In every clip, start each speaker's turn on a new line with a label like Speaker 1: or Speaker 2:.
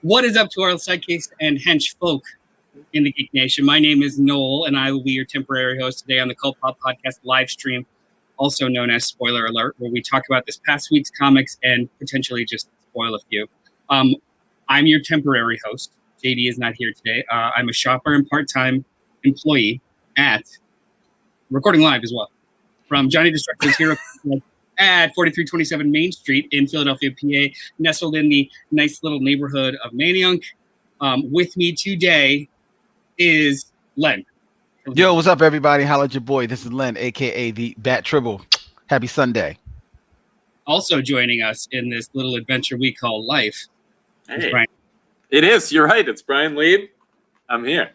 Speaker 1: What is up to our sidekicks and hench folk in the Geek Nation? My name is Noel, and I will be your temporary host today on the CultPop podcast live stream, also known as Spoiler Alert, where we talk about this past week's comics and potentially just spoil a few. I'm your temporary host. JD is not here today. I'm a shopper and part-time employee at Recording Live as well. From Johnny Destructo's here at 4327 Main Street in Philadelphia, PA, nestled in the nice little neighborhood of Manayunk. With me today is Len.
Speaker 2: Yo, what's up, everybody? Holla at your boy. This is Len, a.k.a. the Bat Tribble. Happy Sunday.
Speaker 1: Also joining us in this little adventure we call life.
Speaker 3: Hey, it is. You're right. It's Brian Lieb. I'm here.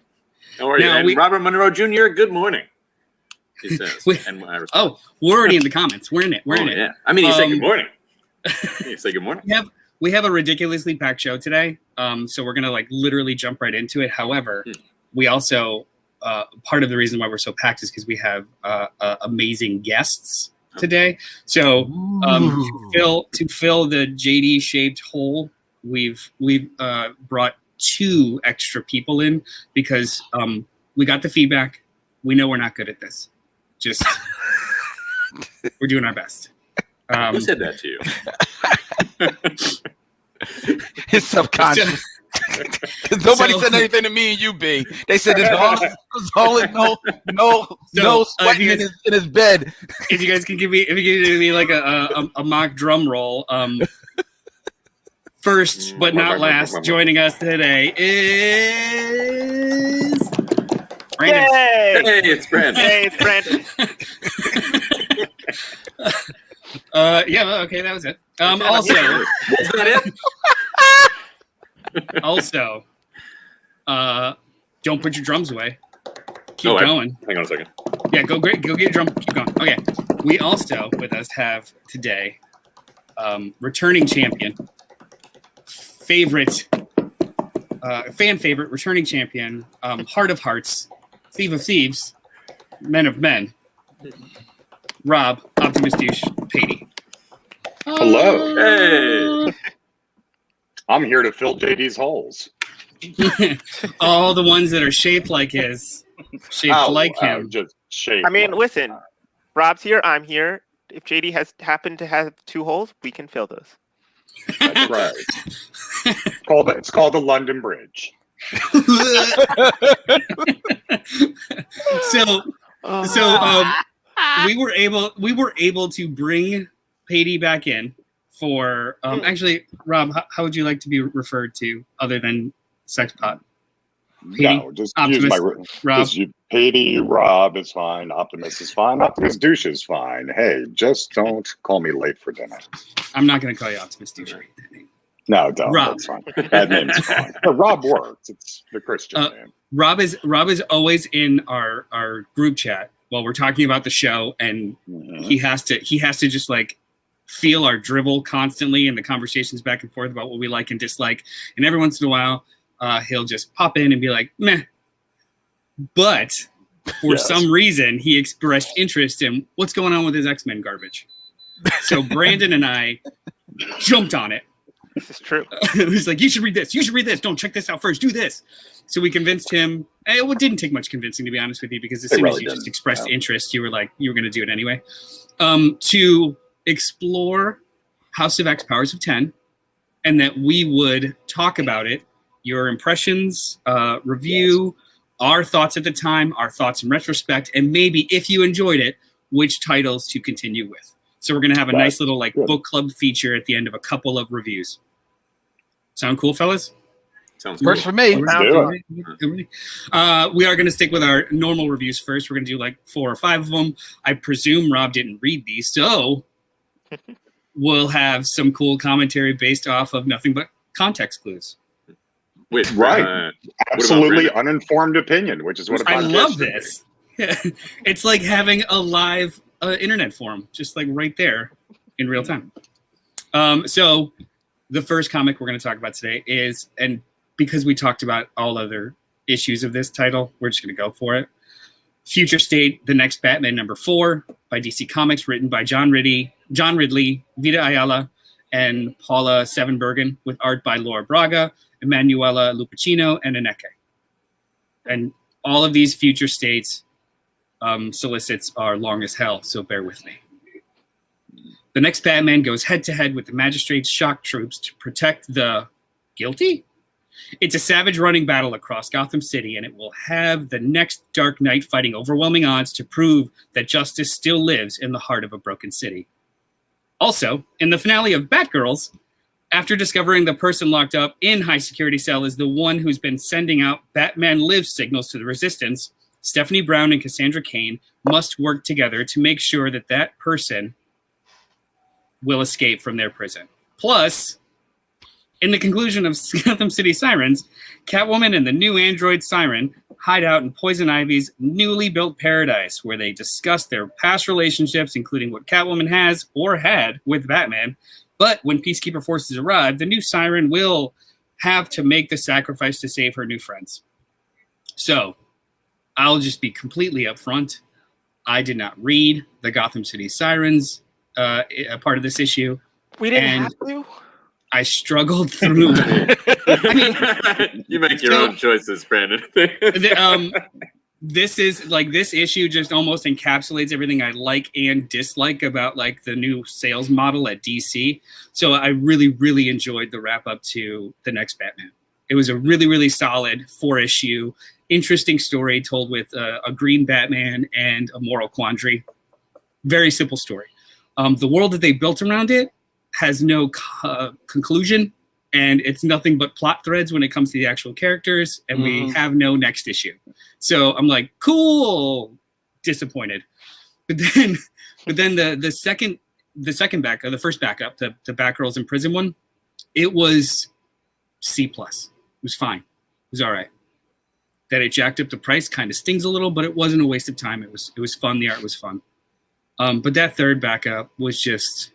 Speaker 3: How are you? And Robert Monroe Jr., good morning. He says.
Speaker 1: We're already in the comments. We're in it. We're in it.
Speaker 3: Yeah. I mean, you say good morning. You say good morning.
Speaker 1: We have a ridiculously packed show today. So we're gonna literally jump right into it. However, we also part of the reason why we're so packed is because we have amazing guests today. So to fill the JD shaped hole, we've brought 2 extra people in because we got the feedback. We know we're not good at this. Just we're doing our best.
Speaker 3: Who said that to
Speaker 2: you? His subconscious. Nobody said anything to me and you, B. They said it's all no sweating in his bed.
Speaker 1: If you guys can give me like a mock drum roll. First but not last, joining us today is Brandon.
Speaker 3: Hey, it's Brandon.
Speaker 4: Hey, it's Brandon.
Speaker 1: Okay, that was it. Also,
Speaker 3: is that
Speaker 1: it? Also, don't put your drums away. Keep going.
Speaker 3: Hang on a second.
Speaker 1: Yeah, go get your drum. Keep going. Okay. We also with us have today returning champion, fan favorite, returning champion, heart of hearts, thief of thieves, men of men, Rob Optimus Douche Patey.
Speaker 5: Hello.
Speaker 3: Hey.
Speaker 5: I'm here to fill JD's holes.
Speaker 1: All the ones that are shaped like his, like him.
Speaker 5: Just shaped.
Speaker 4: I mean, listen, Rob's here, I'm here. If JD has happened to have 2 holes, we can fill those.
Speaker 5: That's right. It's called the London Bridge.
Speaker 1: We were able to bring Patey back in for actually, Rob, how would you like to be referred to other than sex pot? Patey,
Speaker 5: no, just
Speaker 1: Optimus,
Speaker 5: use my
Speaker 1: Rob.
Speaker 5: Patey, Rob is fine. Optimus is fine. Optimus Douche is fine. Hey, just don't call me late for dinner.
Speaker 1: I'm not going to call you Optimus Douche.
Speaker 5: No, don't.
Speaker 1: Rob.
Speaker 5: That's fine. That name's fine. But Rob works. It's the Christian name.
Speaker 1: Rob is always in our group chat while we're talking about the show, and he has to just feel our drivel constantly and the conversations back and forth about what we like and dislike. And every once in a while, he'll just pop in and be like, meh. But for some reason, he expressed interest in what's going on with his X-Men garbage. So Brandon and I jumped on it.
Speaker 4: This is true.
Speaker 1: He was like, you should read this. You should read this. Don't check this out first. Do this. So we convinced him. It didn't take much convincing, to be honest with you, because as soon as you just expressed interest, you were going to do it anyway. To explore House of X Powers of 10, and that we would talk about it, your impressions, review, our thoughts at the time, our thoughts in retrospect, and maybe if you enjoyed it, which titles to continue with. So we're going to have a nice little book club feature at the end of a couple of reviews. Sound cool, fellas?
Speaker 3: Sounds
Speaker 2: Works for me.
Speaker 1: We are going to stick with our normal reviews first. We're going to do 4 or 5 of them. I presume Rob didn't read these, so we'll have some cool commentary based off of nothing but context clues.
Speaker 3: Wait,
Speaker 5: right. Absolutely uninformed opinion, which is what a podcast
Speaker 1: I love
Speaker 5: is.
Speaker 1: this. It's like having a live internet forum, just right there in real time. So the first comic we're going to talk about today is, and because we talked about all other issues of this title, we're just going to go for it. Future State, The Next Batman #4 by DC Comics, written by John Ridley, Vita Ayala, and Paula Sevenbergen, with art by Laura Braga, Emanuela Lupacchino, and Aneke. And all of these future states solicits are long as hell, so bear with me. The next Batman goes head-to-head with the Magistrate's shock troops to protect the guilty? It's a savage running battle across Gotham City, and it will have the next Dark Knight fighting overwhelming odds to prove that justice still lives in the heart of a broken city. Also, in the finale of Batgirls, after discovering the person locked up in high security cell is the one who's been sending out Batman Lives signals to the Resistance, Stephanie Brown and Cassandra Cain must work together to make sure that that person will escape from their prison. Plus, in the conclusion of Gotham City Sirens, Catwoman and the new android Siren hide out in Poison Ivy's newly built paradise, where they discuss their past relationships, including what Catwoman has or had with Batman. But when Peacekeeper forces arrive, the new Siren will have to make the sacrifice to save her new friends. So, I'll just be completely upfront. I did not read the Gotham City Sirens part of this issue.
Speaker 4: We didn't have to?
Speaker 1: I struggled through. I mean,
Speaker 3: you make your own choices, Brandon.
Speaker 1: This issue just almost encapsulates everything I like and dislike about like the new sales model at DC. So I really, really enjoyed the wrap up to the next Batman. It was a really, really solid 4-issue, interesting story told with a green Batman and a moral quandary. Very simple story. The world that they built around it has no conclusion, and it's nothing but plot threads when it comes to the actual characters, and we have no next issue. So I'm like, cool, disappointed. But then the first backup, the Batgirls in prison one, it was C+. It was fine. It was all right. That it jacked up the price kind of stings a little, but it wasn't a waste of time. It was fun. The art was fun. But that third backup was just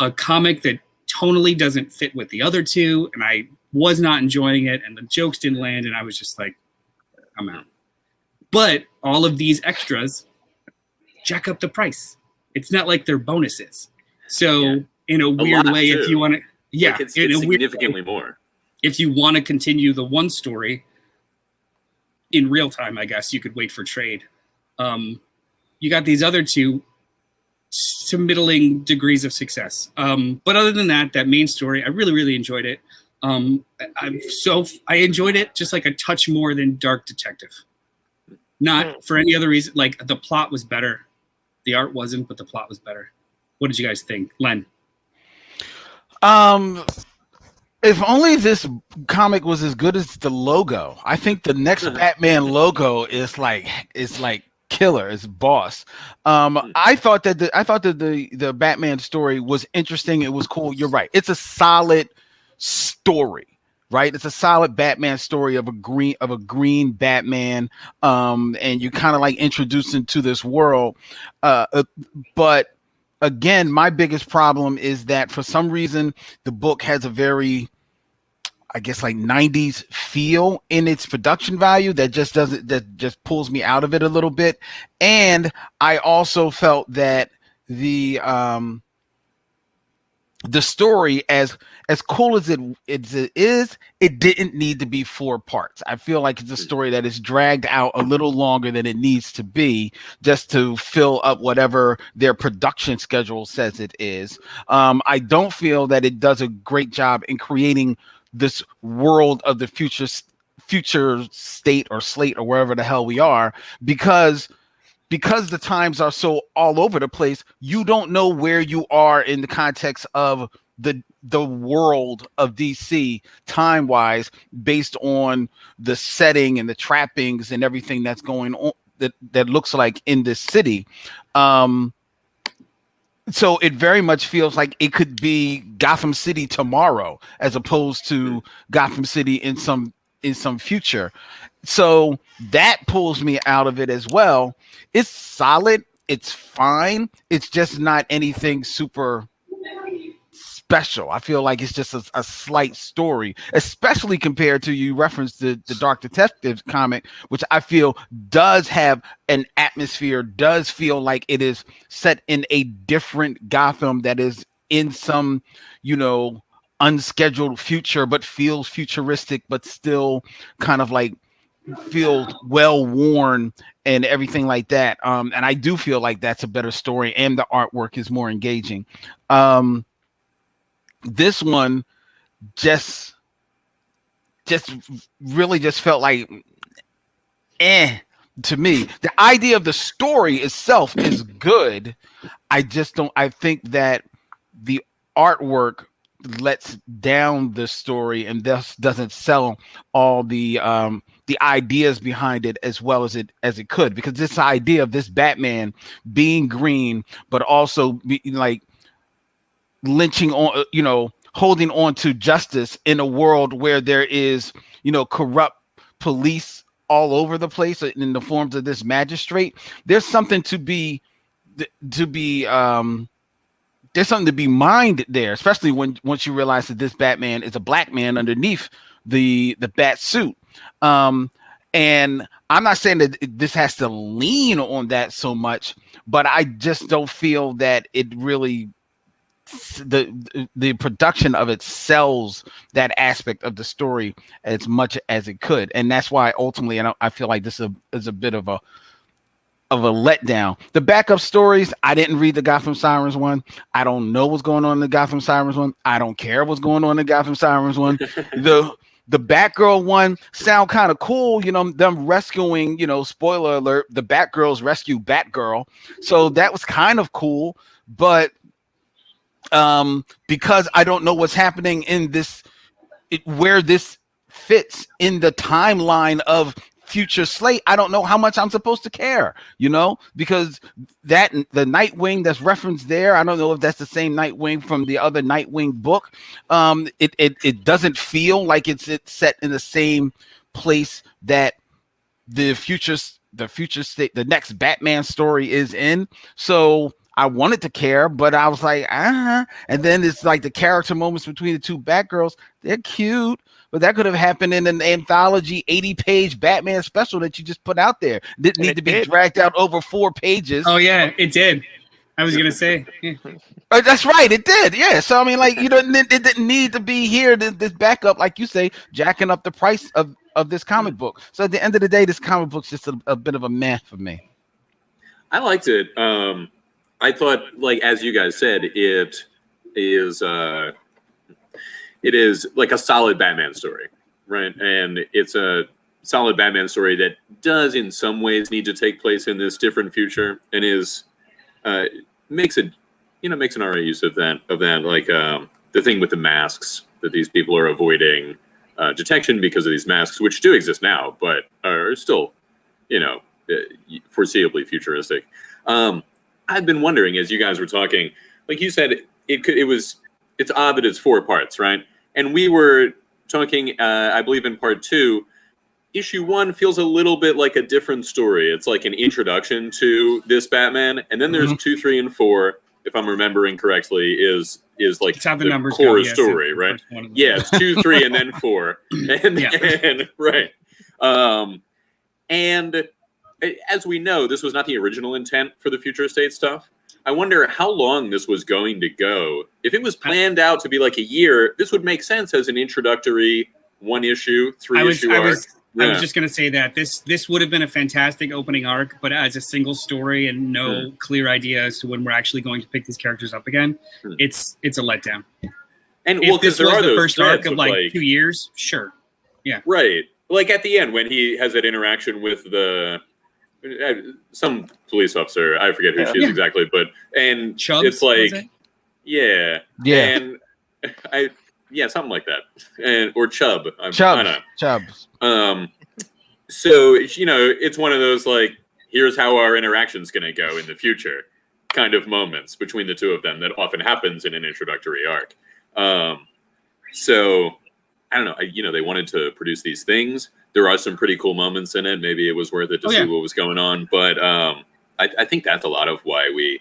Speaker 1: a comic that tonally doesn't fit with the other two, and I was not enjoying it, and the jokes didn't land, and I was just like, I'm out. But all of these extras jack up the price. It's not like they're bonuses. So in a weird way, too. If you want to,
Speaker 3: it's significantly more.
Speaker 1: If you want to continue the one story in real time, I guess you could wait for trade. You got these other two to middling degrees of success. But other than that main story, I really, really enjoyed it. I enjoyed it just like a touch more than Dark Detective. Not for any other reason. Like the plot was better. The art wasn't, but the plot was better. What did you guys think? Len?
Speaker 2: If only this comic was as good as the logo. I think the next Batman logo is like killer, is boss. I thought that the Batman story was interesting. It was cool. You're right. It's a solid story, right? It's a solid Batman story of a green Batman, and you kind of like introduced into this world. But again, my biggest problem is that for some reason the book has a very, I guess, like 90s feel in its production value that just pulls me out of it a little bit. And I also felt that the story, as cool as it is, it didn't need to be 4 parts. I feel like it's a story that is dragged out a little longer than it needs to be, just to fill up whatever their production schedule says it is. I don't feel that it does a great job in creating this world of the future state or slate or wherever the hell we are, because the times are so all over the place. You don't know where you are in the context of the world of DC time wise, based on the setting and the trappings and everything that's going on that looks like in this city. So it very much feels like it could be Gotham City tomorrow, as opposed to Gotham City in some future. So that pulls me out of it as well. It's solid. It's fine. It's just not anything super special. I feel like it's just a slight story, especially compared to, you referenced the Dark Detective comic, which I feel does have an atmosphere, does feel like it is set in a different Gotham that is in some, unscheduled future, but feels futuristic, but still kind of like feels well worn and everything like that. And I do feel like that's a better story, and the artwork is more engaging. This one just really just felt like to me. The idea of the story itself is good. I think that the artwork lets down the story and thus doesn't sell all the ideas behind it as well as it could, because this idea of this Batman being green but also like lynching on, holding on to justice in a world where there is, corrupt police all over the place in the forms of this magistrate. There's something to be there's something to be mined there, especially once you realize that this Batman is a black man underneath the bat suit. And I'm not saying that this has to lean on that so much, but I just don't feel that it really the production of it sells that aspect of the story as much as it could, and that's why ultimately I feel like this is a bit of a letdown. The backup stories, I didn't read the Gotham Sirens one. I don't know what's going on in the Gotham Sirens one. I don't care what's going on in the Gotham Sirens one. The Batgirl one sound kind of cool, them rescuing, spoiler alert, the Batgirls rescue Batgirl, so that was kind of cool, but because I don't know what's happening in this, where this fits in the timeline of future Slate, I don't know how much I'm supposed to care, because the Nightwing that's referenced there, I don't know if that's the same Nightwing from the other Nightwing book. It doesn't feel like it's set in the same place that the future state, the next Batman story is in. So I wanted to care, but I was like, and then it's like the character moments between the two Batgirls, they're cute, but that could have happened in an anthology 80-page Batman special that you just put out there. Didn't need to be dragged out over 4 pages.
Speaker 1: Oh yeah, it did. I was gonna say. Yeah.
Speaker 2: That's right, it did. Yeah. So I mean, like, it didn't need to be here. This backup, like you say, jacking up the price of this comic book. So at the end of the day, this comic book's just a bit of a meh for me.
Speaker 3: I liked it. I thought, like, as you guys said, it is like a solid Batman story, right? And it's a solid Batman story that does in some ways need to take place in this different future, and makes an alright use of that, like the thing with the masks, that these people are avoiding detection because of these masks, which do exist now, but are still, foreseeably futuristic. I've been wondering, as you guys were talking, like you said, it's odd that it's 4 parts, right? And we were talking, I believe in part 2, issue 1 feels a little bit like a different story. It's like an introduction to this Batman, and then there's 2, 3, and 4, if I'm remembering correctly, is like the core story, right? Yeah, it's 2, 3, and then 4, and right. And as we know, this was not the original intent for the future state stuff. I wonder how long this was going to go. If it was planned out to be like a year, this would make sense as an introductory 1-issue, 3-issue arc.
Speaker 1: I was just going to say that this would have been a fantastic opening arc, but as a single story and no clear idea as to when we're actually going to pick these characters up again, it's a letdown.
Speaker 3: And
Speaker 1: if this was the first arc of like 2 years, sure, yeah,
Speaker 3: right. Like at the end when he has that interaction with some police officer, I forget who she is exactly, but
Speaker 1: Chubbs,
Speaker 3: it's like,
Speaker 1: it?
Speaker 3: and something like that, or Chubb,
Speaker 2: Chubbs.
Speaker 3: So it's one of those like, here's how our interaction's going to go in the future kind of moments between the two of them that often happens in an introductory arc. So I don't know. They wanted to produce these things. There are some pretty cool moments in it. Maybe it was worth it to see what was going on. But I think that's a lot of why we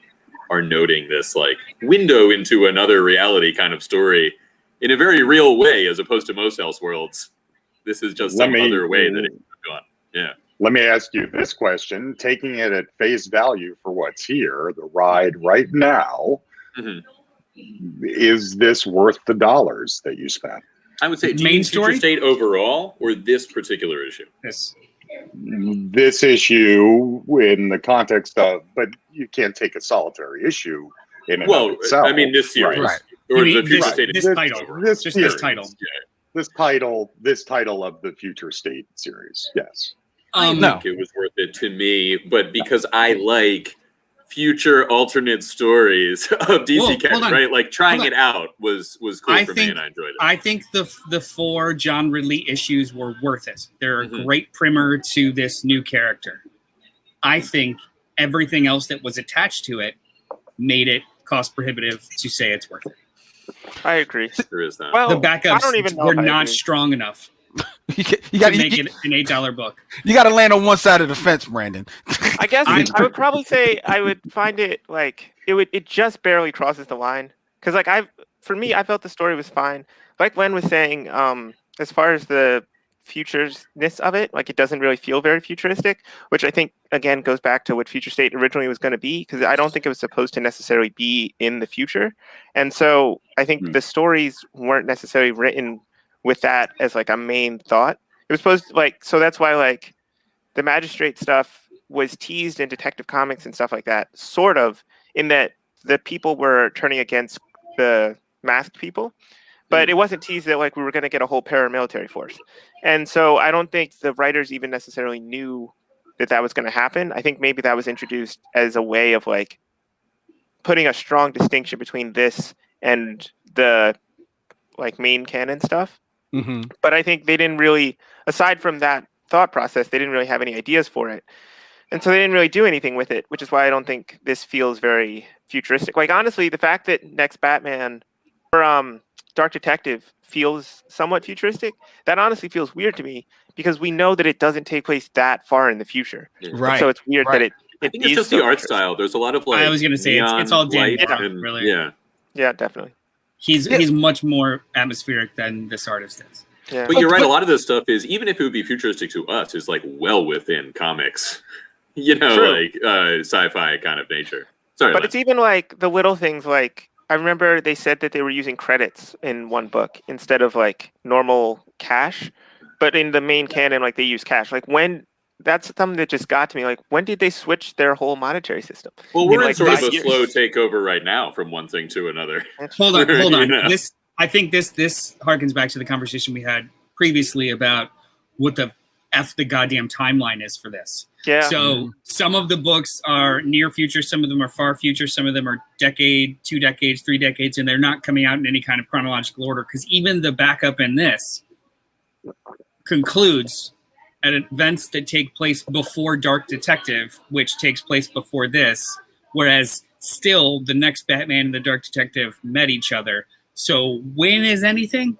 Speaker 3: are noting this like window into another reality kind of story in a very real way, as opposed to most Elseworlds. This is just some other way that it could have gone. Yeah.
Speaker 5: Let me ask you this question, taking it at face value for what's here, the ride right now. is this worth the dollars that you spent?
Speaker 3: I would say, do you
Speaker 1: Main
Speaker 3: mean Future
Speaker 1: story?
Speaker 3: State overall or this particular issue?
Speaker 5: This issue in the context of, but you can't take a solitary issue in and of itself.
Speaker 3: I mean, this series.
Speaker 2: Right.
Speaker 3: Or
Speaker 1: You
Speaker 3: the
Speaker 1: mean
Speaker 3: Future
Speaker 1: this-
Speaker 3: State.
Speaker 1: this title.
Speaker 5: This
Speaker 1: Just
Speaker 5: series.
Speaker 1: this title.
Speaker 5: This title of the Future State series. Yes.
Speaker 3: I
Speaker 2: No.
Speaker 3: think it was worth it to me, but because I like future alternate stories of DC
Speaker 1: Whoa, hold
Speaker 3: characters,
Speaker 1: on.
Speaker 3: right? Like trying
Speaker 1: Hold
Speaker 3: it out was cool
Speaker 1: I
Speaker 3: for me,
Speaker 1: think-
Speaker 3: and I enjoyed it.
Speaker 1: I think the 4 John Ridley issues were worth it. They're a
Speaker 3: Mhm.
Speaker 1: great primer to this new character. I think everything else that was attached to it made it cost prohibitive to say it's worth it.
Speaker 4: I agree.
Speaker 3: There is that.
Speaker 4: Well,
Speaker 1: The backups
Speaker 4: I don't even know
Speaker 1: were
Speaker 4: if I
Speaker 1: not
Speaker 4: agree.
Speaker 1: strong enough
Speaker 2: You
Speaker 1: to
Speaker 2: got
Speaker 1: make it an $8 book.
Speaker 2: you got to land on one side of the fence, Brandon.
Speaker 4: I guess
Speaker 1: I-
Speaker 4: I would probably say I would find it like it just barely crosses the line because for me I felt the story was fine. Like Glenn was saying, as far as the futureness of it, like it doesn't really feel very futuristic, which I think again goes back to what Future State originally was going to be, because I don't think it was supposed to necessarily be in the future, and so I think the stories weren't necessarily written with that as like a main thought. It was supposed to, like, so that's why like the magistrate stuff was teased in Detective Comics and stuff like that, sort of, in that the people were turning against the masked people, but it wasn't teased that like we were going to get a whole paramilitary force. And so I don't think the writers even necessarily knew that that was going to happen. I think maybe that was introduced as a way of like putting a strong distinction between this and the like main canon stuff.
Speaker 2: Mm-hmm.
Speaker 4: But I think they didn't really, aside from that thought process, they didn't really have any ideas for it. And so they didn't really do anything with it, which is why I don't think this feels very futuristic. Like, honestly, the fact that Next Batman or Dark Detective feels somewhat futuristic, that honestly feels weird to me because we know that it doesn't take place that far in the future.
Speaker 2: Right.
Speaker 4: So it's weird that it
Speaker 3: I think it's
Speaker 4: is
Speaker 3: just
Speaker 4: so
Speaker 3: the art
Speaker 4: futuristic.
Speaker 3: style. There's a lot of like
Speaker 1: I was gonna say, it's all Dan
Speaker 3: neon
Speaker 1: Brown,
Speaker 3: light and-
Speaker 1: really.
Speaker 3: Yeah.
Speaker 4: Yeah, definitely.
Speaker 1: He's much more atmospheric than this artist is.
Speaker 4: Yeah.
Speaker 3: But you're right. A lot of this stuff is, even if it would be futuristic to us, is like well within comics,
Speaker 4: True.
Speaker 3: like sci-fi kind of nature. Sorry,
Speaker 4: But
Speaker 3: Len.
Speaker 4: it's even like the little things, like I remember they said that they were using credits in one book instead of like normal cash, but in the main canon, like they use cash. Like when, that's something that just got to me. Like when did they switch their whole monetary system?
Speaker 3: Well, we're in
Speaker 4: like
Speaker 3: sort of
Speaker 4: 5
Speaker 3: a
Speaker 4: years.
Speaker 3: slow takeover right now from one thing to another.
Speaker 1: Hold on.
Speaker 3: You know.
Speaker 1: I think this harkens back to the conversation we had previously about what the F the goddamn timeline is for this.
Speaker 4: Yeah.
Speaker 1: So some of the books are near future, some of them are far future, some of them are decade, 2 decades, 3 decades, and they're not coming out in any kind of chronological order, because even the backup in this concludes at events that take place before Dark Detective, which takes place before this, whereas still the next Batman and the Dark Detective met each other. So when is anything?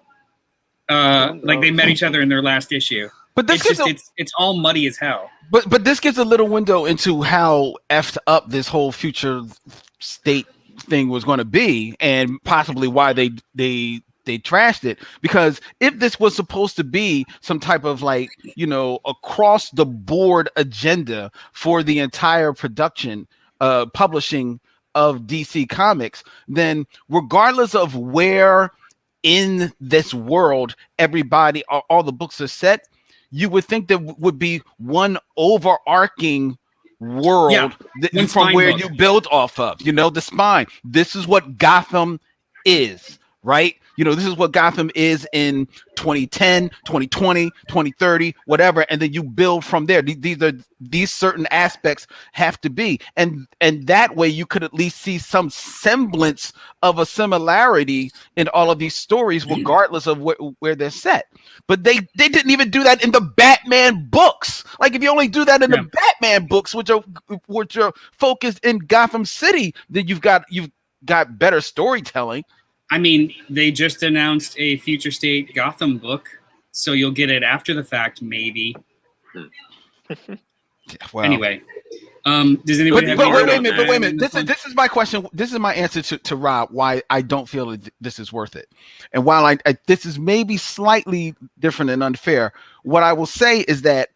Speaker 1: Like they met each other in their last issue.
Speaker 2: But this
Speaker 1: It's
Speaker 2: gives
Speaker 1: just it's all muddy as hell.
Speaker 2: but this gives a little window into how effed up this whole future state thing was going to be, and possibly why they trashed it. Because if this was supposed to be some type of like, across the board agenda for the entire production, publishing of DC Comics, then regardless of where in this world everybody, all the books are set, you would think there would be one overarching world
Speaker 1: Yeah, one
Speaker 2: from
Speaker 1: spine
Speaker 2: where
Speaker 1: book.
Speaker 2: you build off of, the spine. This is what Gotham is, right? This is what Gotham is in 2010, 2020, 2030, whatever. And then you build from there. These certain aspects have to be. And that way you could at least see some semblance of a similarity in all of these stories, regardless of where they're set. But they didn't even do that in the Batman books. Like if you only do that in the Batman books, which are focused in Gotham City, then you've got better storytelling.
Speaker 1: I mean, they just announced a Future State Gotham book, so you'll get it after the fact, maybe.
Speaker 2: Well,
Speaker 1: Anyway, does anybody have any
Speaker 2: wait a
Speaker 1: thoughts
Speaker 2: minute.
Speaker 1: on this one?
Speaker 2: This is my question. This is my answer to Rob, why I don't feel that this is worth it. And while I this is maybe slightly different and unfair, what I will say is that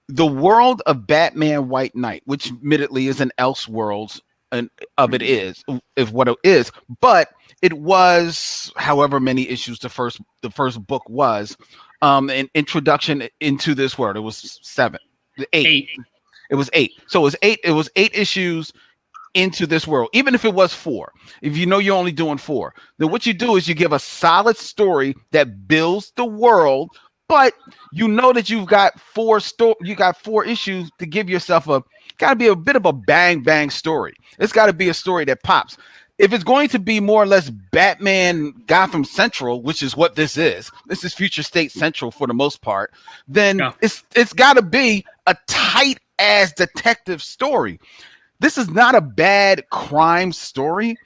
Speaker 2: the world of Batman White Knight, which admittedly is an Elseworlds of it is what it is, but it was however many issues the first book was, an introduction into this world. It was eight. It was 8. So it was 8 issues into this world. Even if it was 4, if you know you're only doing 4, then what you do is you give a solid story that builds the world, but you know that you've got 4 issues to give yourself gotta be a bit of a bang story. It's got to be a story that pops. If it's going to be more or less Batman Gotham Central, which is what this is Future State Central for the most part, then it's got to be a tight ass detective story. This is not a bad crime story,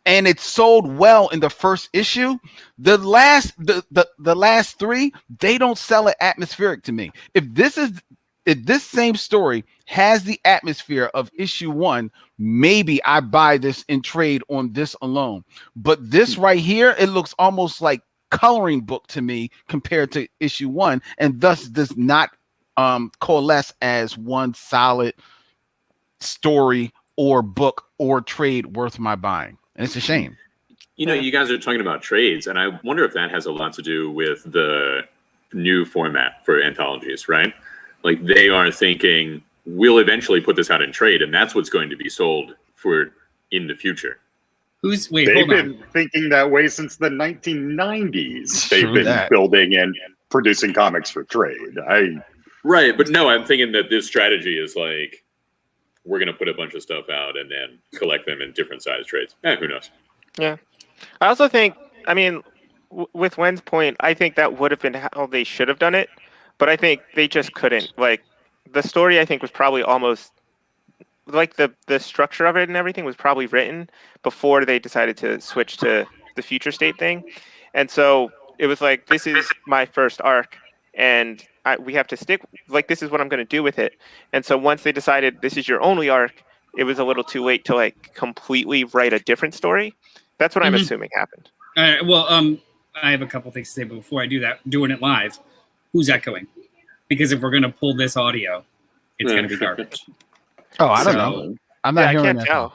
Speaker 2: and it sold well in the first issue. The last 3, they don't sell it atmospheric to me. If this same story has the atmosphere of issue 1, maybe I buy this in trade on this alone. But this right here, it looks almost like coloring book to me compared to issue 1, and thus does not coalesce as one solid story or book or trade worth my buying. And it's a shame.
Speaker 3: You know, you guys are talking about trades, and I wonder if that has a lot to do with the new format for anthologies, right? Like, they are thinking, we'll eventually put this out in trade, and that's what's going to be sold for in the future.
Speaker 5: They've been thinking that way since the 1990s. They've been building and producing comics for trade.
Speaker 3: Right, but no, I'm thinking that this strategy is like, we're going to put a bunch of stuff out and then collect them in different size trades. Who knows?
Speaker 4: Yeah. I also think, I mean, with Wen's point, I think that would have been how they should have done it, but I think they just couldn't. Like, the story, I think, was probably almost, like, the structure of it and everything was probably written before they decided to switch to the future state thing. And so it was like, this is my first arc, and we have to stick, like, this is what I'm going to do with it. And so once they decided this is your only arc, it was a little too late to, like, completely write a different story. That's what I'm assuming happened.
Speaker 1: I have a couple things to say, but before I do that, doing it live, who's echoing? Because if we're going to pull this audio, it's going to be garbage.
Speaker 2: I don't know. I'm not hearing that.
Speaker 3: Tell.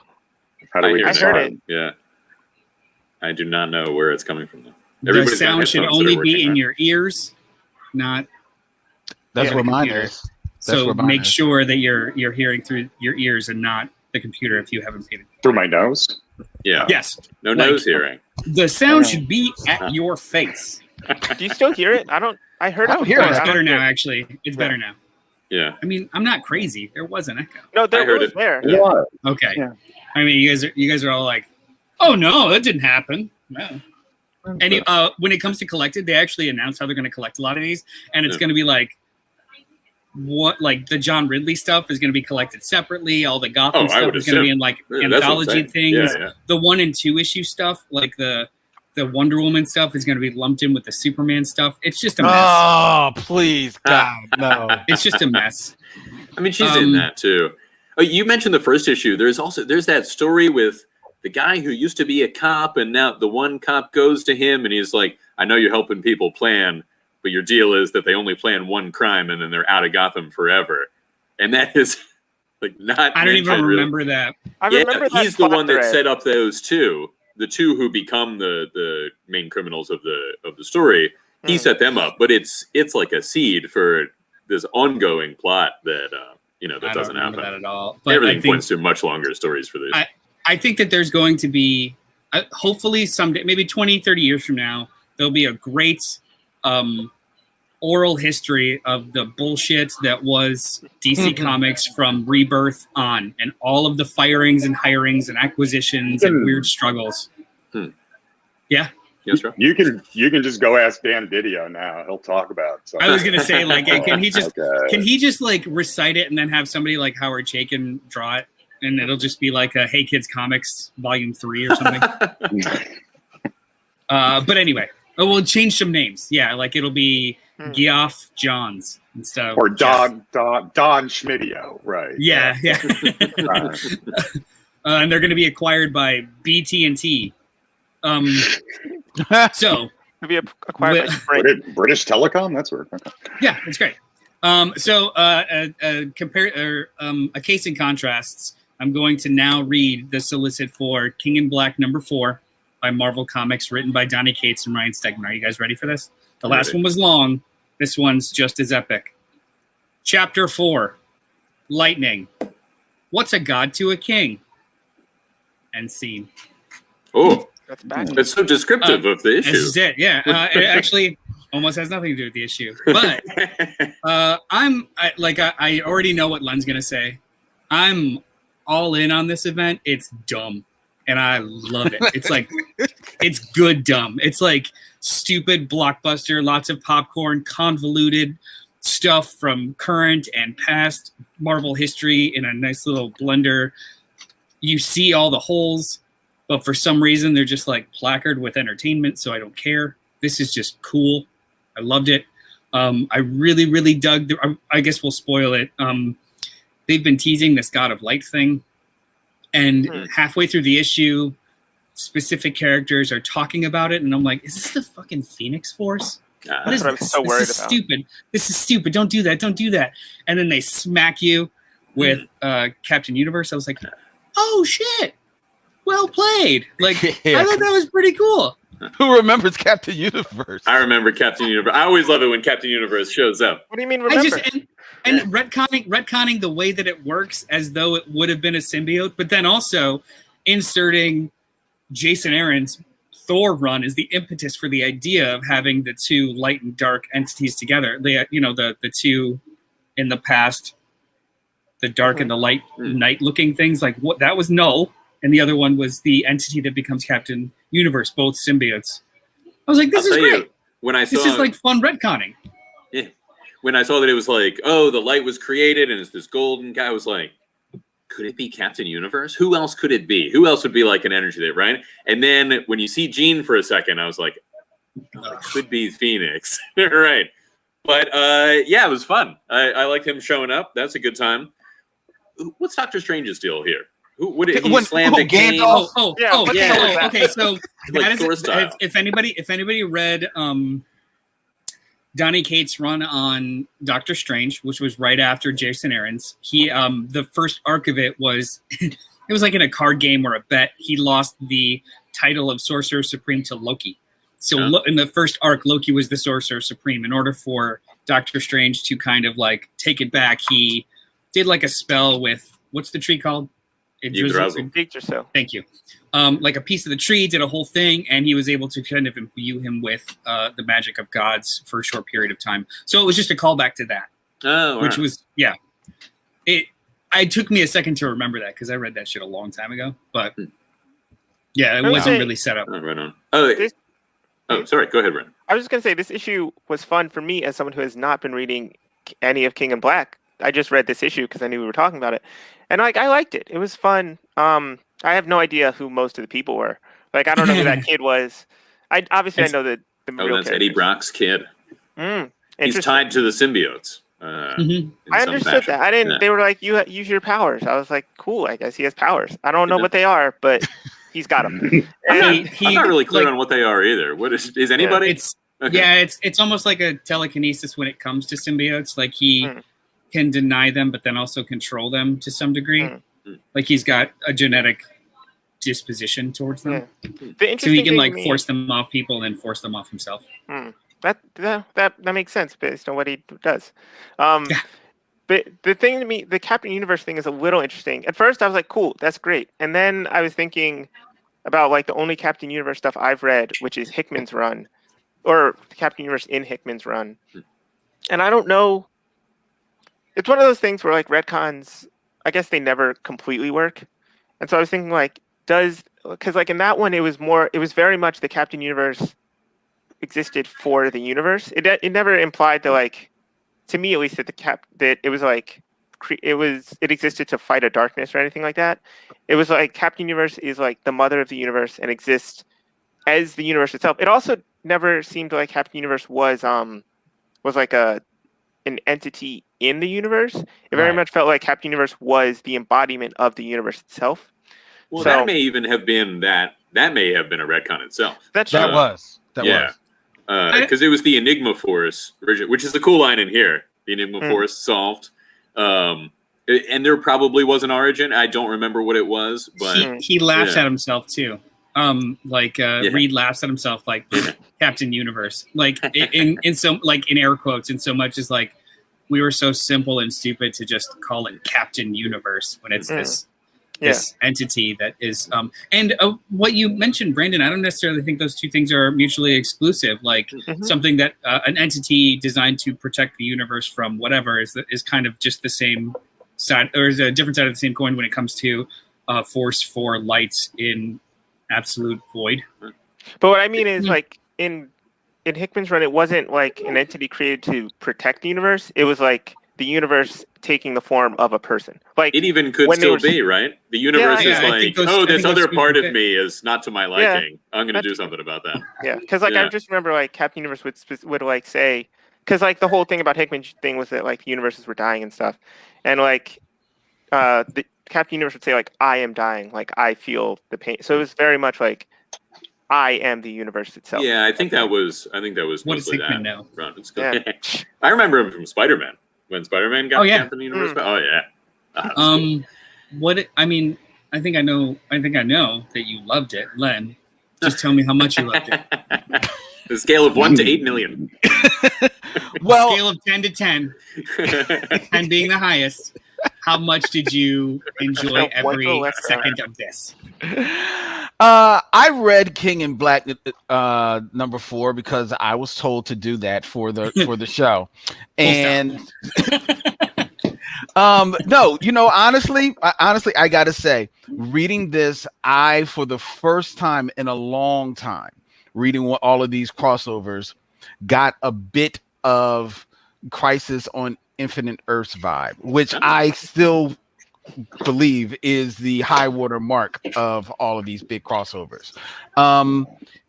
Speaker 3: How do we hear it? Yeah. I do not know where it's coming from, though.
Speaker 1: The sound should only be in your ears, not...
Speaker 2: That's where mine is.
Speaker 1: So make sure that you're hearing through your ears and not the computer if you haven't paid it.
Speaker 5: Through my nose?
Speaker 3: Yeah.
Speaker 1: Yes.
Speaker 3: No nose hearing.
Speaker 1: The sound should be at your face.
Speaker 4: Do you still hear it? I heard it.
Speaker 1: It's better now, actually. It's better now.
Speaker 3: Yeah.
Speaker 1: I mean, I'm not crazy. There was an echo.
Speaker 4: No, there was there.
Speaker 5: Yeah.
Speaker 1: Okay.
Speaker 5: Yeah.
Speaker 1: I mean, you guys are all like, oh no, that didn't happen. No. And when it comes to collected, they actually announced how they're going to collect a lot of these, and it's going to be like, the John Ridley stuff is going to be collected separately. All the Gotham stuff is going to be in anthology things. Yeah. The 1 and 2 issue stuff, like the Wonder Woman stuff, is going to be lumped in with the Superman stuff. It's just a mess.
Speaker 2: Oh, please, God, no!
Speaker 1: It's just a mess.
Speaker 3: I mean, she's in that too. Oh, you mentioned the first issue. There's that story with the guy who used to be a cop, and now the one cop goes to him, and he's like, "I know you're helping people plan, but your deal is that they only plan one crime and then they're out of Gotham forever." And that is like not.
Speaker 1: I don't even remember that.
Speaker 4: I remember that.
Speaker 3: He's the one that set up those two, the two who become the main criminals of the story. He set them up, but it's like a seed for this ongoing plot that that doesn't happen.
Speaker 1: That at all. But
Speaker 3: everything points to much longer stories for this.
Speaker 1: I think that there's going to be, hopefully someday, maybe 20, 30 years from now, there'll be a great oral history of the bullshit that was DC Comics from Rebirth on, and all of the firings and hirings and acquisitions and weird struggles. Yeah.
Speaker 3: Yes, right.
Speaker 5: You can just go ask Dan Didio now. He'll talk about something.
Speaker 1: I was gonna say, like, can he just like recite it and then have somebody like Howard Chaykin draw it, and it'll just be like a Hey Kids Comics Volume 3 or something. But anyway, we'll change some names. Yeah, like it'll be Geoff Johns instead of
Speaker 5: or Don Schmidio, right?
Speaker 1: Yeah. And they're going to be acquired by BT&T. So
Speaker 4: to be acquired by
Speaker 5: British Telecom. That's weird. Okay.
Speaker 1: Yeah, it's great. A case in contrasts. I'm going to now read the solicit for King in Black #4 by Marvel Comics, written by Donny Cates and Ryan Stegman. Are you guys ready for this? The last one was long. This one's just as epic. Chapter 4, Lightning. What's a god to a king? End scene.
Speaker 3: Oh,
Speaker 4: That's bad.
Speaker 3: that's so descriptive of the issue.
Speaker 1: This is it, yeah. It actually almost has nothing to do with the issue. But I already know what Len's going to say. I'm all in on this event. It's dumb. And I love it. It's like, it's good dumb. It's like stupid blockbuster, lots of popcorn, convoluted stuff from current and past Marvel history in a nice little blender. You see all the holes, but for some reason they're just like placard with entertainment, so I don't care. This is just cool. I loved it. I really, really dug I guess we'll spoil it. They've been teasing this God of Light thing. And halfway through the issue, specific characters are talking about it, and I'm like, "Is this the fucking Phoenix Force? What is this?
Speaker 4: I'm so worried
Speaker 1: This is
Speaker 4: about.
Speaker 1: stupid. This is stupid. Don't do that. Don't do that." And then they smack you with Captain Universe. I was like, "Oh shit! Well played." Like I thought that was pretty cool.
Speaker 2: Who remembers Captain Universe?
Speaker 3: I remember Captain Universe. I always love it when Captain Universe shows up.
Speaker 4: What do you mean remember?
Speaker 1: And retconning the way that it works as though it would have been a symbiote, but then also inserting Jason Aaron's Thor run is the impetus for the idea of having the two light and dark entities together. They, the two in the past, the dark and the light night looking things, like what that was Null, and the other one was the entity that becomes Captain Universe, both symbiotes. I was like, this is great.
Speaker 3: When
Speaker 1: this is like fun retconning.
Speaker 3: Yeah. When I saw that it was like, oh, the light was created and it's this golden guy, I was like, could it be Captain Universe? Who else could it be? Who else would be like an energy there, right? And then when you see Jean for a second, I was like, oh, it could be Phoenix. Right. But yeah, it was fun. I liked him showing up. That's a good time. What's Doctor Strange's deal here? He slammed a game?
Speaker 1: Okay, so
Speaker 3: like Thor style.
Speaker 1: If anybody read Donny Cates' run on Doctor Strange, which was right after Jason Aaron's, he the first arc of it was it was like in a card game or a bet. He lost the title of Sorcerer Supreme to Loki. So in the first arc, Loki was the Sorcerer Supreme. In order for Doctor Strange to kind of like take it back, he did like a spell with, what's the tree called?
Speaker 4: Yggdrasil.
Speaker 1: Thank you. Like a piece of the tree, did a whole thing, and he was able to kind of imbue him with the magic of gods for a short period of time. So it was just a callback to that, which was, yeah. It took me a second to remember that because I read that shit a long time ago, but yeah, it wasn't really set up.
Speaker 3: Right on. Sorry. Go ahead, Ren.
Speaker 4: I was just gonna say this issue was fun for me as someone who has not been reading any of King in Black. I just read this issue because I knew we were talking about it, and I liked it. It was fun. I have no idea who most of the people were. Like I don't know who that kid was. I know the real
Speaker 3: that's Eddie Brock's kid. He's tied to the symbiotes.
Speaker 4: I understood that. I didn't. Yeah. They were like, "You use your powers." I was like, "Cool, I guess he has powers." I don't know what they are, but he's got them.
Speaker 3: I'm not really clear on what they are either. What is anybody?
Speaker 1: Yeah, it's almost like a telekinesis when it comes to symbiotes. Like he can deny them, but then also control them to some degree. Like he's got a genetic disposition towards them, so he can like force them off people and then force them off himself.
Speaker 4: That makes sense based on what he does. But the thing to me, the Captain Universe thing is a little interesting. At first, I was like, "Cool, that's great," and then I was thinking about like the only Captain Universe stuff I've read, which is Hickman's run, or Captain Universe in Hickman's run, and I don't know. It's one of those things where like retcons, I guess they never completely work, and so I was thinking like, because like in that one it was very much the Captain Universe existed for the universe. It never implied that, like, to me at least, that it was like it existed to fight a darkness or anything like that. It was like Captain Universe is like the mother of the universe and exists as the universe itself. It also never seemed like Captain Universe was like an entity in the universe. It very much felt like Captain Universe was the embodiment of the universe itself.
Speaker 3: Well, so, that may even have been that may have been a retcon itself.
Speaker 2: That was.
Speaker 3: Because it was the Enigma Force, which is the cool line in here. The Enigma Force solved. and there probably was an origin. I don't remember what it was, but
Speaker 1: he laughs at himself too. Reed laughs at himself like Captain Universe, like in so like in air quotes, in so much as like we were so simple and stupid to just call it Captain Universe when it's this entity that is what you mentioned, Brandon. I don't necessarily think those two things are mutually exclusive. Like something that an entity designed to protect the universe from whatever is kind of just the same side, or is a different side of the same coin when it comes to Force 4 lights in absolute void.
Speaker 4: But what I mean is like in Hickman's run, it wasn't like an entity created to protect the universe. It was like the universe taking the form of a person. Like
Speaker 3: it even could still be, right? The universe is like, this other part of me is not to my liking. I'm going to do something about that.
Speaker 4: Yeah, because like I just remember like Captain Universe would like say, because like the whole thing about Hickman's thing was that like universes were dying and stuff, and like the Captain Universe would say like, I am dying, like I feel the pain. So it was very much like I am the universe itself.
Speaker 3: Yeah, I think that was
Speaker 1: what does Hickman know?
Speaker 3: I remember him from Spider-Man when Spider-Man got Captain Universe. Oh yeah.
Speaker 1: I think I know that you loved it, Len. Just tell me how much you loved it.
Speaker 3: The scale of 1 to 8 million.
Speaker 2: Well,
Speaker 1: scale of 10 to 10, 10 being the highest. How much did you enjoy every second of this?
Speaker 2: I read King in Black number 4 because I was told to do that for the show, and no, honestly, I gotta say, reading this, I for the first time in a long time, reading all of these crossovers, got a bit of Crisis on Infinite Earths vibe, which I still believe is the high water mark of all of these big crossovers.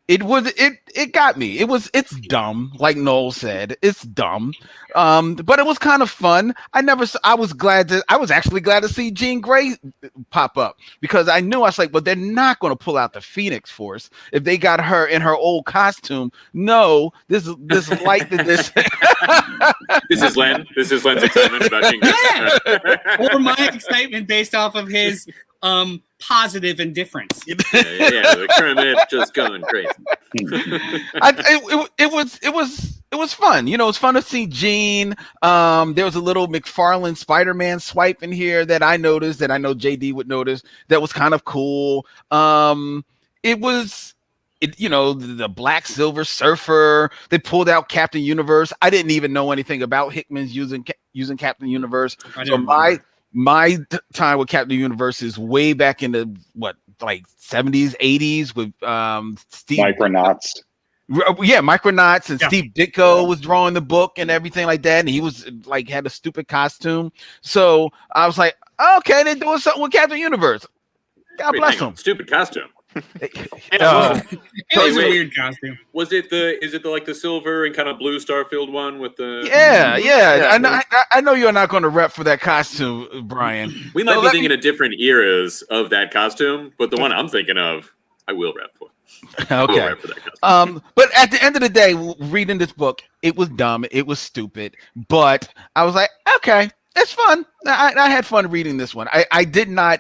Speaker 2: It got me. It's dumb, like Noel said. It's dumb. But it was kind of fun. I was actually glad to see Jean Grey pop up, because I was like, well, they're not going to pull out the Phoenix Force if they got her in her old costume. No, this light that this
Speaker 3: This is Len's excitement about Jean Grey.
Speaker 1: Or my excitement based off of his positive indifference.
Speaker 3: The Kermit just going crazy.
Speaker 2: It was fun. It's fun to see Jean. There was a little McFarlane Spider-Man swipe in here that I noticed, that I know JD would notice, that was kind of cool. The Black Silver Surfer. They pulled out Captain Universe. I didn't even know anything about Hickman's using Captain Universe. So my time with Captain Universe is way back in the 70s, 80s with Steve
Speaker 5: Micronauts.
Speaker 2: Yeah, Micronauts, and Steve Ditko was drawing the book and everything like that, and he was like had a stupid costume. So I was like, okay, they're doing something with Captain Universe. God bless him.
Speaker 3: Stupid costume.
Speaker 1: It was a weird costume.
Speaker 3: Is it the silver and kind of blue Starfield one with the?
Speaker 2: Yeah. I know you're not going to rep for that costume, Brian.
Speaker 3: We might be thinking of different eras of that costume, but the one I'm thinking of, I will rep for.
Speaker 2: Okay. But at the end of the day, reading this book, it was dumb, it was stupid, but I was like, okay, it's fun. I had fun reading this one. I did not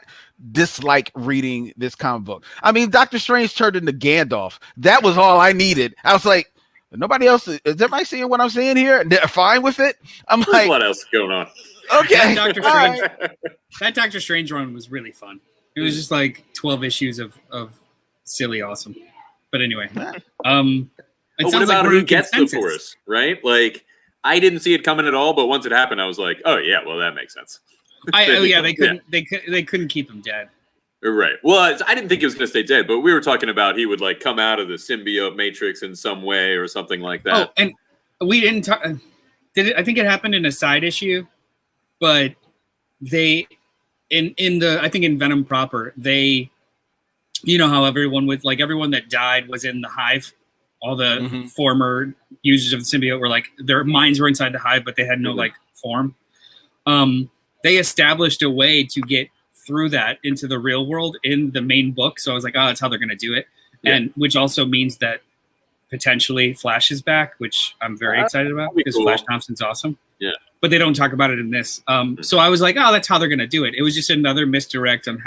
Speaker 2: dislike reading this comic book. I mean, Doctor Strange turned into Gandalf. That was all I needed. I was like, nobody else is everybody seeing what I'm seeing here? They're fine with it.
Speaker 3: There's what else going on?
Speaker 2: Okay.
Speaker 1: That Doctor Strange run was really fun. It was just like 12 issues of silly awesome. But anyway, it
Speaker 3: what about who gets the Force, right? Like, I didn't see it coming at all, but once it happened, I was like, oh yeah, well that makes sense. They couldn't keep him dead. Right. Well, I didn't think he was going to stay dead, but we were talking about he would like come out of the symbiote matrix in some way or something like that.
Speaker 1: Oh, and we didn't talk. I think it happened in a side issue, but they I think in Venom proper, they, how everyone that died was in the hive. All the former users of the symbiote were like, their minds were inside the hive, but they had no form. They established a way to get through that into the real world in the main book. So I was like, oh, that's how they're going to do it. Yeah. And which also means that potentially Flash is back, which I'm very excited about because
Speaker 3: cool.
Speaker 1: Flash Thompson's awesome.
Speaker 3: Yeah.
Speaker 1: But they don't talk about it in this. So I was like, oh, that's how they're going to do it. It was just another misdirect on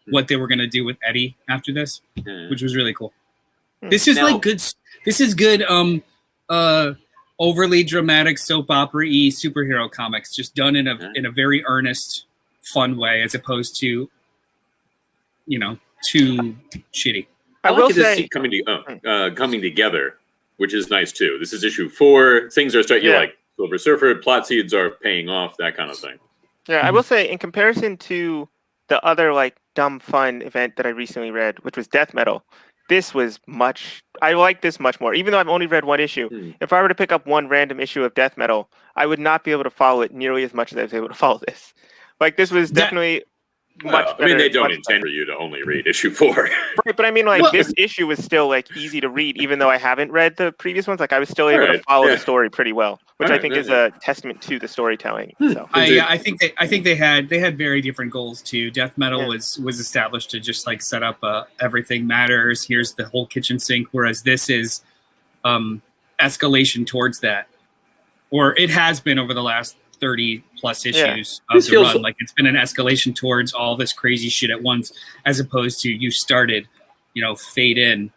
Speaker 1: what they were going to do with Eddie after this, which was really cool. This is good. This is good. Overly dramatic soap opera-y superhero comics, just done in a very earnest, fun way, as opposed to, too shitty.
Speaker 3: I like to see coming together, which is nice too. This is issue 4. Things are starting like Silver Surfer. Plot seeds are paying off. That kind of thing.
Speaker 4: Yeah, I will say in comparison to the other dumb fun event that I recently read, which was Death Metal, this was I like this much more. Even though I've only read one issue, if I were to pick up one random issue of Death Metal, I would not be able to follow it nearly as much as I was able to follow this. This was definitely much better.
Speaker 3: I mean, they don't intend for you to only read issue 4.
Speaker 4: Right, but I mean, this issue was still easy to read, even though I haven't read the previous ones. I was still able to follow the story pretty well, which I think is a testament to the storytelling. So.
Speaker 1: I think they had very different goals too. Death Metal was established to just set up everything matters. Here's the whole kitchen sink, whereas this is escalation towards that, or it has been over the last 30 plus issues of the run. It's been an escalation towards all this crazy shit at once, as opposed to you started, fade in.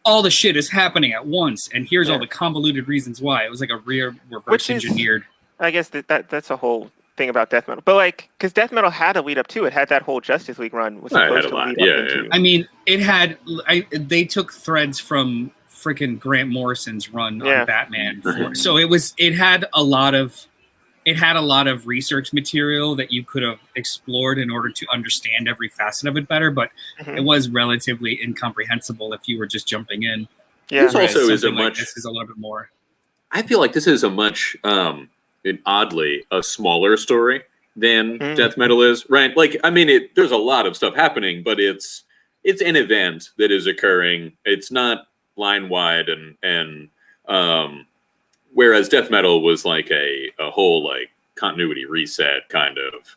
Speaker 1: All the shit is happening at once, and here's all the convoluted reasons why. It was like a reverse engineered.
Speaker 4: I guess that's a whole thing about Death Metal, but because Death Metal had a lead up to it, had that whole Justice League run was supposed to lead up into.
Speaker 1: I mean, it had. They took threads from freaking Grant Morrison's run on Batman, so it had a lot of research material that you could have explored in order to understand every facet of it better, but it was relatively incomprehensible if you were just jumping in.
Speaker 3: Yeah, this also is
Speaker 1: this is a little bit more.
Speaker 3: I feel like this is a much, oddly, a smaller story than Death Metal is, right? There's a lot of stuff happening, but it's an event that is occurring. It's not line wide and whereas Death Metal was a whole continuity reset kind of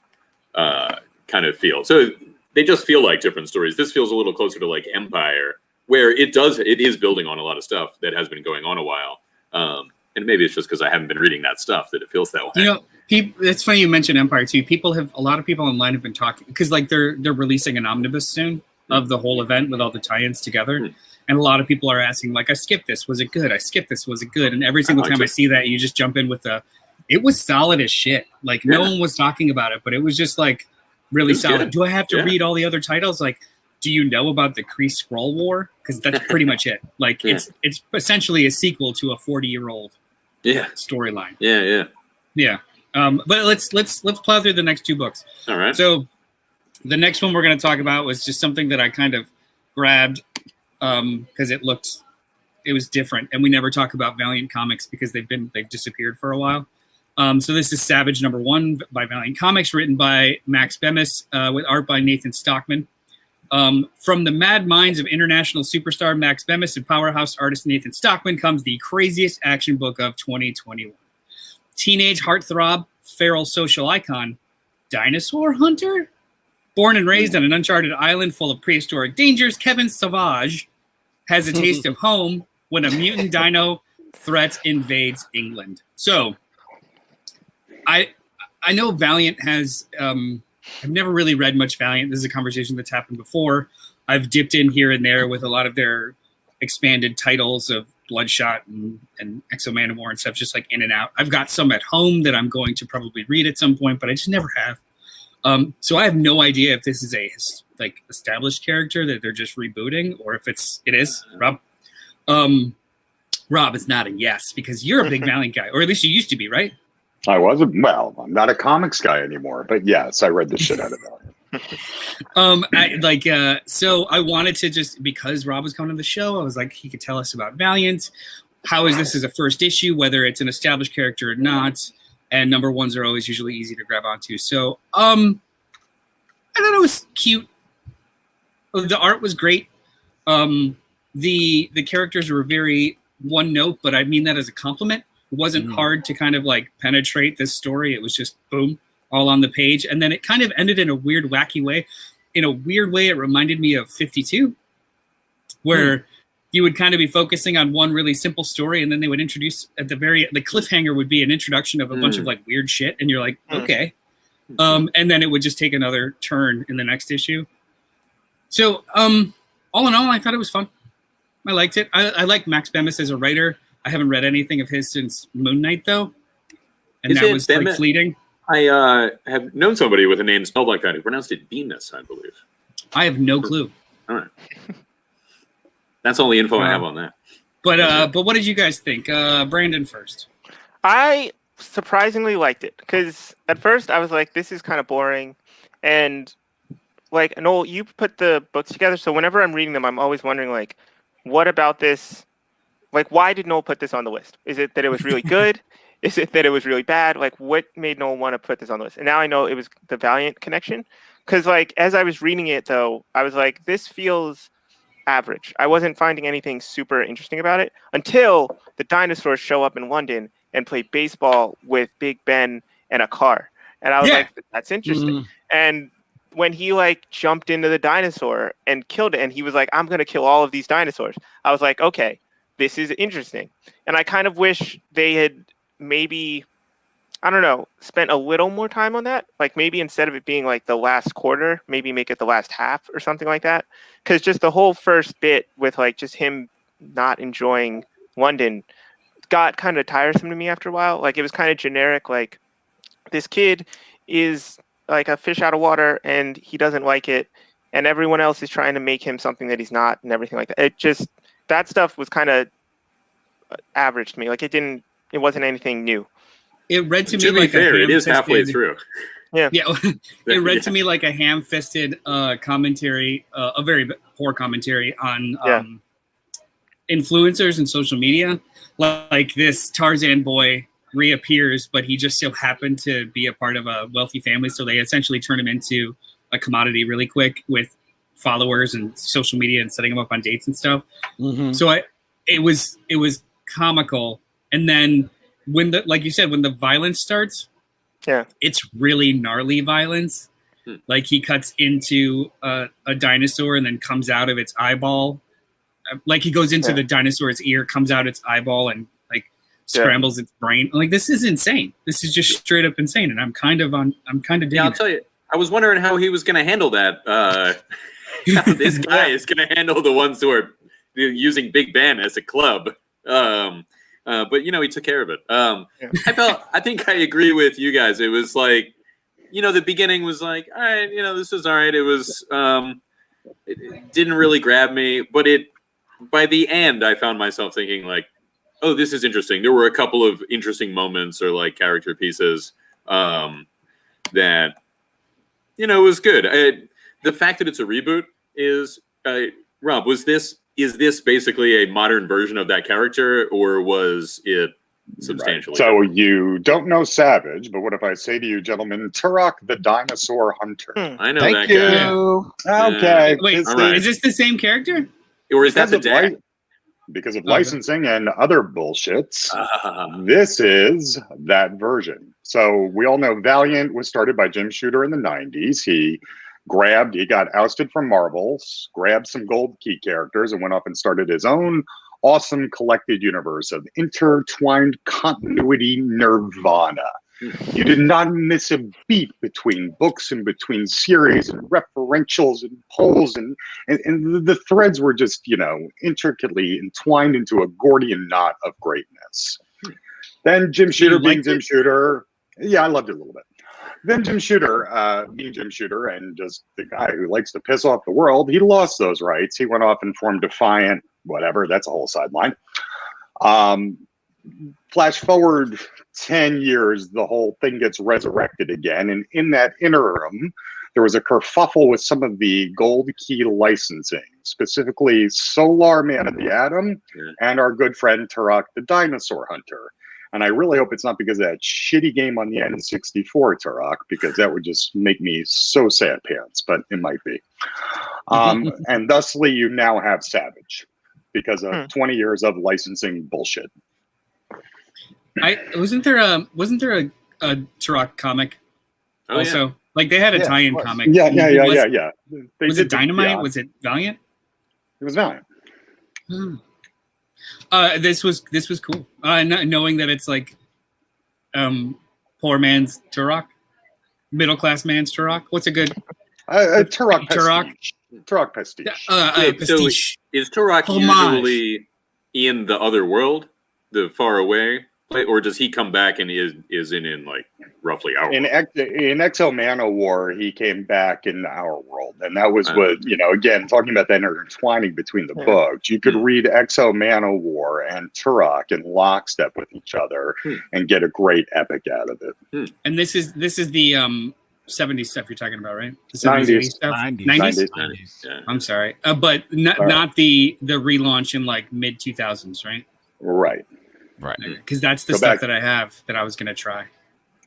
Speaker 3: feel. So they just feel like different stories. This feels a little closer to Empire, where it is building on a lot of stuff that has been going on a while. And maybe it's just because I haven't been reading that stuff that it feels that way.
Speaker 1: It's funny you mentioned Empire too. A lot of people online have been talking because they're releasing an omnibus soon of the whole event with all the tie-ins together. And a lot of people are asking, I skipped this. Was it good? I skipped this. Was it good? And every single time I see that, you just jump in with it was solid as shit. No one was talking about it, but it was just really solid. Good. Do I have to read all the other titles? Do you know about the Kree Skrull War? Because that's pretty much it. It's essentially a sequel to a 40-year-old storyline. Yeah. But let's plow through the next 2 books.
Speaker 3: All right.
Speaker 1: So the next one we're going to talk about was just something that I kind of grabbed because it was different, and we never talk about Valiant Comics because they've disappeared for a while. So this is Savage #1 by Valiant Comics, written by Max Bemis, with art by Nathan Stockman. From the mad minds of international superstar Max Bemis and powerhouse artist Nathan Stockman comes the craziest action book of 2021. Teenage heartthrob, feral social icon, dinosaur hunter? Born and raised on an uncharted island full of prehistoric dangers, Kevin Savage has a taste of home when a mutant dino threat invades England. So, I know Valiant has... I've never really read much Valiant. This is a conversation that's happened before. I've dipped in here and there with a lot of their expanded titles of Bloodshot and Exo-Manowar and stuff, just in and out. I've got some at home that I'm going to probably read at some point, but I just never have. So I have no idea if this is a established character that they're just rebooting, or if it is. Rob, Rob is nodding yes because you're a big Valiant guy, or at least you used to be, right?
Speaker 5: I wasn't. Well, I'm not a comics guy anymore, but yes, I read the shit out of
Speaker 1: Valiant. So I wanted to just, because Rob was coming to the show, I was like, he could tell us about Valiant. How is this as a first issue, whether it's an established character or not? And #1s are always usually easy to grab onto. So, I thought it was cute. The art was great. The characters were very one note, but I mean that as a compliment. It wasn't hard to kind of penetrate this story. It was just boom, all on the page. And then it kind of ended in a weird, wacky way. In a weird way, it reminded me of 52, where you would kind of be focusing on one really simple story, and then they would introduce the cliffhanger would be an introduction of a bunch of like weird shit, and you're like, okay. And then it would just take another turn in the next issue. So, all in all, I thought it was fun. I liked it. I like Max Bemis as a writer. I haven't read anything of his since Moon Knight, though. And that was like fleeting.
Speaker 3: I have known somebody with a name spelled like that who pronounced it Bemis, I believe.
Speaker 1: I have no clue.
Speaker 3: All right. That's all the info I have on that.
Speaker 1: But what did you guys think? Brandon first.
Speaker 4: I surprisingly liked it because at first I was like, this is kind of boring. And like, Noel, you put the books together. So whenever I'm reading them, I'm always wondering, like, what about this? Like, why did Noel put this on the list? Is it that it was really good? Is it that it was really bad? Like, what made Noel want to put this on the list? And now I know it was the Valiant connection. Because, like, as I was reading it, though, I was like, this feels average. I wasn't finding anything super interesting about it until the dinosaurs show up in London and play baseball with Big Ben and a car. And I was like, that's interesting. And when he like jumped into the dinosaur and killed it, and he was like, I'm going to kill all of these dinosaurs. I was like, okay, this is interesting. And I kind of wish they had maybe, I don't know, spent a little more time on that. Like maybe instead of it being like the last quarter, maybe make it the last half or something like that. Because just the whole first bit with like just him not enjoying London got kind of tiresome to me after a while. Like it was kind of generic. Like this kid is like a fish out of water and he doesn't like it. And everyone else is trying to make him something that he's not and everything like that. It just, that stuff was kind of average to me. Like it wasn't anything new.
Speaker 1: It read to me
Speaker 3: like fair, it is halfway through.
Speaker 1: Yeah. It read to me like a ham-fisted commentary, a very poor commentary on influencers and social media. Like this Tarzan boy reappears, but he just so happened to be a part of a wealthy family, so they essentially turn him into a commodity really quick with followers and social media and setting him up on dates and stuff. So it was comical, and then when like you said, when the violence starts, it's really gnarly violence. Like he cuts into a dinosaur and then comes out of its eyeball. Like he goes into the dinosaur's ear, comes out its eyeball, and like scrambles its brain. Like this is insane. This is just straight up insane, and I'm kind of digging
Speaker 3: I'll tell you. I was wondering how he was going to handle that. How this guy is going to handle the ones who are using Big Ben as a club. But he took care of it. I think I agree with you guys. It was like, the beginning was like, all right, this is all right. It was, it didn't really grab me, but by the end, I found myself thinking like, oh, this is interesting. There were a couple of interesting moments or like character pieces that, was good. The fact that it's a reboot is, Rob, is this basically a modern version of that character, or was it substantially
Speaker 5: different? So you don't know Savage, but what if I say to you, gentlemen, Turok the Dinosaur Hunter?
Speaker 3: I know
Speaker 2: Thank
Speaker 3: that
Speaker 2: you.
Speaker 3: guy.
Speaker 5: Okay.
Speaker 1: Wait, is this the same character?
Speaker 3: Or is that the dad?
Speaker 5: Because of licensing and other bullshits, this is that version. So we all know Valiant was started by Jim Shooter in the 90s. He got ousted from Marvel, grabbed some gold key characters, and went off and started his own awesome collected universe of intertwined continuity nirvana. You did not miss a beat between books and between series and referentials and polls, and the threads were just, intricately entwined into a Gordian knot of greatness. Then Jim Shooter being Jim Shooter. Yeah, I loved it a little bit. Then Jim Shooter, being Jim Shooter and just the guy who likes to piss off the world, he lost those rights. He went off and formed Defiant, whatever. That's a whole sideline. Flash forward 10 years, the whole thing gets resurrected again. And in that interim, there was a kerfuffle with some of the gold key licensing, specifically Solar Man of the Atom and our good friend Turok the Dinosaur Hunter. And I really hope it's not because of that shitty game on the N64, Turok, because that would just make me so sad pants, but it might be. And thusly, you now have Savage because of 20 years of licensing bullshit.
Speaker 1: Wasn't there a Turok comic also? Yeah. Like they had a tie-in comic.
Speaker 5: Yeah.
Speaker 1: Was it Dynamite?
Speaker 5: Yeah.
Speaker 1: Was it Valiant?
Speaker 5: It was Valiant.
Speaker 1: This was cool. Knowing that it's like poor man's Turok, middle class man's Turok. What's a good
Speaker 5: Turok
Speaker 1: Turok?
Speaker 5: Turok pastiche.
Speaker 3: So is Turok usually in the other world, the far away, or does he come back and is in like roughly our world?
Speaker 5: In Exo Mana War, he came back in our world, and that was what again, talking about that intertwining between the books. You could read Exo Mana War and Turok in lockstep with each other and get a great epic out of it.
Speaker 1: And this is the 70s stuff you're talking about, right? The
Speaker 5: 90s.
Speaker 1: 80s stuff?
Speaker 2: 90s.
Speaker 1: Yeah. I'm sorry. But not the relaunch in like mid 2000s, right?
Speaker 5: Right.
Speaker 1: Because that's the stuff that I have that I was going to try.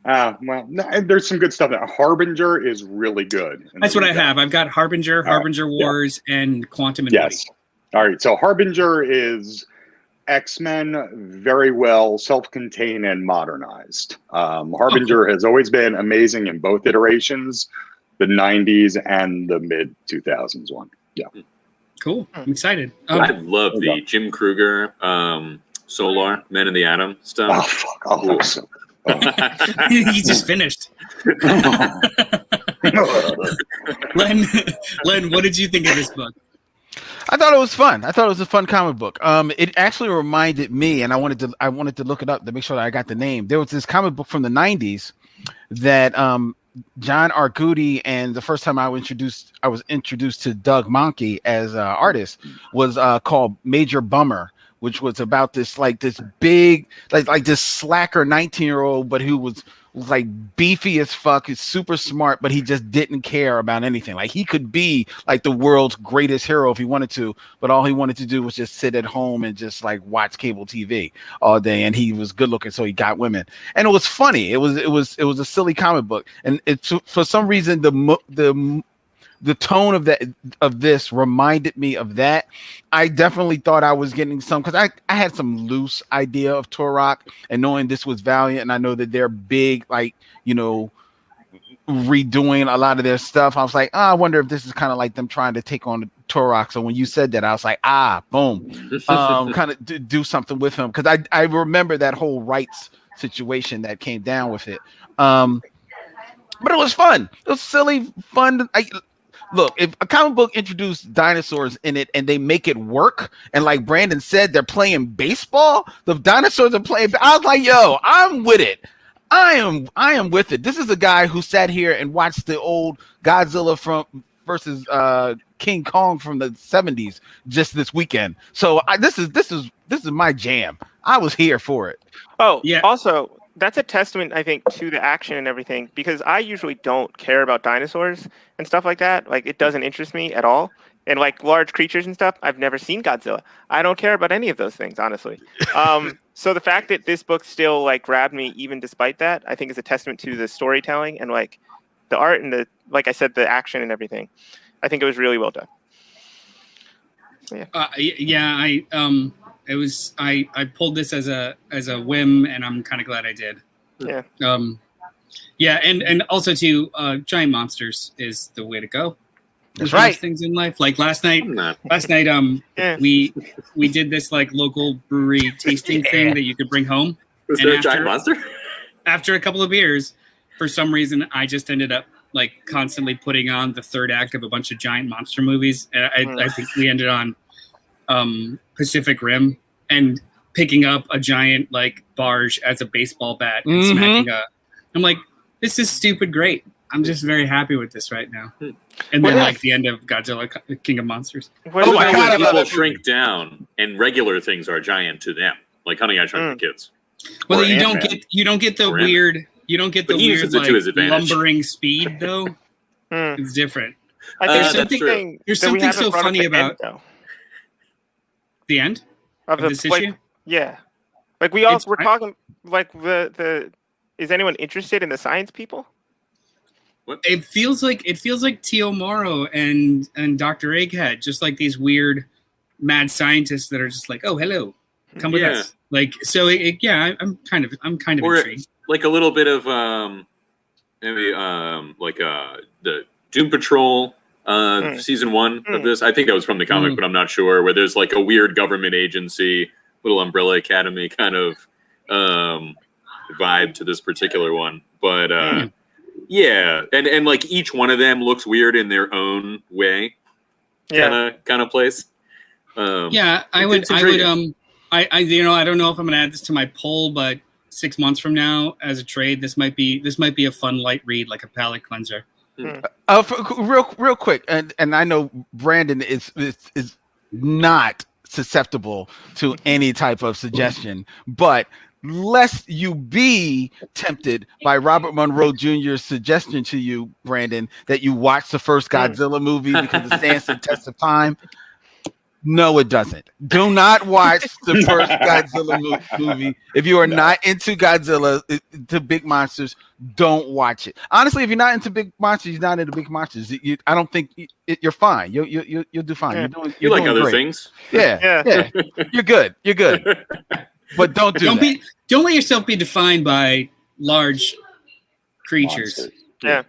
Speaker 5: Well, there's some good stuff. Harbinger is really good.
Speaker 1: That's what I have. I've got Harbinger, Harbinger Wars, and Quantum and
Speaker 5: Yes. All right. So Harbinger is X-Men very well self-contained and modernized. Harbinger has always been amazing in both iterations, the 90s and the mid 2000s one. Yeah.
Speaker 1: Cool. I'm excited.
Speaker 3: I love the Jim Kruger Solar Men in the Atom stuff.
Speaker 5: Oh, fuck. Oh, so,
Speaker 1: He just finished. Len, what did you think of this book?
Speaker 2: I thought it was fun. I thought it was a fun comic book. It actually reminded me, and I wanted to look it up to make sure that I got the name. There was this comic book from the 90s that John Argudi, and the first time I was introduced to Doug Mahnke as an artist was called Major Bummer, which was about this big this slacker 19-year-old, but who was like beefy as fuck. He's super smart, but he just didn't care about anything. Like he could be like the world's greatest hero if he wanted to, but all he wanted to do was just sit at home and just like watch cable TV all day. And he was good looking, so he got women. And it was funny. It was a silly comic book, and for some reason the tone of this reminded me of that. I definitely thought I was getting some, because I had some loose idea of Turok, and knowing this was Valiant, and I know that they're big, like, redoing a lot of their stuff. I was like, I wonder if this is kind of like them trying to take on Turok. So when you said that, I was like, boom, kind of do something with him, because I remember that whole rights situation that came down with it. But it was fun. It was silly, fun. Look, if a comic book introduced dinosaurs in it and they make it work, and like Brandon said, they're playing baseball, the dinosaurs are playing. I was like, yo, I'm with it. I am with it. This is a guy who sat here and watched the old Godzilla versus King Kong from the 70s just this weekend. So this is my jam. I was here for it.
Speaker 4: Oh, yeah. Also, that's a testament, I think, to the action and everything, because I usually don't care about dinosaurs and stuff like that. Like, it doesn't interest me at all. And like large creatures and stuff, I've never seen Godzilla. I don't care about any of those things, honestly. So the fact that this book still like grabbed me even despite that, I think is a testament to the storytelling and like the art and the, like I said, the action and everything. I think it was really well done. So, yeah. I pulled this as a whim, and I'm kind of glad I did.
Speaker 1: Yeah. And also too, giant monsters is the way to go.
Speaker 2: That's right.
Speaker 1: Things in life, like last night, we did this like local brewery tasting thing that you could bring home.
Speaker 3: Was there a giant monster?
Speaker 1: After a couple of beers, for some reason, I just ended up like constantly putting on the third act of a bunch of giant monster movies. And I think we ended on Pacific Rim and picking up a giant like barge as a baseball bat and smacking I'm like, this is stupid great. I'm just very happy with this right now. And then like the end of Godzilla King of Monsters.
Speaker 3: Oh my God, people shrink down and regular things are giant to them. Like Honey, I Shrunk the Kids.
Speaker 1: Well, you don't get the weird like lumbering speed though. It's different. There's something so funny about the end of this issue.
Speaker 4: Yeah. Like we're talking like the is anyone interested in the science people?
Speaker 1: What? It feels like Tio Morrow and Dr. Egghead, just like these weird mad scientists that are just like, oh, hello, come with us. Like, so I'm kind of intrigued.
Speaker 3: Like a little bit of maybe like the Doom Patrol season 1 of this. I think that was from the comic, but I'm not sure. Where there's like a weird government agency, little Umbrella Academy kind of vibe to this particular one. But yeah, and like each one of them looks weird in their own way. Kind of place.
Speaker 1: I would I don't know if I'm gonna add this to my poll, but 6 months from now as a trade, this might be a fun light read, like a palate cleanser.
Speaker 2: Real quick, and I know Brandon is not susceptible to any type of suggestion, but lest you be tempted by Robert Monroe Jr.'s suggestion to you, Brandon, that you watch the first Godzilla movie because it stands the test of time. No, it doesn't. Do not watch the first Godzilla movie. If you are not into Godzilla, to big monsters, don't watch it. Honestly, if you're not into big monsters, you're not into big monsters. I don't think you're fine. You'll do fine. You're
Speaker 3: like
Speaker 2: doing
Speaker 3: other
Speaker 2: great.
Speaker 3: Things.
Speaker 2: Yeah. You're good. But don't
Speaker 1: let yourself be defined by large creatures.
Speaker 5: Monsters.
Speaker 4: Yeah.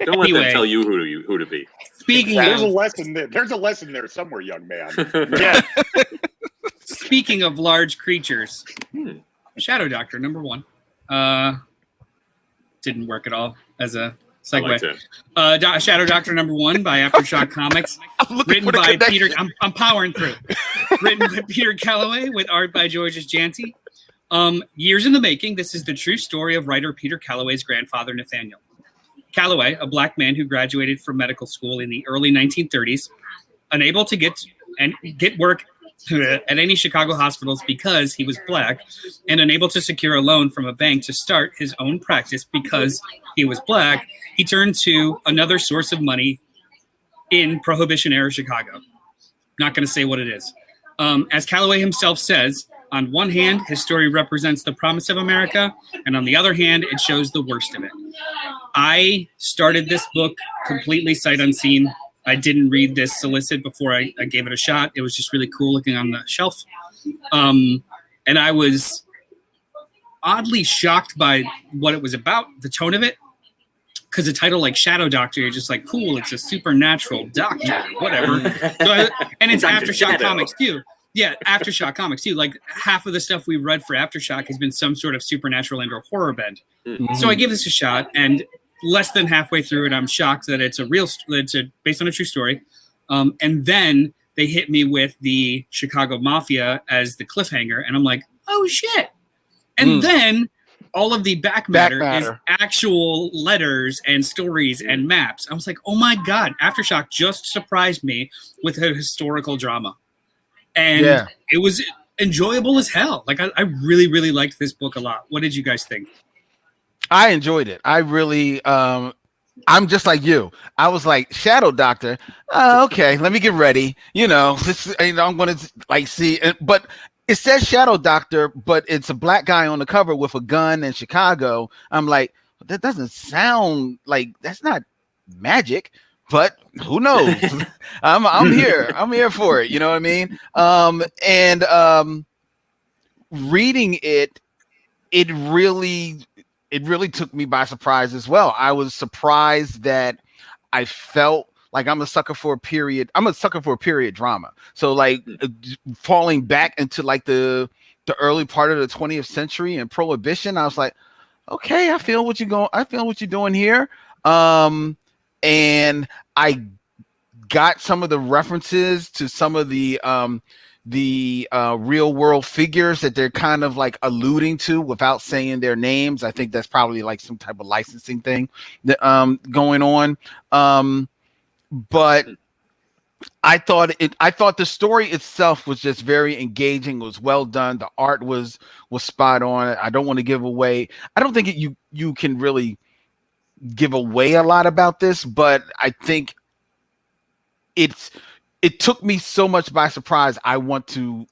Speaker 3: Don't let them tell you who to be.
Speaker 5: There's a lesson there. There's a lesson there somewhere, young man.
Speaker 4: Yeah.
Speaker 1: Speaking of large creatures, Shadow Doctor #1 didn't work at all as a segue. Shadow Doctor #1 by Aftershock Comics, written by Peter. I'm powering through. Written by Peter Calloway with art by Georges Janty. Years in the making, this is the true story of writer Peter Calloway's grandfather, Nathaniel Calloway, a black man who graduated from medical school in the early 1930s, unable to get work at any Chicago hospitals because he was black, and unable to secure a loan from a bank to start his own practice because he was black. He turned to another source of money in Prohibition-era Chicago. Not going to say what it is. As Calloway himself says, on one hand, his story represents the promise of America, and on the other hand, it shows the worst of it. I started this book completely sight unseen. I didn't read this solicit before I gave it a shot. It was just really cool looking on the shelf. And I was oddly shocked by what it was about, the tone of it. Because a title like Shadow Doctor, you're just like, cool, it's a supernatural doctor, whatever. And it's Aftershock Comics too. Yeah, Aftershock Comics too. Like half of the stuff we read for Aftershock has been some sort of supernatural and or horror bend. So I give this a shot, and less than halfway through it, I'm shocked that it's based on a true story. And then they hit me with the Chicago Mafia as the cliffhanger, and I'm like, oh shit! And then all of the back matter is actual letters and stories and maps. I was like, oh my god, Aftershock just surprised me with a historical drama. And it was enjoyable as hell. Like I really, really liked this book a lot. What did you guys think?
Speaker 2: I enjoyed it. I really, I'm just like you. I was like, Shadow Doctor. Okay, let me get ready. I'm going to like see. But it says Shadow Doctor, but it's a black guy on the cover with a gun in Chicago. I'm like, that doesn't sound like that's not magic. But who knows? I'm here. I'm here for it. You know what I mean? And reading it really took me by surprise as well. I was surprised that I felt like I'm a sucker for a period drama. So like falling back into like the early part of the 20th century and Prohibition, I was like, okay, I feel what you're doing here. And I got some of the references to some of the real world figures that they're kind of like alluding to without saying their names. I think that's probably like some type of licensing thing that going on. But I thought the story itself was just very engaging. It was well done. The art was spot on. I don't want to give away. I don't think you can really give away a lot about this, but I think it took me so much by surprise. I want the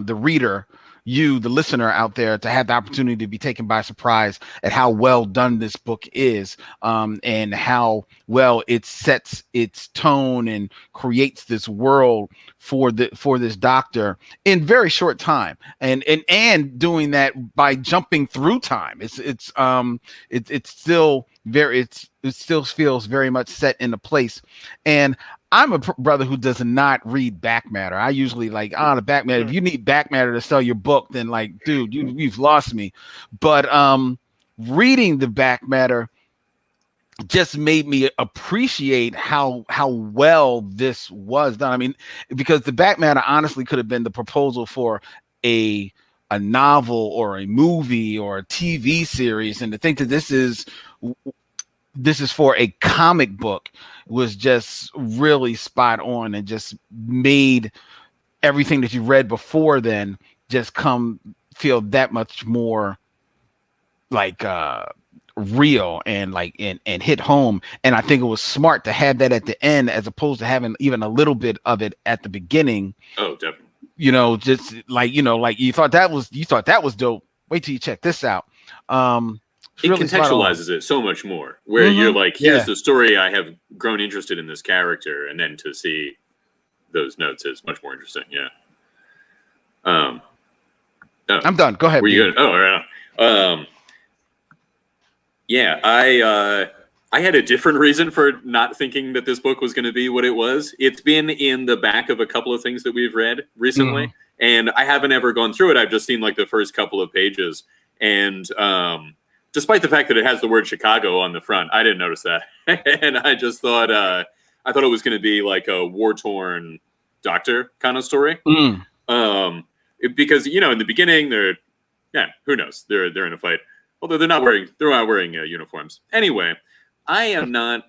Speaker 2: reader, you, the listener out there, to have the opportunity to be taken by surprise at how well done this book is, and how well it sets its tone and creates this world for this doctor in very short time, and doing that by jumping through time. It's still very still feels very much set into place. And I'm a brother who does not read back matter. I usually like, the back matter. If you need back matter to sell your book, then like, dude, you've lost me. But reading the back matter just made me appreciate how well this was done. I mean, because the back matter honestly could have been the proposal for a novel or a movie or a TV series, and to think that this is for a comic book was just really spot on, and just made everything that you read before then just feel that much more like real and like and hit home. And I think it was smart to have that at the end as opposed to having even a little bit of it at the beginning.
Speaker 3: Oh, definitely.
Speaker 2: Just like, like you thought that was dope. Wait till you check this out.
Speaker 3: It
Speaker 2: really
Speaker 3: contextualizes it so much more, where you're like, here's the story, I have grown interested in this character, and then to see those notes is much more interesting. Yeah.
Speaker 2: I'm done. Go ahead.
Speaker 3: Were you good? Oh, right. Yeah, I had a different reason for not thinking that this book was going to be what it was. It's been in the back of a couple of things that we've read recently, and I haven't ever gone through it. I've just seen like the first couple of pages, and despite the fact that it has the word Chicago on the front, I didn't notice that, and I just thought it was going to be like a war-torn doctor kind of story, because in the beginning who knows, they're in a fight, although they're not wearing uniforms anyway. I am not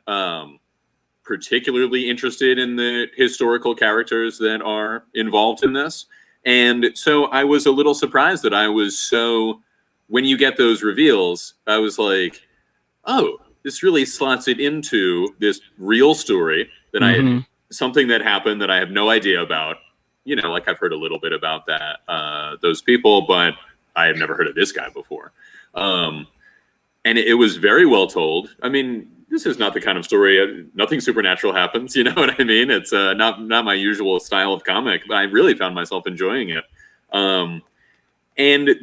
Speaker 3: particularly interested in the historical characters that are involved in this. And so I was a little surprised that when you get those reveals, I was like, oh, this really slots it into this real story that something that happened that I have no idea about. Like I've heard a little bit about those people, but I have never heard of this guy before. And it was very well told. I mean, this is not the kind of story, nothing supernatural happens, you know what I mean? It's not my usual style of comic, but I really found myself enjoying it. And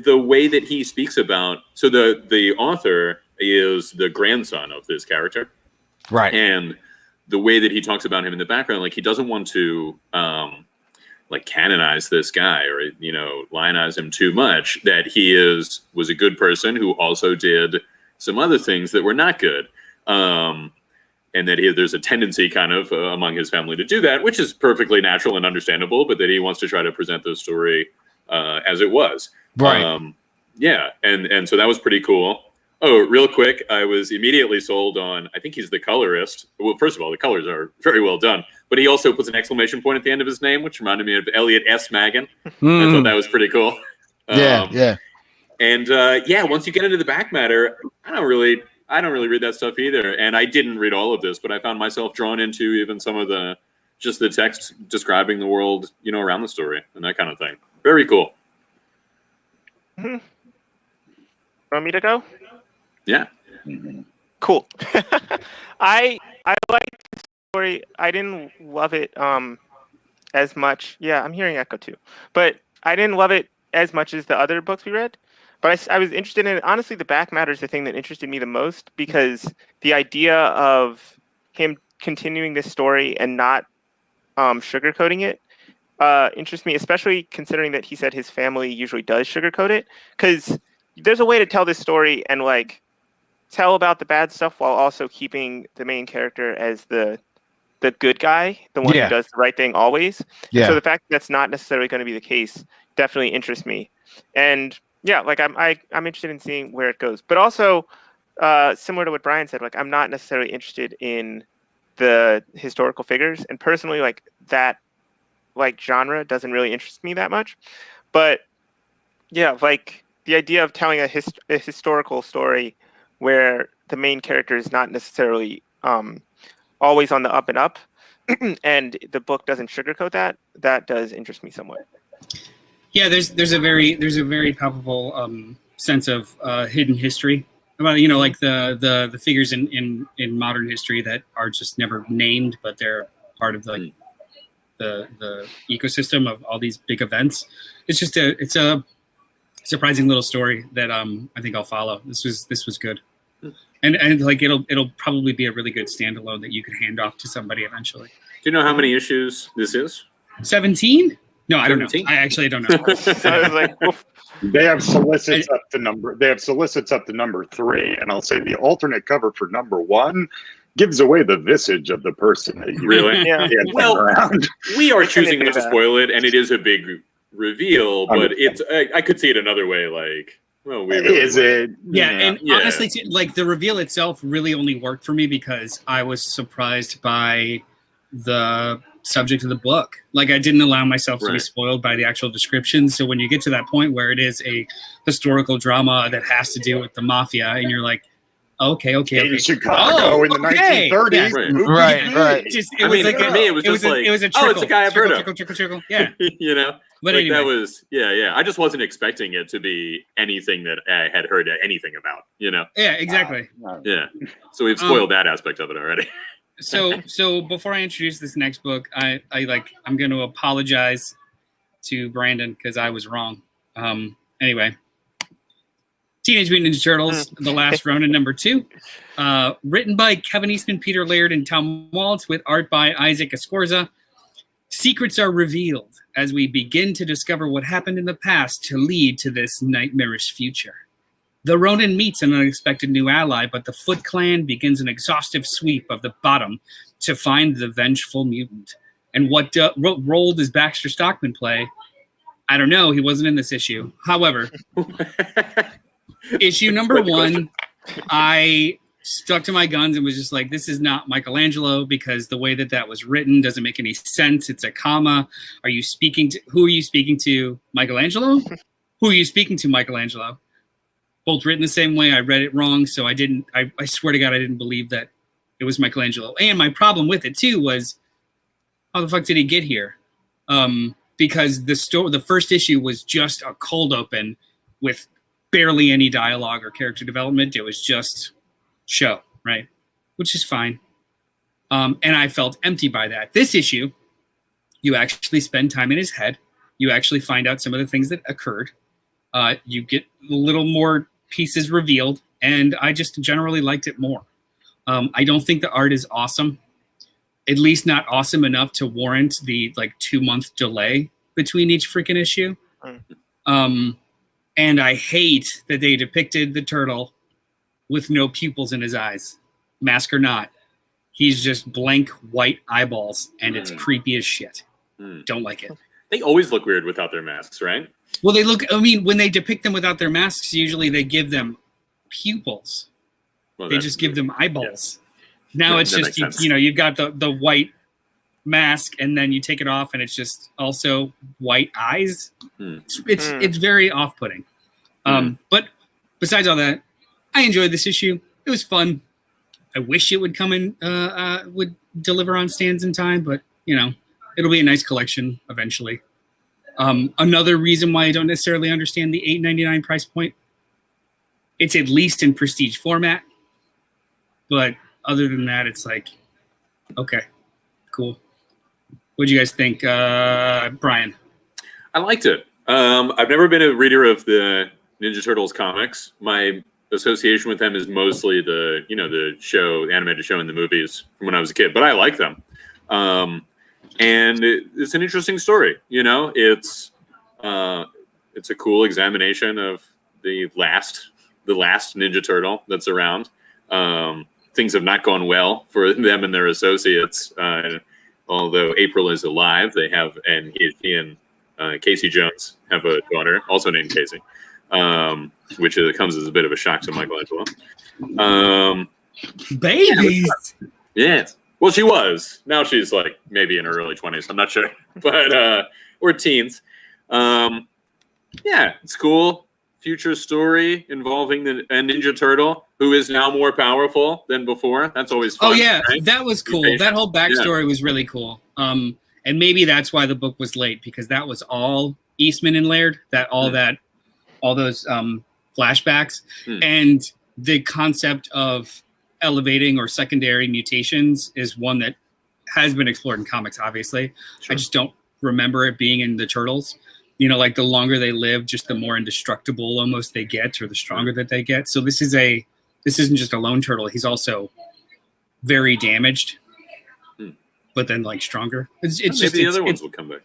Speaker 3: the way that he speaks about, so the author is the grandson of this character.
Speaker 2: Right.
Speaker 3: And the way that he talks about him in the background, like he doesn't want to like canonize this guy or, lionize him too much, that he was a good person who also did some other things that were not good. And that there's a tendency kind of among his family to do that, which is perfectly natural and understandable, but that he wants to try to present the story as it was.
Speaker 2: Right.
Speaker 3: Yeah. And so that was pretty cool. Oh, real quick, I was immediately sold on, I think he's the colorist. Well, first of all, the colors are very well done, but he also puts an exclamation point at the end of his name, which reminded me of Elliot S. Magan. I thought that was pretty cool.
Speaker 2: Yeah.
Speaker 3: And once you get into the back matter, I don't really read that stuff either. And I didn't read all of this, but I found myself drawn into even some of the text describing the world, around the story and that kind of thing. Very cool.
Speaker 4: Want me to go?
Speaker 3: Yeah.
Speaker 4: Cool. I liked the story. I didn't love it as much. Yeah, I'm hearing echo too. But I didn't love it as much as the other books we read. But I was interested in it. Honestly, the back matter is the thing that interested me the most, because the idea of him continuing this story and not sugarcoating it interests me, especially considering that he said his family usually does sugarcoat it. Because there's a way to tell this story and like tell about the bad stuff while also keeping the main character as the good guy, the one who does the right thing always. Yeah. So the fact that that's not necessarily going to be the case definitely interests me. And yeah, like I'm interested in seeing where it goes. But also, similar to what Brian said, like I'm not necessarily interested in the historical figures, and personally, like that, like genre doesn't really interest me that much. But yeah, like the idea of telling a historical story where the main character is not necessarily always on the up and up, and the book doesn't sugarcoat that does interest me somewhat.
Speaker 1: Yeah, there's a very palpable sense of hidden history about like the figures in modern history that are just never named, but they're part of the ecosystem of all these big events. It's a surprising little story that I think I'll follow. This was good. And like it'll probably be a really good standalone that you could hand off to somebody eventually.
Speaker 3: Do you know how many issues this is?
Speaker 1: 17? No, I don't know.
Speaker 3: 17?
Speaker 1: I actually don't know.
Speaker 4: So I was like, oof.
Speaker 5: They have solicits up to number. They have solicits up to number 3, and I'll say the alternate cover for number 1 gives away the visage of the person that you
Speaker 3: Really?
Speaker 4: Yeah.
Speaker 3: Well,
Speaker 5: around.
Speaker 3: we are choosing not to
Speaker 4: that.
Speaker 3: spoil it, and it is a big reveal, but it's I could see it another way. Like, well, we really
Speaker 5: Is it?
Speaker 1: Yeah, and
Speaker 3: Yeah.
Speaker 1: honestly, too, like the reveal itself really only worked for me because I was surprised by the subject of the book. Like I didn't allow myself to be
Speaker 3: Right.
Speaker 1: spoiled by the actual description. So when you get to that point where it is a historical drama that has to do with the mafia, and you're like, okay.
Speaker 5: In Chicago in the
Speaker 1: okay.
Speaker 5: 1930s.
Speaker 1: Yeah.
Speaker 5: who could
Speaker 2: Right,
Speaker 5: it be?
Speaker 2: right.
Speaker 1: It was like
Speaker 3: for me, it was just like,
Speaker 1: it was a
Speaker 3: oh,
Speaker 1: trickle.
Speaker 3: it's a guy I've heard of.
Speaker 1: Trickle. Yeah.
Speaker 3: you know,
Speaker 1: But
Speaker 3: like
Speaker 1: anyway.
Speaker 3: that was yeah. I just wasn't expecting it to be anything that I had heard anything about. You know,
Speaker 1: Yeah, exactly.
Speaker 3: yeah. So we've spoiled that aspect of it already.
Speaker 1: So before I introduce this next book, I'm going to apologize to Brandon because I was wrong. Anyway, Teenage Mutant Ninja Turtles: The Last Ronin, number 2, written by Kevin Eastman, Peter Laird, and Tom Waltz, with art by Isaac Escorza. Secrets are revealed as we begin to discover what happened in the past to lead to this nightmarish future. The Ronin meets an unexpected new ally, but the Foot Clan begins an exhaustive sweep of the bottom to find the vengeful mutant. And what role does Baxter Stockman play? I don't know. He wasn't in this issue. However, issue number 1, I stuck to my guns and was just like, this is not Michelangelo, because the way that was written doesn't make any sense. It's a comma. Who are you speaking to? Michelangelo? Who are you speaking to, Michelangelo? Both written the same way. I read it wrong, so I swear to God, I didn't believe that it was Michelangelo. And my problem with it too was, how the fuck did he get here? Because the first issue was just a cold open with barely any dialogue or character development. It was just show, right? Which is fine. And I felt empty by that. This issue, you actually spend time in his head. You actually find out some of the things that occurred. You get a little more pieces revealed, and I just generally liked it more. I don't think the art is awesome, at least not awesome enough to warrant the 2-month delay between each freaking issue. And I hate that they depicted the turtle with no pupils in his eyes, mask or not. He's just blank white eyeballs, and it's creepy as shit. Don't like it.
Speaker 3: They always look weird without their masks, right?
Speaker 1: Well, when they depict them without their masks, usually they give them pupils.
Speaker 3: Well,
Speaker 1: They just give them eyeballs.
Speaker 3: Yeah.
Speaker 1: Now
Speaker 3: Yeah,
Speaker 1: it's
Speaker 3: that
Speaker 1: just,
Speaker 3: makes sense.
Speaker 1: you've got the white mask, and then you take it off, and it's just also white eyes. It's very off-putting. But besides all that, I enjoyed this issue. It was fun. I wish it would come in, would deliver on stands in time, but, it'll be a nice collection eventually. Another reason why I don't necessarily understand the $8.99 price point, it's at least in prestige format. But other than that, it's like, okay, cool. What do you guys think, Brian?
Speaker 3: I liked it. I've never been a reader of the Ninja Turtles comics. My association with them is mostly the show, the animated show, in the movies from when I was a kid. But I like them. And it's an interesting story. It's a cool examination of the last Ninja Turtle that's around. Things have not gone well for them and their associates. Although April is alive, they have, and he and Casey Jones have a daughter, also named Casey, which comes as a bit of a shock to Michelangelo.
Speaker 1: Babies.
Speaker 3: Yes. Well, she was. Now she's maybe in her early 20s. I'm not sure, but or teens. Yeah, it's cool. Future story involving a Ninja Turtle who is now more powerful than before. That's always fun.
Speaker 1: Oh yeah,
Speaker 3: right?
Speaker 1: that was cool. That whole backstory was really cool. And maybe that's why the book was late, because that was all Eastman and Laird. All those flashbacks and the concept of elevating or secondary mutations is one that has been explored in comics, obviously. Sure. I just don't remember it being in the Turtles. The longer they live, just the more indestructible almost they get, or the stronger that they get. So this is a this isn't just a lone turtle. He's also very damaged, but then like stronger. It's
Speaker 3: maybe
Speaker 1: just
Speaker 3: the other ones will come back.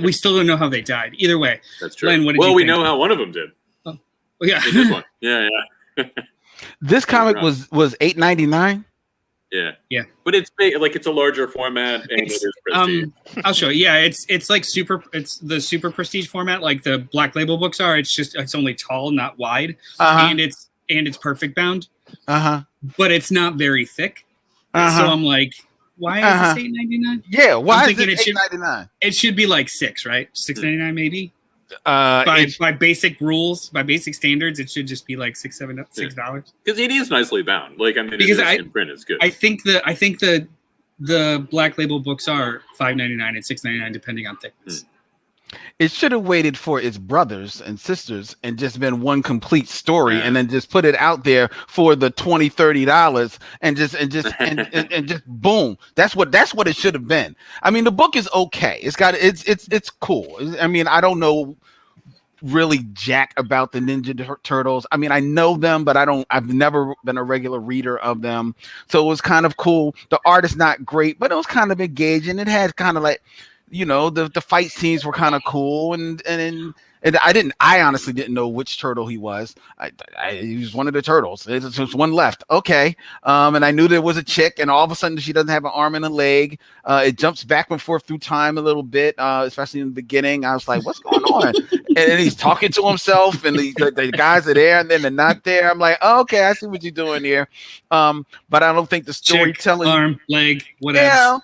Speaker 1: we still don't know how they died. Either way,
Speaker 3: That's true.
Speaker 1: Len, what did
Speaker 3: well,
Speaker 1: you
Speaker 3: we
Speaker 1: think?
Speaker 3: know how one of them did.
Speaker 1: Oh, yeah.
Speaker 3: In this one. Yeah.
Speaker 2: This comic was $8.99.
Speaker 3: Yeah. But it's big, like it's a larger format, and it is prestige.
Speaker 1: I'll show you. Yeah, it's like it's the super prestige format, like the Black Label books are. It's only tall, not wide, and it's perfect bound. But it's not very thick. So I'm like, why is this $8.99?
Speaker 2: Yeah, why
Speaker 1: I'm
Speaker 2: is it
Speaker 1: thinking
Speaker 2: $8.99?
Speaker 1: It should be like $6, right? $6.99 maybe. By basic rules, by basic standards, it should just be like $6
Speaker 3: because it is nicely bound. Like I mean,
Speaker 1: because
Speaker 3: in print is good.
Speaker 1: I think the Black Label books are $5.99 and $6.99 depending on thickness.
Speaker 2: It should have waited for its brothers and sisters and just been one complete story, and then just put it out there for the $20-$30 and just boom. That's what it should have been. I mean, the book is okay. It's cool. I mean, I don't know really jack about the Ninja Turtles. I mean, I know them, but I've never been a regular reader of them. So it was kind of cool. The art is not great, but it was kind of engaging. It had kind of like, you know, the fight scenes were kind of cool, and I honestly didn't know which turtle he was. He was one of the turtles. There's one left. Okay. And I knew there was a chick, and all of a sudden she doesn't have an arm and a leg. It jumps back and forth through time a little bit, especially in the beginning. I was like, what's going on? and he's talking to himself, and the guys are there, and then they're not there. I'm like, oh, okay, I see what you're doing here. But I don't think the storytelling,
Speaker 1: chick, arm, leg, whatever.
Speaker 2: Yeah.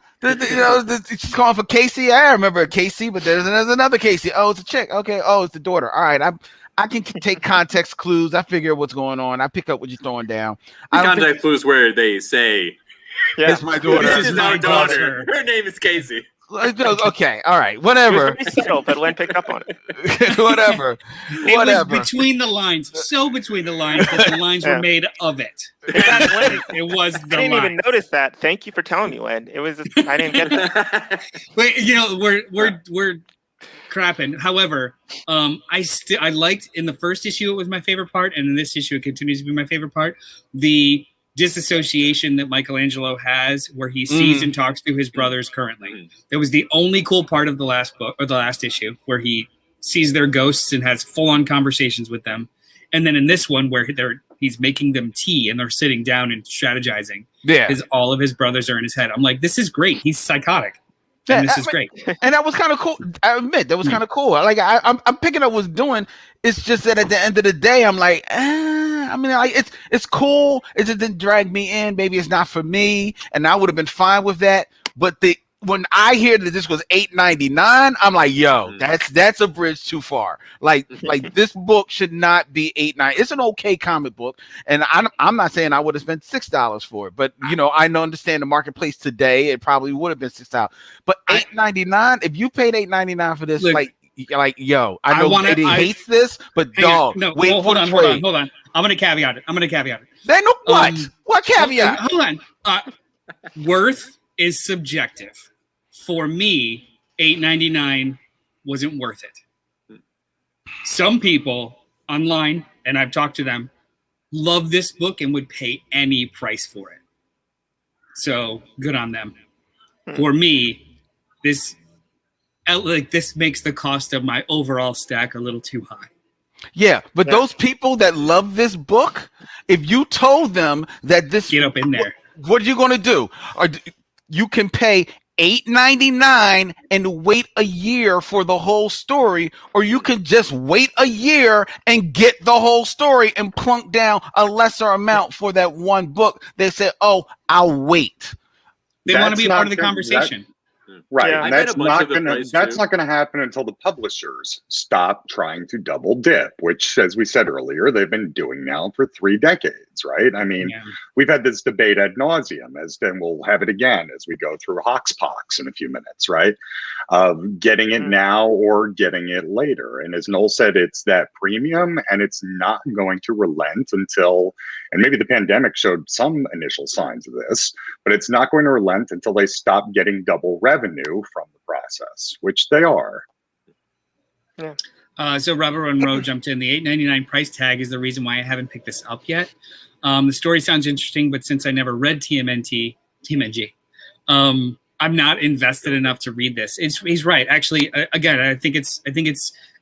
Speaker 2: She's calling for Casey. I remember a Casey, but there's another Casey. Oh, it's a chick. Okay. Oh, it's the daughter. All right. I can take context clues. I figure what's going on. I pick up what you're throwing down.
Speaker 3: Context clues where they say,
Speaker 2: "It's my daughter.
Speaker 3: This is my daughter. Her name is Casey."
Speaker 2: Okay. All right. Whatever.
Speaker 4: It was very subtle, but Len picked up on it.
Speaker 2: Whatever.
Speaker 1: It was between the lines. So between the lines that the lines were made of it. It was the
Speaker 4: I didn't even notice that. Thank you for telling me, Len. I didn't get that.
Speaker 1: Wait, you know, we're crapping. However, I liked in the first issue it was my favorite part, and in this issue it continues to be my favorite part. The disassociation that Michelangelo has, where he sees and talks to his brothers currently. That was the only cool part of the last book or the last issue, where he sees their ghosts and has full-on conversations with them. And then in this one, where he's making them tea and they're sitting down and strategizing. Yeah, because all of his brothers are in his head. I'm like, this is great. He's psychotic. And this is great. And
Speaker 2: that was kind of cool. I admit that was kind of cool. Like I'm picking up what's doing. It's just that at the end of the day, I'm like, I mean, like it's cool. It just didn't drag me in. Maybe it's not for me, and I would have been fine with that. But when I hear that this was $8.99, I'm like, yo, that's a bridge too far. Like this book should not be $8.99. It's an okay comic book, and I'm not saying I would have spent $6 for it, but you know, I understand the marketplace today, it probably would have been $6. But $8.99, if you paid $8.99 for this, like yo, I know Eddie hates this, but dog, hold on.
Speaker 1: I'm gonna caveat it.
Speaker 2: Then what? What caveat?
Speaker 1: Hold on. Worth is subjective. For me, $8.99 wasn't worth it. Some people online, and I've talked to them, love this book and would pay any price for it. So good on them. For me, this makes the cost of my overall stack a little too high.
Speaker 2: Yeah, but those people that love this book, if you told them that this
Speaker 1: get up in there,
Speaker 2: what are you going to do? You can pay $8.99 and wait a year for the whole story, or you can just wait a year and get the whole story and plunk down a lesser amount for that one book. They said, "Oh, I'll wait."
Speaker 1: They want to be a part of the conversation.
Speaker 5: Right. Yeah, and that's not gonna happen until the publishers stop trying to double dip, which, as we said earlier, they've been doing now for 3 decades, right? I mean, we've had this debate ad nauseum, and we'll have it again as we go through Hoxpox in a few minutes, right? Of getting it now or getting it later. And as Noel said, it's that premium, and it's not going to relent until, and maybe the pandemic showed some initial signs of this, but it's not going to relent until they stop getting double revenue from the process, which they are.
Speaker 1: Yeah. So Robert Monroe jumped in. The $8.99 price tag is the reason why I haven't picked this up yet. The story sounds interesting, but since I never read TMNG, I'm not invested enough to read this. He's right. Actually, again, I think it's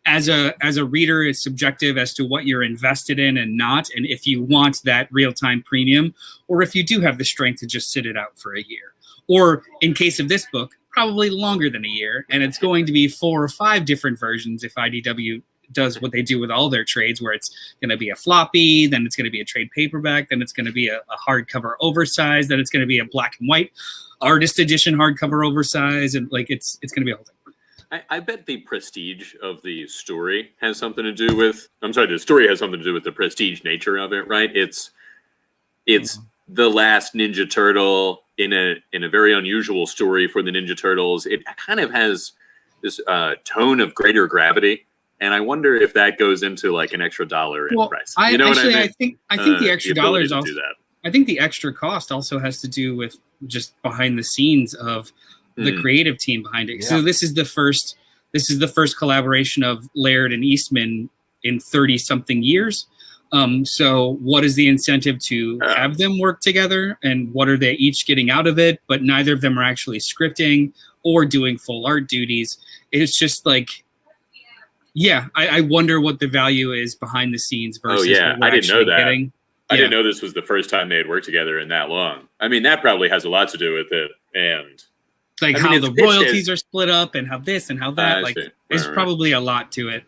Speaker 1: as a reader, it's subjective as to what you're invested in and not, and if you want that real-time premium, or if you do have the strength to just sit it out for a year. Or in case of this book, probably longer than a year, and it's going to be 4 or 5 different versions if IDW does what they do with all their trades, where it's going to be a floppy, then it's going to be a trade paperback, then it's going to be a hardcover oversized, then it's going to be a black and white artist edition hardcover oversized, and like it's going to be a whole thing.
Speaker 3: I bet the prestige of the story has something to do with. I'm sorry, the story has something to do with the prestige nature of it, right? It's the last Ninja Turtle in a very unusual story for the Ninja Turtles. It kind of has this tone of greater gravity, and I wonder if that goes into like an extra $1 in price.
Speaker 1: You know what I mean? I think the extra
Speaker 3: $1
Speaker 1: also. I think the extra cost also has to do with just behind the scenes of the creative team behind it. Yeah. So this is the first collaboration of Laird and Eastman in 30-something years. So what is the incentive to have them work together, and what are they each getting out of it? But neither of them are actually scripting or doing full art duties. It's just like, I wonder what the value is behind the scenes versus what we're
Speaker 3: I didn't know that.
Speaker 1: Getting.
Speaker 3: I didn't know this was the first time they had worked together in that long. I mean, that probably has a lot to do with it. And
Speaker 1: like how the royalties are split up and how this and how that, there's probably a lot to it.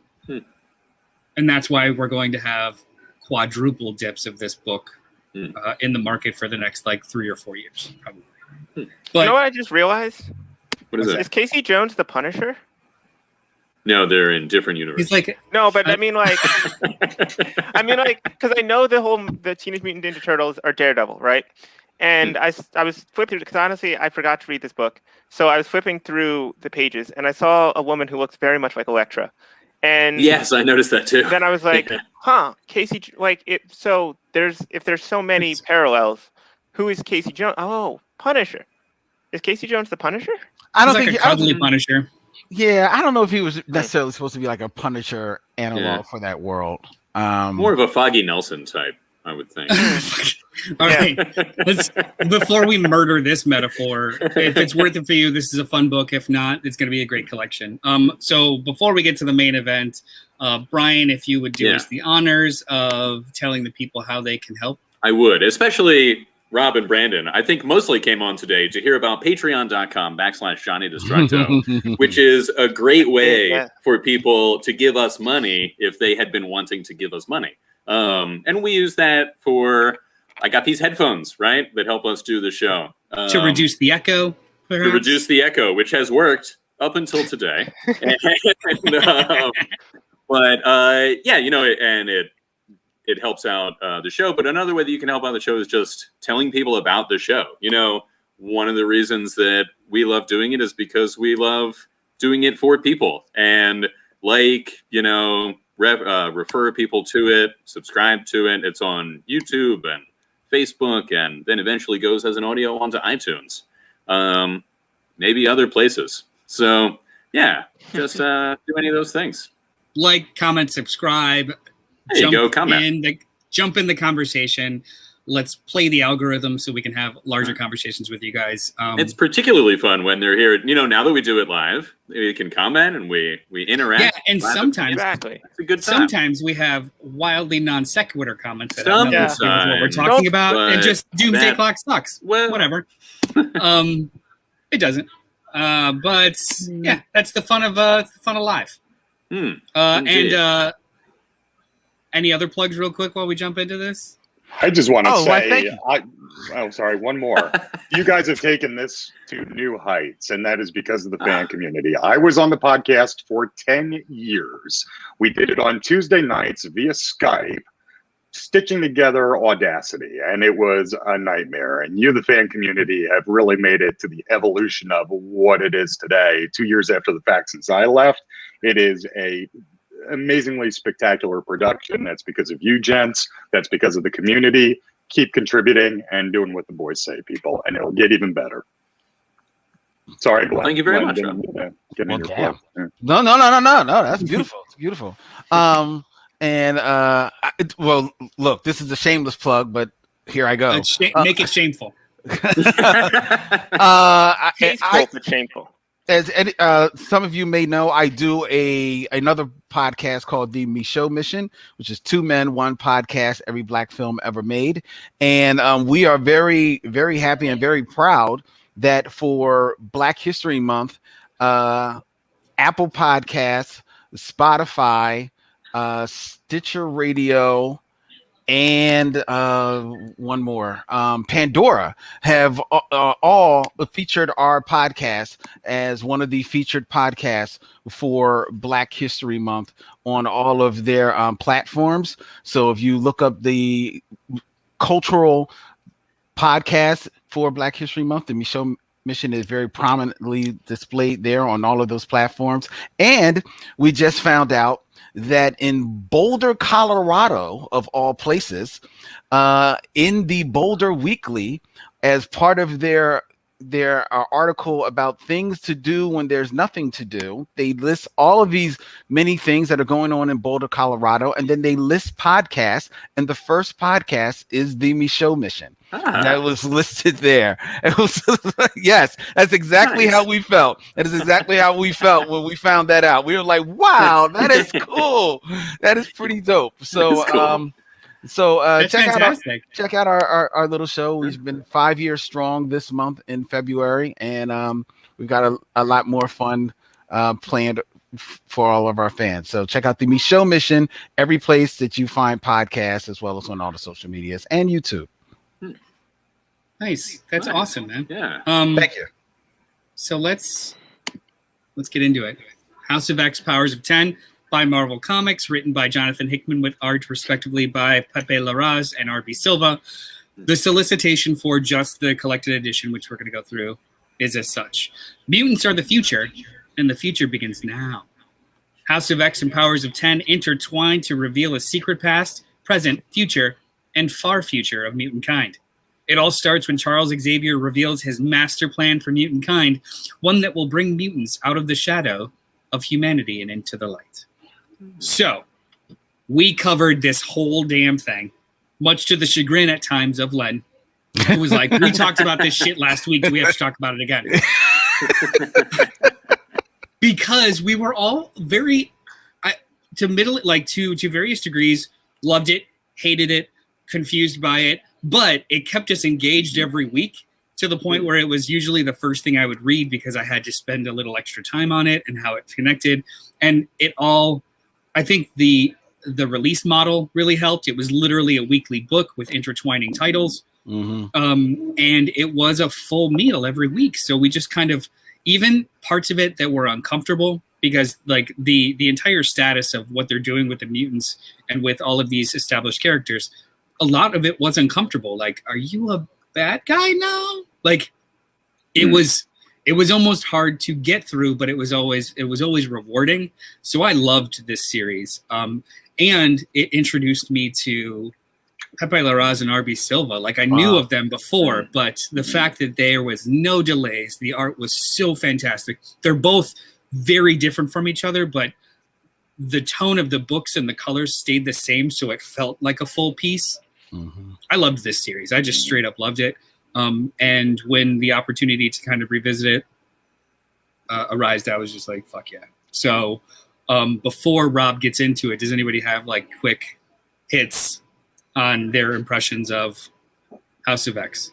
Speaker 1: And that's why we're going to have quadruple dips of this book in the market for the next 3 or 4 years, probably. But
Speaker 4: you know what I just realized?
Speaker 3: What is it?
Speaker 4: Is Casey Jones the Punisher?
Speaker 3: No, they're in different universes.
Speaker 1: He's like,
Speaker 4: no, but I mean, because I know the Teenage Mutant Ninja Turtles are Daredevil, right? And I was flipping, because honestly, I forgot to read this book. So I was flipping through the pages, and I saw a woman who looks very much like Elektra. And
Speaker 3: yes, I noticed that too.
Speaker 4: Then I was like, Casey, so if there's so many parallels, who is Casey Jones? Oh, Punisher. Is Casey Jones the Punisher?
Speaker 2: I don't
Speaker 1: think
Speaker 2: think
Speaker 1: a cuddly Punisher.
Speaker 2: Yeah, I don't know if he was necessarily supposed to be like a Punisher analog for that world.
Speaker 3: More of a Foggy Nelson type, I would think.
Speaker 1: All right. Before we murder this metaphor, if it's worth it for you, this is a fun book. If not, it's going to be a great collection. So before we get to the main event, Brian, if you would do us the honors of telling the people how they can help.
Speaker 3: I would, especially Rob and Brandon. I think mostly came on today to hear about patreon.com/Johnny Destructo, which is a great way for people to give us money if they had been wanting to give us money. And we use that for, I got these headphones, right, that help us do the show.
Speaker 1: To reduce the echo, perhaps?
Speaker 3: To reduce the echo, which has worked up until today. And it helps out the show. But another way that you can help out the show is just telling people about the show. You know, one of the reasons that we love doing it is because we love doing it for people. And refer people to it, subscribe to it. It's on YouTube and Facebook, and then eventually goes as an audio onto iTunes, maybe other places. So just do any of those things.
Speaker 1: Like, comment, subscribe.
Speaker 3: There you go, comment.
Speaker 1: Jump in the conversation. Let's play the algorithm so we can have larger conversations with you guys.
Speaker 3: It's particularly fun when they're here. You know, now that we do it live, we can comment and we interact.
Speaker 1: Yeah, and sometimes
Speaker 3: it's a good time.
Speaker 1: Sometimes we have wildly non sequitur comments that have nothing to do with what we're talking about, and just Doomsday Clock sucks. Well, whatever. It doesn't. But yeah, that's the fun of live. And any other plugs, real quick, while we jump into this?
Speaker 5: I just want to say, one more. You guys have taken this to new heights, and that is because of the fan community. I was on the podcast for 10 years. We did it on Tuesday nights via Skype, stitching together Audacity, and it was a nightmare. And you, the fan community, have really made it to the evolution of what it is today. 2 years after the fact since I left, it is a amazingly spectacular production. That's because of you gents. That's because of the community. Keep contributing and doing what the boys say, people, and it'll get even better. Sorry, Glenn.
Speaker 3: Thank you very much,
Speaker 5: Get
Speaker 3: Rob.
Speaker 5: in your
Speaker 2: damn.
Speaker 5: plug. Yeah.
Speaker 2: No. That's beautiful. It's beautiful. Well, look, this is a shameless plug, but here I go.
Speaker 1: Make it shameful.
Speaker 4: Tasteful but shameful.
Speaker 2: As some of you may know, I do another podcast called the Michaud Mission, which is 2 men, 1 podcast, every Black film ever made. And we are very, very happy and very proud that for Black History Month, Apple Podcasts, Spotify, Stitcher Radio, and one more, Pandora, have all featured our podcast as one of the featured podcasts for Black History Month on all of their platforms. So if you look up the cultural podcast for Black History Month, the Michaud Mission is very prominently displayed there on all of those platforms. And we just found out that in Boulder, Colorado, of all places, in the Boulder Weekly, as part of their article about things to do when there's nothing to do, they list all of these many things that are going on in Boulder, Colorado, and then they list podcasts, and the first podcast is the Michaud Mission. That was listed there. It was yes, that's exactly how we felt. That is exactly how we felt when we found that out. We were like, "Wow, that is cool. That is pretty dope." So,
Speaker 3: cool.
Speaker 2: check out our little show. We've been 5 years strong this month in February, and we've got a lot more fun planned for all of our fans. So check out the Michaud Mission every place that you find podcasts, as well as on all the social medias and YouTube.
Speaker 1: Nice. That's awesome, man.
Speaker 3: Yeah.
Speaker 2: Thank you.
Speaker 1: So let's get into it. House of X, Powers of 10 by Marvel Comics, written by Jonathan Hickman with art respectively by Pepe Larraz and R.B. Silva. The solicitation for just the collected edition, which we're going to go through, is as such. Mutants are the future, and the future begins now. House of X and Powers of 10 intertwine to reveal a secret past, present, future, and far future of mutant kind. It all starts when Charles Xavier reveals his master plan for mutant kind, one that will bring mutants out of the shadow of humanity and into the light. So, we covered this whole damn thing, much to the chagrin at times of Len, who was like, we talked about this shit last week. Do we have to talk about it again? Because we were all very, to various degrees, loved it, hated it, confused by it, but it kept us engaged every week to the point where it was usually the first thing I would read because I had to spend a little extra time on it and how it connected. And it all, I think the release model really helped. It was literally a weekly book with intertwining titles. Mm-hmm. And it was a full meal every week. So we just kind of, even parts of it that were uncomfortable, because like the entire status of what they're doing with the mutants and with all of these established characters, a lot of it was uncomfortable. Like, are you a bad guy now? Like, it was almost hard to get through, but it was always rewarding. So I loved this series. And it introduced me to Pepe Larraz and R.B. Silva. Like, I knew of them before, but the fact that there was no delays, the art was so fantastic. They're both very different from each other, but the tone of the books and the colors stayed the same, so it felt like a full piece. Mm-hmm. I loved this series. I just straight up loved it. And when the opportunity to kind of revisit it arose, I was just like, fuck yeah. So before Rob gets into it, does anybody have like quick hits on their impressions of House of X?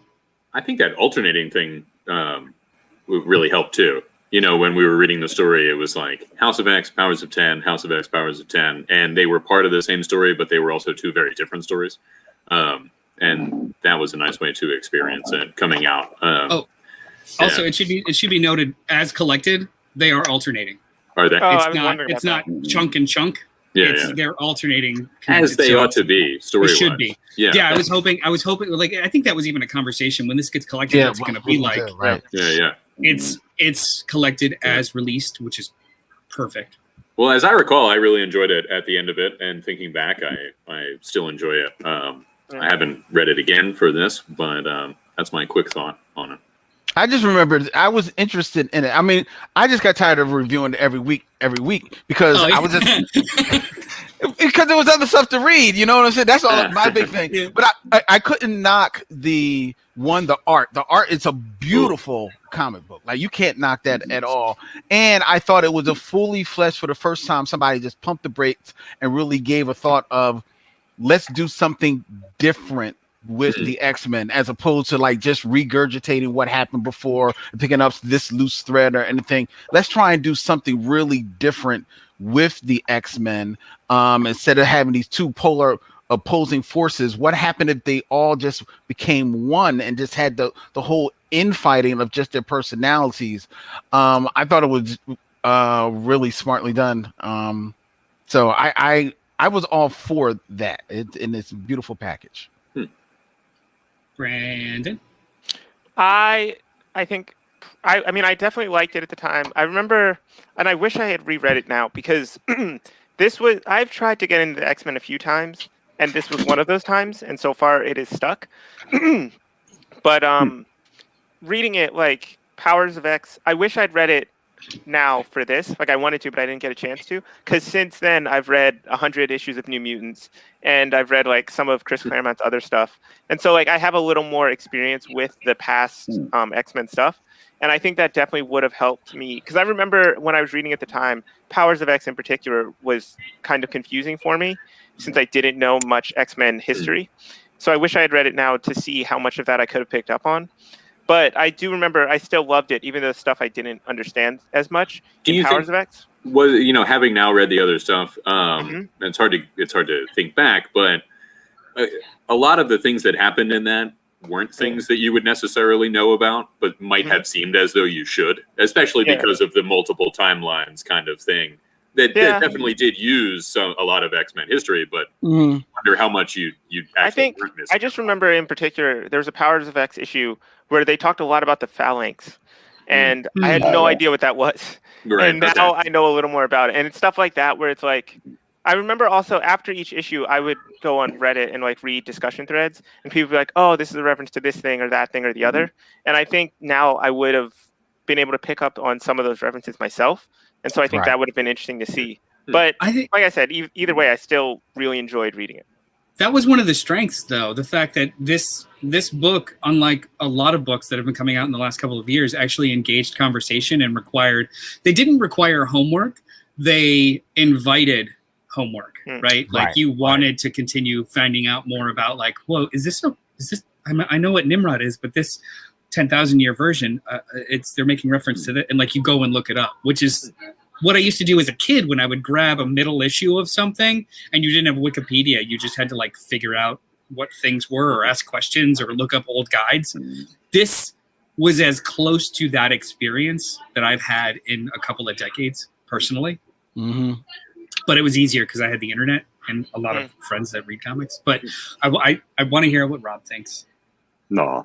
Speaker 3: I think that alternating thing would really help too. You know, when we were reading the story, it was like House of X, Powers of 10, House of X, Powers of 10. And they were part of the same story, but they were also two very different stories. And that was a nice way to experience it coming out.
Speaker 1: Also, it should be noted, as collected, they are alternating.
Speaker 3: Are they?
Speaker 1: It's not chunk and chunk. They're alternating
Speaker 3: as they ought to be. Story
Speaker 1: should be. Yeah. I was hoping. Like, I think that was even a conversation when this gets collected. What's going to be like?
Speaker 2: Right.
Speaker 3: Yeah.
Speaker 1: It's collected as released, which is perfect.
Speaker 3: Well, as I recall, I really enjoyed it at the end of it, and thinking back, I still enjoy it. I haven't read it again for this, but that's my quick thought on it.
Speaker 2: I just remembered I was interested in it. I mean, I just got tired of reviewing it every week because I was just because there was other stuff to read. You know what I'm saying? That's all my big thing.
Speaker 1: Yeah.
Speaker 2: But I couldn't knock the art. The art, it's a beautiful comic book. Like, you can't knock that at all. And I thought it was a fully fleshed, for the first time, somebody just pumped the brakes and really gave a thought of, let's do something different with the X-Men, as opposed to like just regurgitating what happened before, picking up this loose thread or anything. Let's try and do something really different with the X-Men, instead of having these two polar opposing forces. What happened if they all just became one and just had the whole infighting of just their personalities? I thought it was really smartly done. So I was all for that in this beautiful package.
Speaker 1: Brandon?
Speaker 4: I think I mean, I definitely liked it at the time. I remember, and I wish I had reread it now, because I've tried to get into the X-Men a few times, and this was one of those times, and so far it is stuck. But reading it, like Powers of X, I wish I'd read it now for this. Like, I wanted to, but I didn't get a chance to, because since then I've read 100 issues of New Mutants, and I've read like some of Chris Claremont's other stuff, and so like I have a little more experience with the past X-Men stuff, and I think that definitely would have helped me, because I remember when I was reading at the time, Powers of X in particular was kind of confusing for me since I didn't know much X-Men history. So I wish I had read it now to see how much of that I could have picked up on. But I do remember I still loved it, even though stuff I didn't understand as much.
Speaker 3: Do you
Speaker 4: Powers of X?
Speaker 3: Was, having now read the other stuff, it's hard to think back, but a lot of the things that happened in that weren't things that you would necessarily know about, but might have seemed as though you should, especially because of the multiple timelines kind of thing. That definitely did use a lot of X-Men history, but wonder how much you actually weren't missing.
Speaker 4: I just remember in particular, there was a Powers of X issue where they talked a lot about the phalanx, and I had no idea what that was. Right, and now I know a little more about it. And it's stuff like that where it's like, I remember also after each issue, I would go on Reddit and like read discussion threads, and people would be like, oh, this is a reference to this thing or that thing or the other. And I think now I would have been able to pick up on some of those references myself. And so I think that would have been interesting to see. But I think, like I said, either way, I still really enjoyed reading it.
Speaker 1: That was one of the strengths, though, the fact that this book, unlike a lot of books that have been coming out in the last couple of years, actually engaged conversation and they didn't require homework. They invited homework, right? Like, you wanted to continue finding out more about, like, whoa, is this, I know what Nimrod is, but this 10,000 year version, they're making reference to that. And like, you go and look it up, which is what I used to do as a kid when I would grab a middle issue of something and you didn't have Wikipedia. You just had to like figure out what things were or ask questions or look up old guides. This was as close to that experience that I've had in a couple of decades personally. But it was easier because I had the internet and a lot of friends that read comics. But I want to hear what Rob thinks.
Speaker 5: No.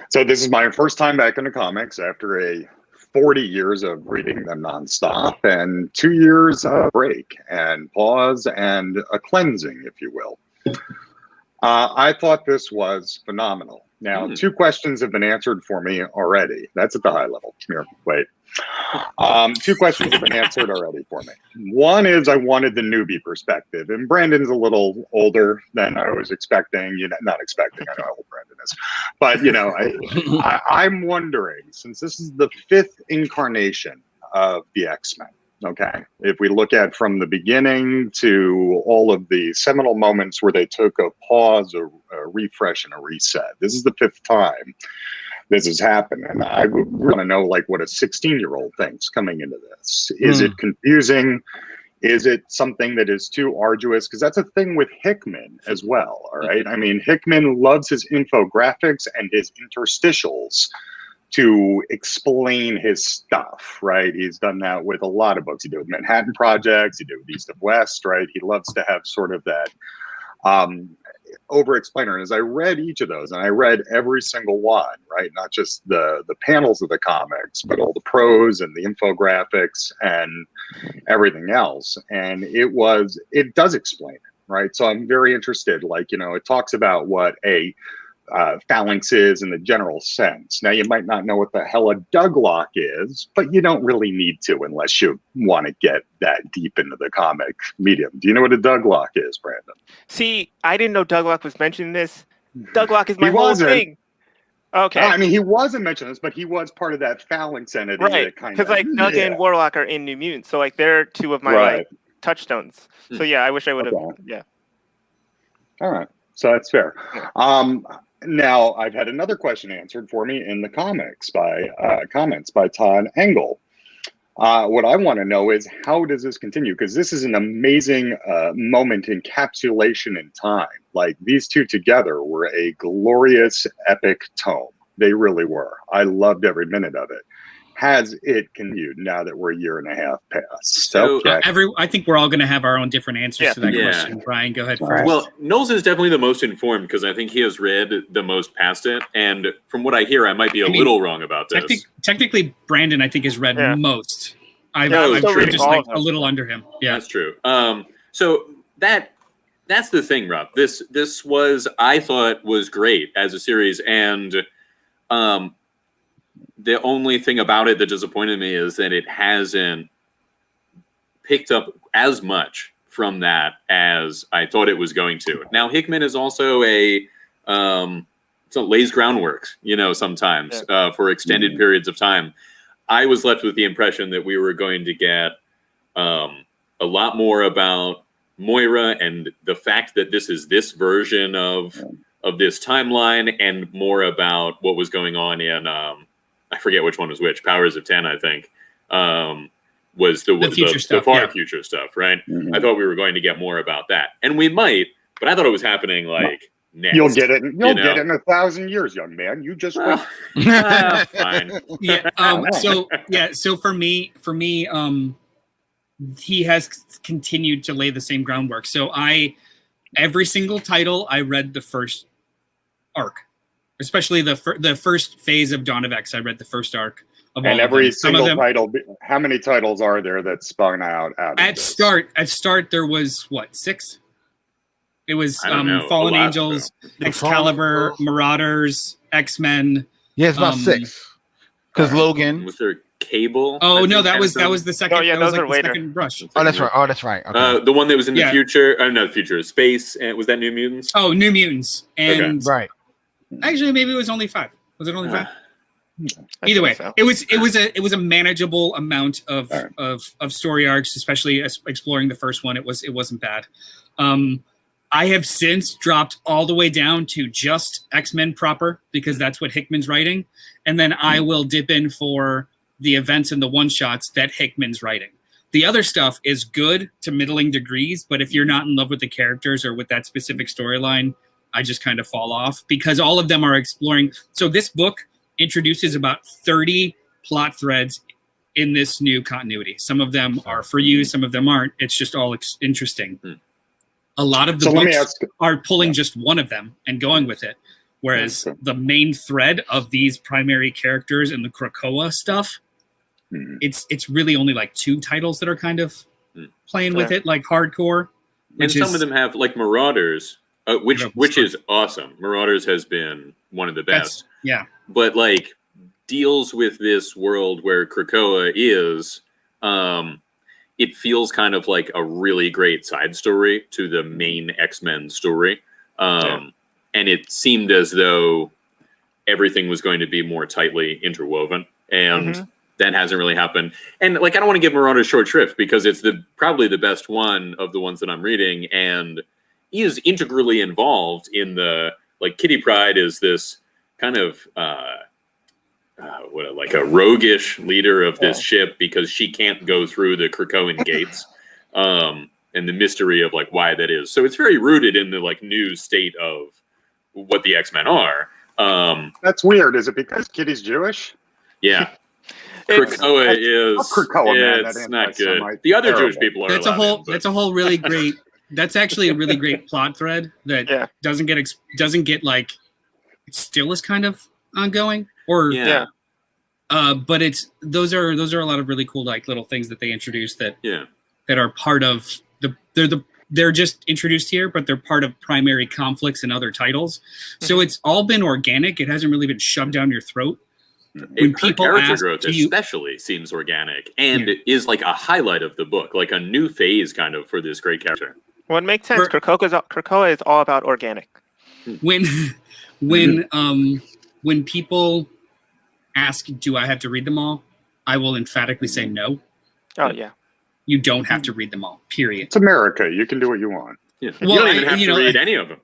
Speaker 5: So this is my first time back into comics after 40 years of reading them nonstop and 2 years of break and pause and a cleansing, if you will. I thought this was phenomenal. Now, 2 questions have been answered for me already. That's at the high level. Here, wait. 2 questions have been answered already for me. One is I wanted the newbie perspective, and Brandon's a little older than I was expecting. Not expecting. I know how old Brandon is, but I'm wondering, since this is the 5th incarnation of the X-Men. Okay, if we look at from the beginning to all of the seminal moments where they took a pause, a refresh, and a reset, this is the 5th time this has happened. And I would want to know, like, what a 16-year-old thinks coming into this. Is it confusing? Is it something that is too arduous? Because that's a thing with Hickman as well, all right? I mean, Hickman loves his infographics and his interstitials to explain his stuff, right? He's done that with a lot of books. He did with Manhattan Projects, he did with East of West, right? He loves to have sort of that over-explainer. And as I read each of those, and I read every single one, right? Not just the panels of the comics, but all the prose and the infographics and everything else. And it does explain it, right? So I'm very interested. Like, it talks about what a phalanx is in the general sense. Now, you might not know what the hell a Douglock is, but you don't really need to unless you want to get that deep into the comic medium. Do you know what a Douglock is, Brandon?
Speaker 4: See, I didn't know Douglock was mentioning this. Douglock is my whole thing. Okay.
Speaker 5: I mean, he wasn't mentioning this, but he was part of that phalanx entity.
Speaker 4: Right, because like Doug and Warlock are in New Mutants, so like they're two of my like touchstones. So yeah, I wish I would have. Okay. Yeah.
Speaker 5: All right, so that's fair. Now I've had another question answered for me in the comments by Todd Engel. What I want to know is, how does this continue? Because this is an amazing moment encapsulation in time. Like, these two together were a glorious, epic tome. They really were. I loved every minute of it. Has it continued now that we're a year and a half past?
Speaker 3: So,
Speaker 1: I think we're all going to have our own different answers to that question. Brian, go ahead first.
Speaker 3: Well, Knowles is definitely the most informed because I think he has read the most past it. And from what I hear, I might be a little wrong about this.
Speaker 1: Technically, Brandon, I think, has read most. I'm just like a little under him. Yeah,
Speaker 3: that's true. So that's the thing, Rob. This was, I thought, was great as a series, and the only thing about it that disappointed me is that it hasn't picked up as much from that as I thought it was going to. Now, Hickman is also lays groundwork, sometimes for extended periods of time. I was left with the impression that we were going to get a lot more about Moira and the fact that this is this version of this timeline, and more about what was going on in I forget which one was which. Powers of 10, I think, was the far future stuff, right? Mm-hmm. I thought we were going to get more about that, and we might, but I thought it was happening like. Next,
Speaker 5: you'll get it. You'll get it in 1,000 years, young man. You just wait.
Speaker 3: Fine.
Speaker 1: So for me, he has continued to lay the same groundwork. So every single title, I read the first arc, especially the first phase of Dawn of X. I read the first arc of all. And
Speaker 5: every single title. How many titles are there that spun out?
Speaker 1: At start, there was 6. It was Fallen Angels, Excalibur, Marauders, X-Men.
Speaker 2: Yeah, it's about 6. Because Logan.
Speaker 3: Was there Cable?
Speaker 1: Oh no, that was the second.
Speaker 4: Oh yeah, those are later.
Speaker 1: Second rush.
Speaker 2: Oh, that's right. Okay.
Speaker 3: The one that was in the future. Not the future. Space. And was that New Mutants?
Speaker 1: Oh, New Mutants. And
Speaker 2: right.
Speaker 1: Actually, maybe it was only 5. Was it only 5? Either way, so. it was a manageable amount of story arcs, especially exploring the first one. It wasn't bad. I have since dropped all the way down to just X-Men proper, because that's what Hickman's writing. And then I will dip in for the events and the one-shots that Hickman's writing. The other stuff is good to middling degrees, but if you're not in love with the characters or with that specific storyline, I just kind of fall off, because all of them are exploring. So this book introduces about 30 plot threads in this new continuity. Some of them are for you, some of them aren't. It's just all interesting. A lot of the books are pulling just one of them and going with it. Whereas the main thread of these primary characters and the Krakoa stuff, it's really only like 2 titles that are kind of playing with it, like hardcore.
Speaker 3: And some of them have, like Marauders, which is awesome. Marauders has been one of the best. But like deals with this world where Krakoa is. It feels kind of like a really great side story to the main X-Men story. And it seemed as though everything was going to be more tightly interwoven. And that hasn't really happened. And like, I don't want to give Marauders short shrift, because it's probably the best one of the ones that I'm reading. And he is integrally involved in like Kitty Pryde is this kind of, like a roguish leader of this ship, because she can't go through the Krakoan gates, and the mystery of like why that is. So it's very rooted in the like new state of what the X-Men are.
Speaker 5: That's weird. Is it because Kitty's Jewish?
Speaker 3: Yeah. Krakoa is.
Speaker 5: Krakoa, man.
Speaker 3: It's not good. The other Jewish people are.
Speaker 1: That's a whole really great. That's actually a really great plot thread that doesn't get like, it still is kind of ongoing. But those are a lot of really cool like little things that they introduced that are part of they're the they're just introduced here, but they're part of primary conflicts and other titles. So it's all been organic. It hasn't really been shoved down your throat.
Speaker 3: When people character growth especially seems organic and it is like a highlight of the book, like a new phase kind of for this great character.
Speaker 4: Well, it makes sense. Krakoa is all about organic.
Speaker 1: When people ask, do I have to read them all? I will emphatically say no.
Speaker 4: Oh, yeah.
Speaker 1: You don't have to read them all, period.
Speaker 5: It's America. You can do what you want.
Speaker 3: Yeah. Well, you don't even have to read any of them.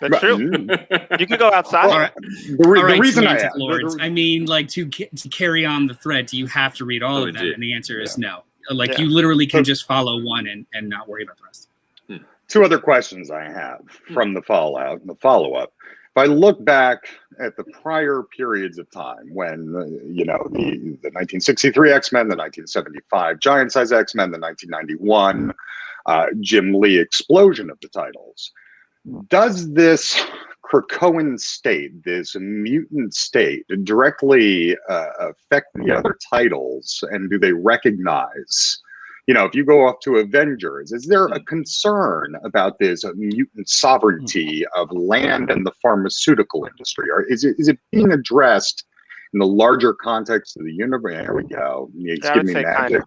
Speaker 4: That's true. You can go outside.
Speaker 1: All right.
Speaker 5: The reason I asked,
Speaker 1: I mean, like to carry on the thread, do you have to read all of them? And the answer is no. Like you literally can just follow one and not worry about the rest.
Speaker 5: Two other questions I have from the follow-up. If I look back at the prior periods of time when, the 1963 X-Men, the 1975 Giant Size X-Men, the 1991 Jim Lee explosion of the titles, does this Krakoan state, this mutant state, directly affect the other titles? And do they recognize, if you go up to Avengers, is there a concern about this mutant sovereignty of land and the pharmaceutical industry? Or is it being addressed in the larger context of the universe? There we go. Give me magic.
Speaker 4: Kind of.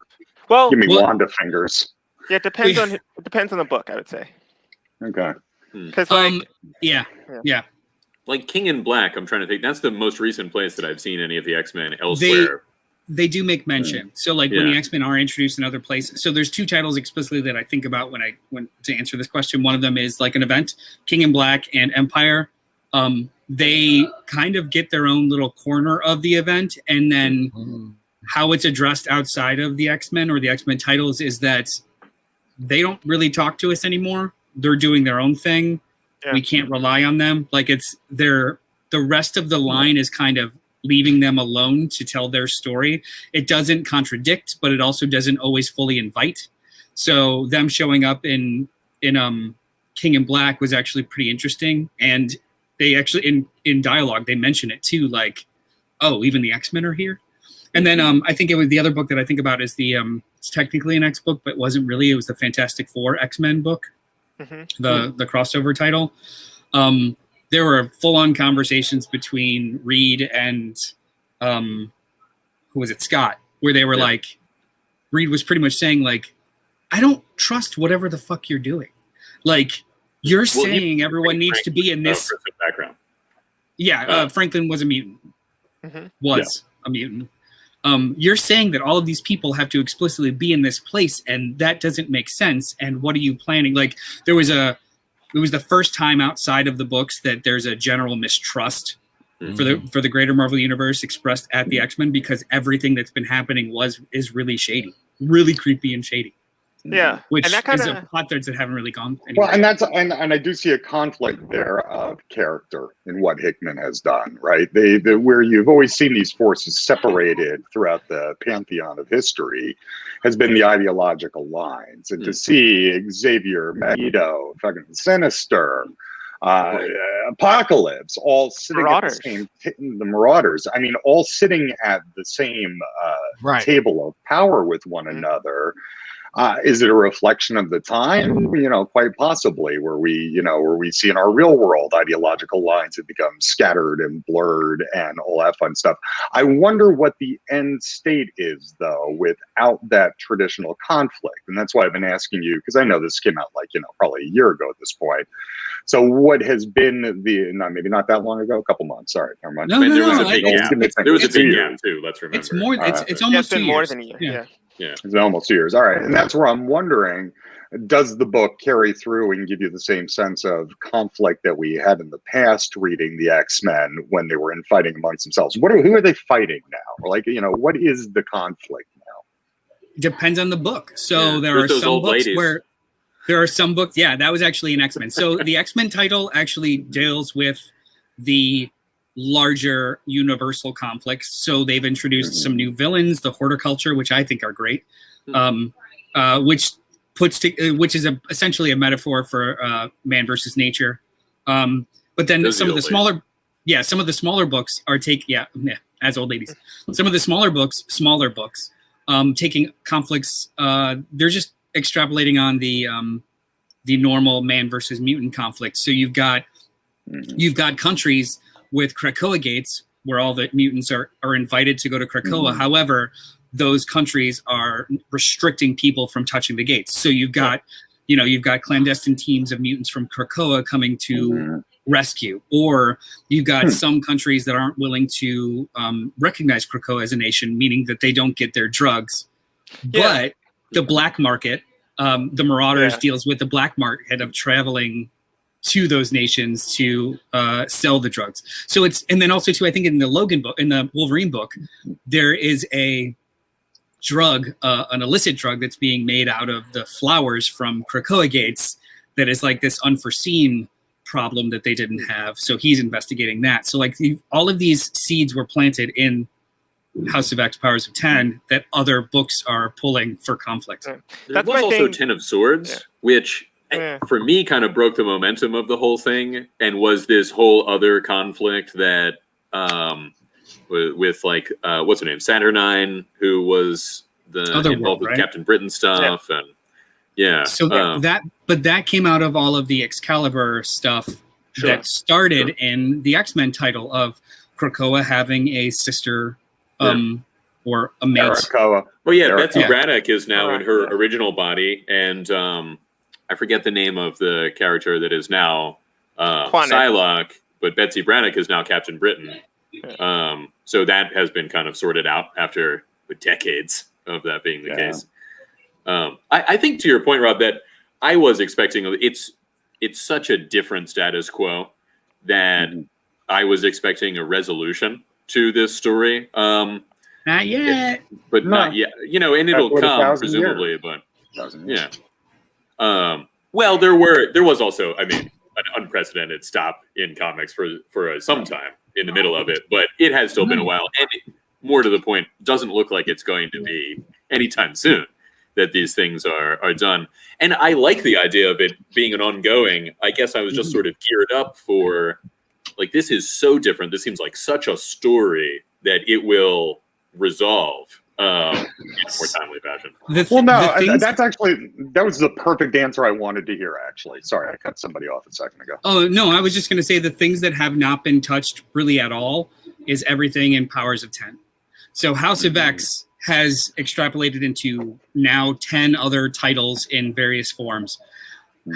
Speaker 4: Well,
Speaker 5: give me Wanda fingers.
Speaker 4: Yeah, it depends on the book, I would say.
Speaker 5: Okay.
Speaker 4: Because
Speaker 1: yeah.
Speaker 3: Like King in Black, I'm trying to think. That's the most recent place that I've seen any of the X-Men elsewhere.
Speaker 1: They do make mention. So like when the X-Men are introduced in other places. So there's two titles explicitly that I think about when to answer this question. One of them is like an event, King in Black and Empire. They kind of get their own little corner of the event, and then how it's addressed outside of the X-Men or the X-Men titles is that they don't really talk to us anymore. They're doing their own thing. Yeah. We can't rely on them. Like the rest of the line is kind of leaving them alone to tell their story. It doesn't contradict, but it also doesn't always fully invite. So them showing up in King in Black was actually pretty interesting. And they actually in dialogue, they mention it too, like, oh, even the X-Men are here. And then I think it was the other book that I think about is it's technically an X book, but wasn't really. It was the Fantastic Four X-Men book. The crossover title. There were full-on conversations between Reed and who was it, Scott, where they were like, Reed was pretty much saying like, I don't trust whatever the fuck you're doing. Like you're saying everyone needs to be in this
Speaker 3: background.
Speaker 1: Yeah, Franklin was a mutant. A mutant. You're saying that all of these people have to explicitly be in this place, and that doesn't make sense. And what are you planning? Like, it was the first time outside of the books that there's a general mistrust for the greater Marvel universe expressed at the X-Men, because everything that's been happening is really shady, really creepy and shady.
Speaker 4: Yeah,
Speaker 1: which
Speaker 4: and that kinda,
Speaker 1: is a plot threads that haven't really gone anywhere.
Speaker 5: Well, and I do see a conflict there of character in what Hickman has done, right? Where you've always seen these forces separated throughout the pantheon of history has been the ideological lines, and to see Xavier, Magneto, fucking Sinister, Apocalypse, all sitting
Speaker 4: Marauders.
Speaker 5: at the same the Marauders. I mean, all sitting at the same table of power with one another. Is it a reflection of the time? Quite possibly, where we see in our real world ideological lines have become scattered and blurred and all that fun stuff. I wonder what the end state is, though, without that traditional conflict. And that's why I've been asking you, because I know this came out probably a year ago at this point. So what has been maybe not that long ago, a couple months. Sorry, never mind.
Speaker 3: There was a big gap. There was a big gap too. Let's remember.
Speaker 1: It's more. It's almost 2 years.
Speaker 4: More than a year.
Speaker 3: Yeah.
Speaker 5: It's been almost 2 years. All right. And that's where I'm wondering, does the book carry through and give you the same sense of conflict that we had in the past reading the X-Men when they were fighting amongst themselves? Who are they fighting now? Or what is the conflict now?
Speaker 1: Depends on the book. So there are some books where there are some books. Yeah, that was actually an X-Men. So the X-Men title actually deals with the larger universal conflicts. So they've introduced some new villains, the horticulture, which I think are great, which is essentially a metaphor for man versus nature. But then some of the smaller books are as old ladies. Some of the smaller books, taking conflicts. They're just extrapolating on the normal man versus mutant conflict. So you've got countries with Krakoa gates where all the mutants are invited to go to Krakoa. However, those countries are restricting people from touching the gates. So you've got clandestine teams of mutants from Krakoa coming to rescue, or you've got some countries that aren't willing to recognize Krakoa as a nation, meaning that they don't get their drugs. But the black market, the Marauders deals with the black market of traveling to those nations to sell the drugs. So and then also too, I think in the Logan book, in the Wolverine book, there is a drug, an illicit drug that's being made out of the flowers from Krakoa gates that is like this unforeseen problem that they didn't have. So he's investigating that. So like all of these seeds were planted in House of X, Powers of 10 that other books are pulling for conflict.
Speaker 3: There was also Ten of Swords, which for me kind of broke the momentum of the whole thing and was this whole other conflict that with like what's her name, Saturnine, who was involved with Captain Britain stuff, and so that came out of all of the Excalibur stuff that started in the X-Men title of Krakoa having a sister or a mate.
Speaker 5: Krakoa.
Speaker 3: Well, Betsy Braddock is now in her original body, and I forget the name of the character that is now Psylocke, but Betsy Braddock is now Captain Britain. So that has been kind of sorted out after decades of that being the case. I think to your point, Rob, that I was expecting it's such a different status quo that I was expecting a resolution to this story. Not
Speaker 1: yet.
Speaker 3: Not yet. And it'll come presumably, but well, there was also, I mean, an unprecedented stop in comics for some time in the middle of it, but it has still been a while, and more to the point, doesn't look like it's going to be anytime soon that these things are done. And I like the idea of it being an ongoing. I guess I was just sort of geared up for, like, this is so different. This seems like such a story that it will resolve in a more timely fashion.
Speaker 5: That was the perfect answer I wanted to hear, actually. Sorry, I cut somebody off a second ago.
Speaker 1: Oh, no, I was just going to say the things that have not been touched really at all is everything in Powers of 10. So House of X has extrapolated into now 10 other titles in various forms.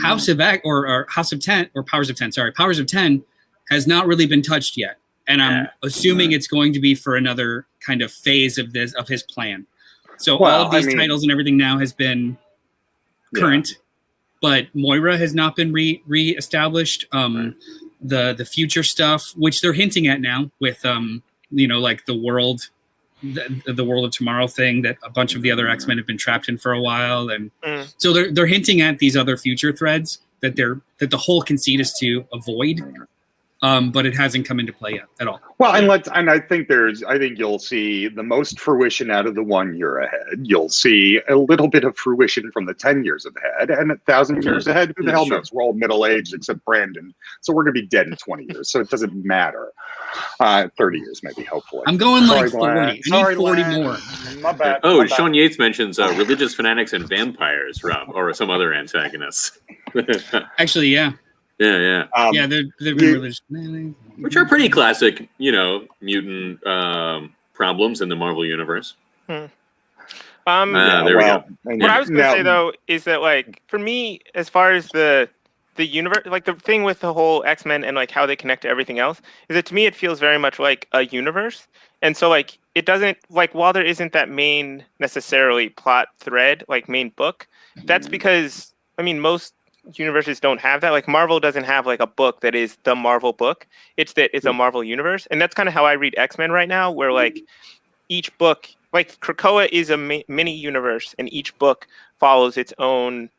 Speaker 1: House of X or House of 10 or Powers of 10, Powers of 10 has not really been touched yet. And I'm assuming it's going to be for another kind of phase of his plan. So all of these titles and everything now has been current, but Moira has not been re-established. The future stuff, which they're hinting at now with like the world of tomorrow thing that a bunch of the other X-Men have been trapped in for a while, and so they're hinting at these other future threads that the whole conceit is to avoid. But it hasn't come into play yet at all.
Speaker 5: Well, and I think you'll see the most fruition out of the 1 year ahead. You'll see a little bit of fruition from the 10 years ahead, and 1,000 years ahead. Who the hell knows? We're all middle aged except Brandon, so we're gonna be dead in 20 years. So it doesn't matter. 30 years maybe, hopefully.
Speaker 1: I'm going like 40. I need 40 more.
Speaker 5: My bad.
Speaker 3: Oh, Sean Yates mentions religious fanatics and vampires, Rob, or some other antagonists.
Speaker 1: Actually, yeah.
Speaker 3: Yeah.
Speaker 1: They've been religious.
Speaker 3: Which are pretty classic, mutant problems in the Marvel universe.
Speaker 4: There we
Speaker 3: go.
Speaker 4: What I was going to say, though, is that, like, for me, as far as the universe, like, the thing with the whole X-Men and, like, how they connect to everything else, is that, to me, it feels very much like a universe. And so, like, it doesn't, like, while there isn't that main, necessarily, plot thread, like, main book, that's because, I mean, most universes don't have that. Like, Marvel doesn't have like a book that is the Marvel book. It's a Marvel universe, and that's kind of how I read X-Men right now, where like each book, like Krakoa is a mini universe, and each book follows its own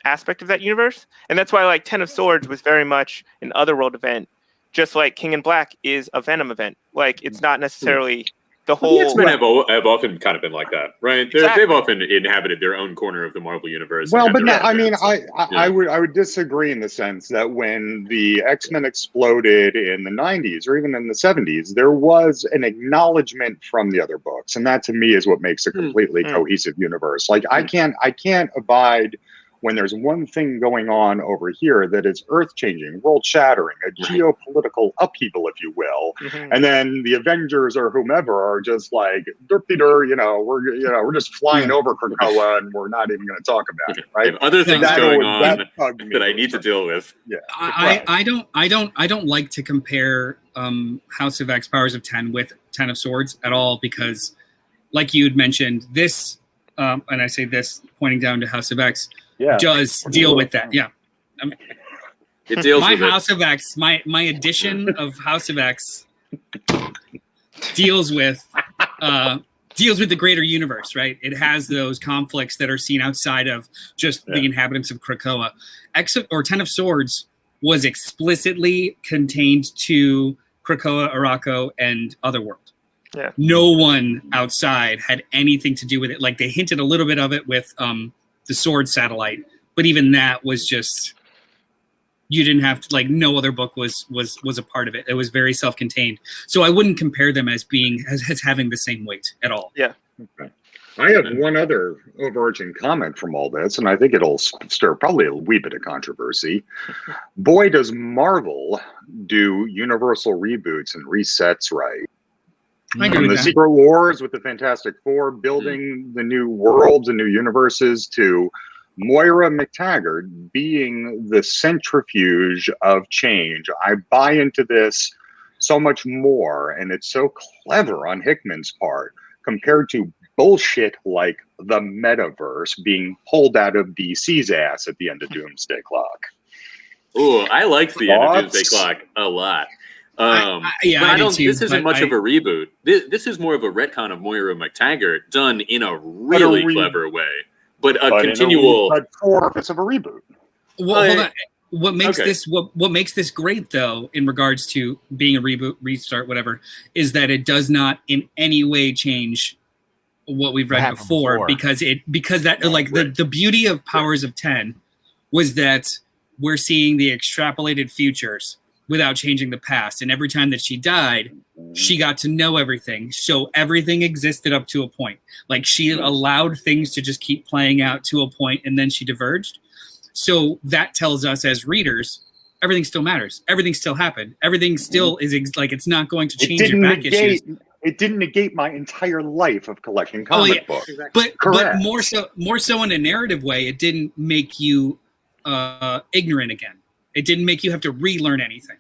Speaker 4: aspect of that universe. And that's why like Ten of Swords was very much an Otherworld event, just like King in Black is a Venom event. Like, it's not necessarily the whole.
Speaker 3: The X-Men have often kind of been like that, right? Exactly. They've often inhabited their own corner of the Marvel universe.
Speaker 5: Well, but no, I mean, I would disagree in the sense that when the X-Men exploded in the 90s or even in the 70s, there was an acknowledgement from the other books, and that to me is what makes a completely cohesive universe. Like, I can't abide when there's one thing going on over here that is earth-changing, world-shattering, a geopolitical upheaval, if you will, and then the Avengers or whomever are just like, derpy-dur, we're just flying over Krakoa and we're not even going to talk about it, right?
Speaker 3: Other things going on that I need to deal with.
Speaker 5: Yeah,
Speaker 1: I don't like to compare House of X Powers of 10 with 10 of Swords at all, because, like you had mentioned, this, and I say this pointing down to House of X, does deal with that. Yeah.
Speaker 3: It deals
Speaker 1: my
Speaker 3: with
Speaker 1: House of X, my edition of House of X deals with the greater universe, right? It has those conflicts that are seen outside of just the inhabitants of Krakoa. 10 of Swords was explicitly contained to Krakoa, Arakko, and Otherworld.
Speaker 4: Yeah.
Speaker 1: No one outside had anything to do with it. Like, they hinted a little bit of it with the Sword satellite, but even that was just, you didn't have to, like, no other book was a part of it. It was very self-contained. So I wouldn't compare them as being as having the same weight at all.
Speaker 4: Yeah.
Speaker 5: Okay. I have one other overarching comment from all this, and I think it'll stir probably a wee bit of controversy. Boy, does Marvel do universal reboots and resets right. From the Secret Wars with the Fantastic Four, building the new worlds and new universes, to Moira McTaggart being the centrifuge of change. I buy into this so much more, and it's so clever on Hickman's part, compared to bullshit like the metaverse being pulled out of DC's ass at the end of Doomsday Clock.
Speaker 3: Ooh, I liked the end of Doomsday Clock a lot. I don't. This isn't much of a reboot. This is more of a retcon of Moira McTaggart done in a really clever way, but continual.
Speaker 5: But for it's of a reboot.
Speaker 1: Well, hold on. What makes this what makes this great, though, in regards to being a reboot, restart, whatever, is that it does not in any way change what we've read before, because the beauty of Powers of 10 was that we're seeing the extrapolated futures without changing the past. And every time that she died, she got to know everything. So everything existed up to a point. Like, she allowed things to just keep playing out to a point, and then she diverged. So that tells us as readers, everything still matters. Everything still happened. Everything still is it's not going to change your back issues.
Speaker 5: It didn't negate my entire life of collecting comic books.
Speaker 1: Exactly. But more so in a narrative way, it didn't make you ignorant again. It didn't make you have to relearn anything.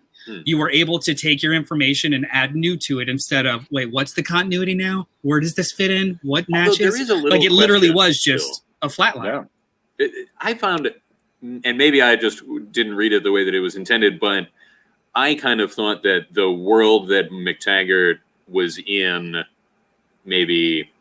Speaker 1: You were able to take your information and add new to it, instead of, wait, what's the continuity now? Where does this fit in? What matches? Like, it literally was just a flat line.
Speaker 3: Yeah. I found it, and maybe I just didn't read it the way that it was intended, but I kind of thought that the world that McTaggart was in, maybe,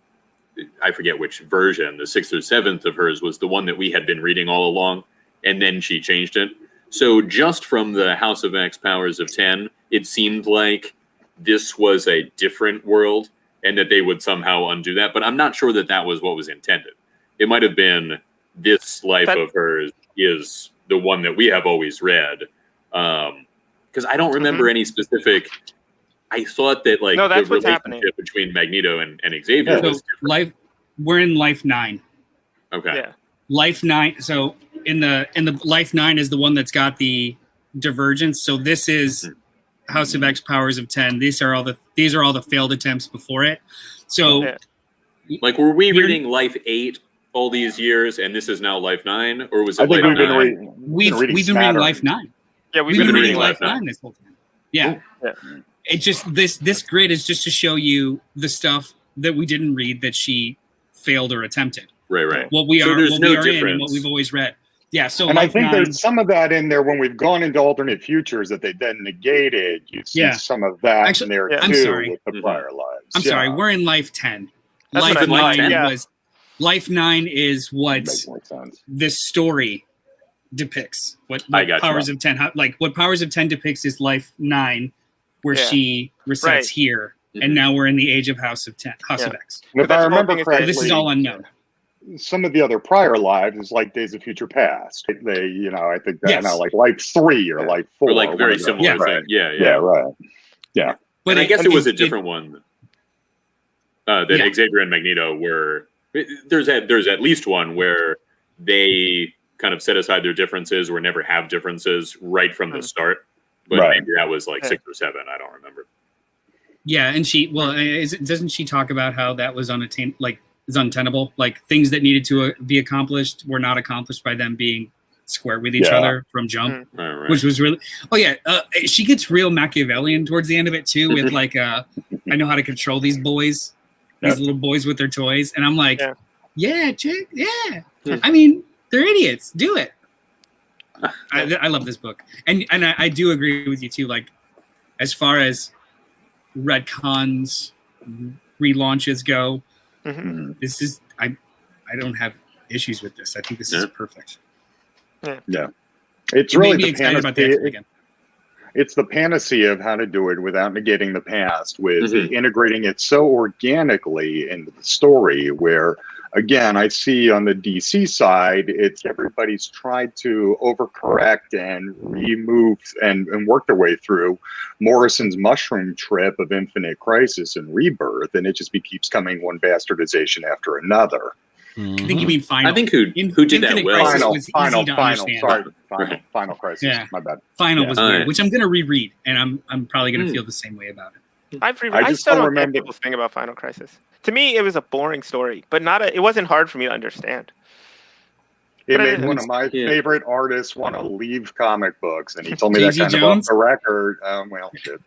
Speaker 3: I forget which version, the 6th or 7th of hers, was the one that we had been reading all along, and then she changed it. So just from the House of X Powers of 10, it seemed like this was a different world, and that they would somehow undo that. But I'm not sure that that was what was intended. It might have been this life of hers is the one that we have always read. Because I don't remember any specific. I thought that the relationship between Magneto and Xavier was different.
Speaker 1: We're in Life 9.
Speaker 3: Okay.
Speaker 4: Yeah.
Speaker 1: Life 9. So in the Life 9 is the one that's got the divergence. So this is House of X Powers of 10. These are all the failed attempts before it. So
Speaker 3: were we reading Life 8 all these years, and this is now Life 9, or was it Life 9?
Speaker 1: We've been reading Life 9.
Speaker 4: Yeah,
Speaker 1: we've been reading Life 9 this whole time. Yeah. It just this grid is just to show you the stuff that we didn't read that she failed or attempted.
Speaker 3: Right.
Speaker 1: What we are in and what we've always read. Yeah. So
Speaker 5: I think there's some of that in there when we've gone into alternate futures that they then negated. You see some of that in there too.
Speaker 1: I'm sorry.
Speaker 5: With the prior lives.
Speaker 1: I'm sorry. We're in Life 10.
Speaker 4: Life
Speaker 1: 9 is what this story depicts. What Powers of 10 what Powers of 10 depicts is Life 9, where she resets here, and now we're in the age of House of 10, House of X.
Speaker 5: And if I remember correctly,
Speaker 1: this is all unknown.
Speaker 5: Some of the other prior lives is like Days of Future Past. They, I think that like Life 3 or Life 4,
Speaker 3: or like very similar thing. Yeah.
Speaker 1: But
Speaker 3: I guess it was a different one. That Xavier and Magneto were. There's at least one where they kind of set aside their differences or never have differences right from the start. But
Speaker 5: Right.
Speaker 3: maybe that was like 6 or 7. I don't remember.
Speaker 1: Yeah, and doesn't she talk about how that was is untenable? Like things that needed to be accomplished were not accomplished by them being square with each other from jump,
Speaker 3: Right.
Speaker 1: which was really. Oh yeah, she gets real Machiavellian towards the end of it too, with like, I know how to control these boys, these little boys with their toys, and I'm like, yeah, chick, yeah. I mean, they're idiots. Do it. I love this book, and I do agree with you too. Like, as far as retcons, relaunches go, this is I don't have issues with this. I think this is perfect.
Speaker 5: Yeah, it's really the
Speaker 1: excited about the
Speaker 5: panacea.
Speaker 1: again.
Speaker 5: It's the panacea of how to do it without negating the past, with integrating it so organically into the story. Where, again, I see on the DC side, it's everybody's tried to overcorrect and remove and work their way through Morrison's mushroom trip of Infinite Crisis and Rebirth, and it just keeps coming one bastardization after another.
Speaker 1: I think you mean Final.
Speaker 3: I think who did that well?
Speaker 5: Final Crisis.
Speaker 1: Yeah.
Speaker 5: My bad.
Speaker 1: Final was weird, which I'm going to reread, and I'm probably going to feel the same way about it.
Speaker 4: I still don't remember people's thing about Final Crisis. To me, it was a boring story, but it wasn't hard for me to understand.
Speaker 5: It made one of my favorite artists want to leave comic books, and he told me that kind of off the record. Well, shit.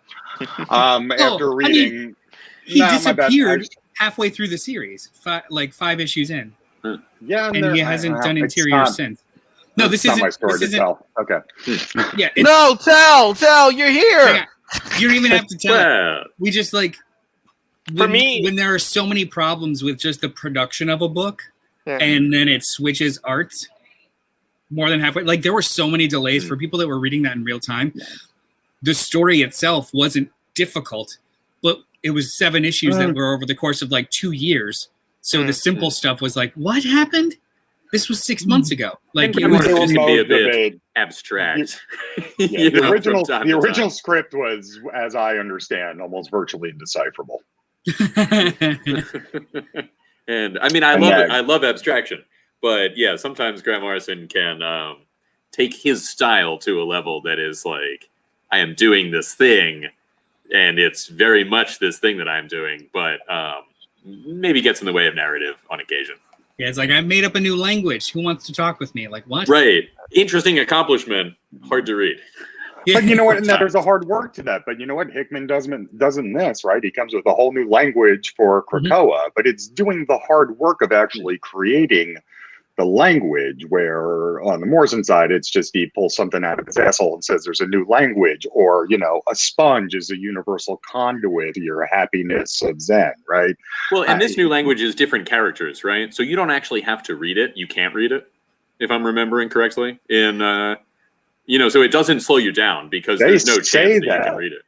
Speaker 5: After reading,
Speaker 1: he disappeared halfway through the series, 5 issues in.
Speaker 5: Yeah,
Speaker 1: and he hasn't done interiors since. No, this isn't
Speaker 5: my story to tell. Okay.
Speaker 1: Yeah.
Speaker 2: No, tell. You're here.
Speaker 1: You don't even have to tell it. We just
Speaker 4: for me,
Speaker 1: when there are so many problems with just the production of a book, and then it switches art more than halfway. Like there were so many delays for people that were reading that in real time. The story itself wasn't difficult, but it was 7 issues that were over the course of 2 years. So the simple stuff was like, what happened? This was 6 months ago. Like it was
Speaker 3: just be a bit abstract.
Speaker 5: The original script was, as I understand, almost virtually indecipherable.
Speaker 3: And I mean, I love abstraction, but yeah, sometimes Grant Morrison can take his style to a level that is like, I am doing this thing, and it's very much this thing that I'm doing, but maybe gets in the way of narrative on occasion.
Speaker 1: Yeah, it's like, I made up a new language. Who wants to talk with me? Like, what?
Speaker 3: Right. Interesting accomplishment. Hard to read.
Speaker 5: Yeah. But you know what? And there's a hard work to that. But you know what? Hickman doesn't this, right? He comes with a whole new language for Krakoa, but it's doing the hard work of actually creating the language, where on the Morrison side, it's just he pulls something out of his asshole and says there's a new language, or, a sponge is a universal conduit to your happiness of Zen, right?
Speaker 3: Well, and this new language is different characters, right? So you don't actually have to read it. You can't read it, if I'm remembering correctly. So it doesn't slow you down because there's no chance that you can read it.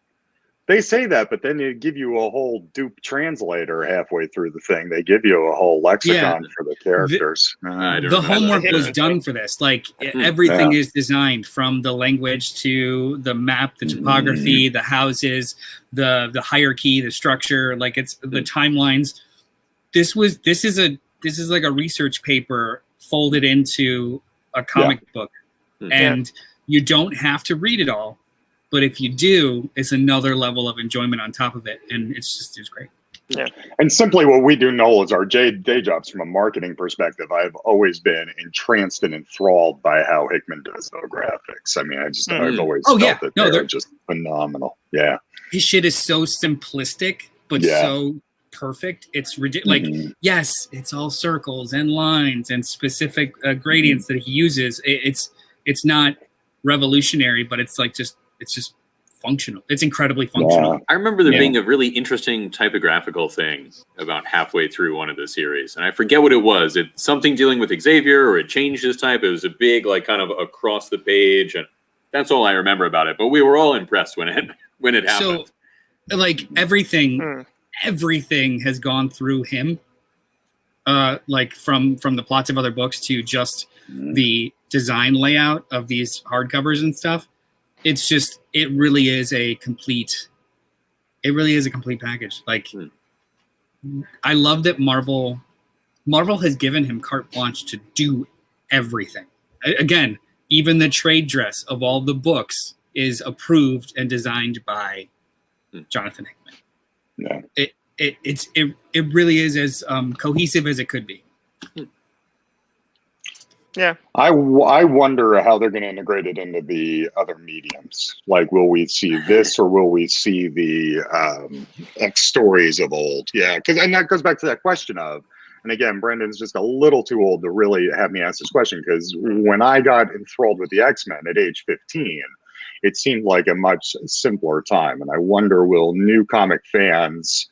Speaker 5: They say that, but then they give you a whole dupe translator halfway through the thing. They give you a whole lexicon for the characters.
Speaker 1: The homework was done for this. Like everything is designed, from the language to the map, the topography, the houses, the hierarchy, the structure. Like it's the timelines. This is like a research paper folded into a comic book, and you don't have to read it all. But if you do, it's another level of enjoyment on top of it, and it's great.
Speaker 4: Yeah.
Speaker 5: And simply what we do, Noel, is our day jobs from a marketing perspective. I've always been entranced and enthralled by how Hickman does the graphics. I mean, I've always felt that they're just phenomenal. Yeah.
Speaker 1: His shit is so simplistic, but so perfect. It's ridiculous. Like, yes, it's all circles and lines and specific gradients that he uses. It's not revolutionary, but it's just functional. It's incredibly functional.
Speaker 5: Yeah.
Speaker 3: I remember there being a really interesting typographical thing about halfway through one of the series, and I forget what it was. It's something dealing with Xavier, or it changed his type. It was a big, kind of across the page, and that's all I remember about it. But we were all impressed when it happened.
Speaker 1: So, everything has gone through him. From the plots of other books to just the design layout of these hardcovers and stuff. It really is a complete package. Like, I love that Marvel has given him carte blanche to do everything. again, even the trade dress of all the books is approved and designed by Jonathan Hickman.
Speaker 5: Yeah.
Speaker 1: It really is as cohesive as it could be.
Speaker 4: Yeah.
Speaker 5: I wonder how they're going to integrate it into the other mediums. Like, will we see this or will we see the X stories of old? Yeah, and that goes back to that question of, and again, Brendan's just a little too old to really have me ask this question, because when I got enthralled with the X-Men at age 15, it seemed like a much simpler time. And I wonder, will new comic fans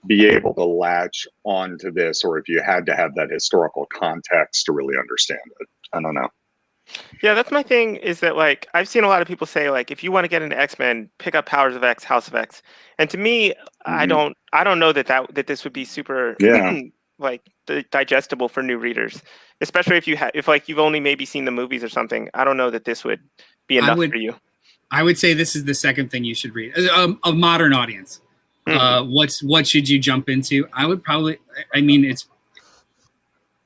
Speaker 5: be able to latch onto this, or if you had to have that historical context to really understand it? I don't know.
Speaker 4: Yeah, that's my thing, is that, like, I've seen a lot of people say, like, if you want to get into X-Men, pick up Powers of X, House of X. And to me, I don't know that this would be super like digestible for new readers, especially if you've only maybe seen the movies or something. I don't know that this would be enough for you.
Speaker 1: I would say this is the second thing you should read. A modern audience. What should you jump into? I would probably, I mean, it's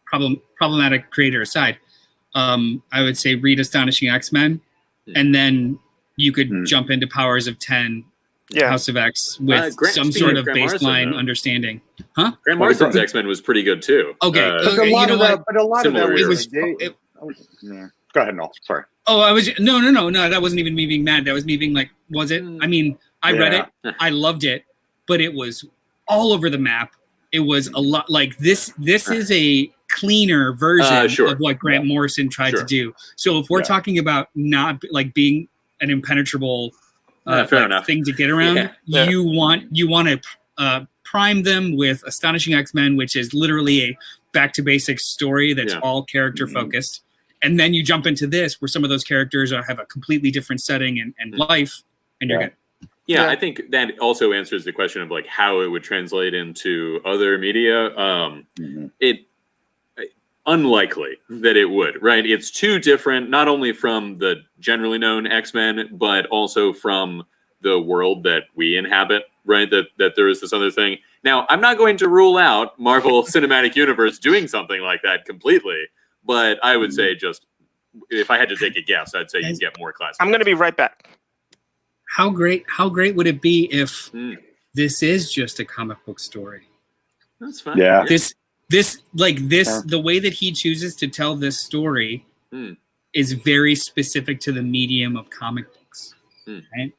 Speaker 1: problematic creator aside. I would say read Astonishing X-Men, and then you could jump into Powers of 10, House of X with some sort of baseline understanding. Huh?
Speaker 3: Grant Morrison's X-Men was pretty good too.
Speaker 1: Okay,
Speaker 5: a lot of that was. Go ahead, Noel. Sorry.
Speaker 1: Oh, I was no. That wasn't even me being mad. That was me being like, was it? I mean, I read it, I loved it, but it was all over the map. It was a lot like this. This is a cleaner version of what Grant Morrison tried to do. So if we're talking about not like being an impenetrable thing to get around, you want to prime them with Astonishing X-Men, which is literally a back to basics story that's all character focused. And then you jump into this where some of those characters have a completely different setting and life, and you're good.
Speaker 3: Yeah, I think that also answers the question of like how it would translate into other media. It unlikely that it would, right? It's too different, not only from the generally known X-Men, but also from the world that we inhabit, right? That there is this other thing. Now, I'm not going to rule out Marvel Cinematic Universe doing something like that completely, but I would say just, if I had to take a guess, I'd say you'd get more classic.
Speaker 4: I'm going to be right back.
Speaker 1: How great would it be if this is just a comic book story?
Speaker 3: That's fine.
Speaker 5: Yeah.
Speaker 1: The way that he chooses to tell this story is very specific to the medium of comic books. Right?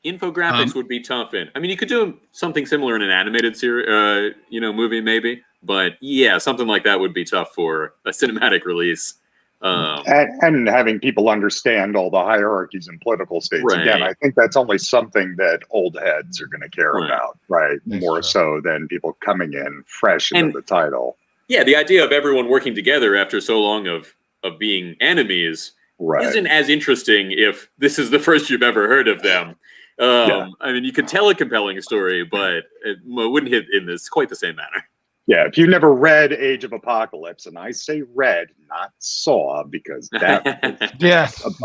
Speaker 3: Infographics would be tough in. I mean, you could do something similar in an animated series, movie maybe, but yeah, something like that would be tough for a cinematic release.
Speaker 5: And having people understand all the hierarchies and political states.
Speaker 3: Right.
Speaker 5: Again, I think that's only something that old heads are going to care about, right? That's more so than people coming in fresh into the title.
Speaker 3: Yeah, the idea of everyone working together after so long of being enemies isn't as interesting if this is the first you've ever heard of them. I mean, you could tell a compelling story, but it wouldn't hit in this quite the same manner.
Speaker 5: Yeah, if you've never read Age of Apocalypse, and I say read, not saw, because that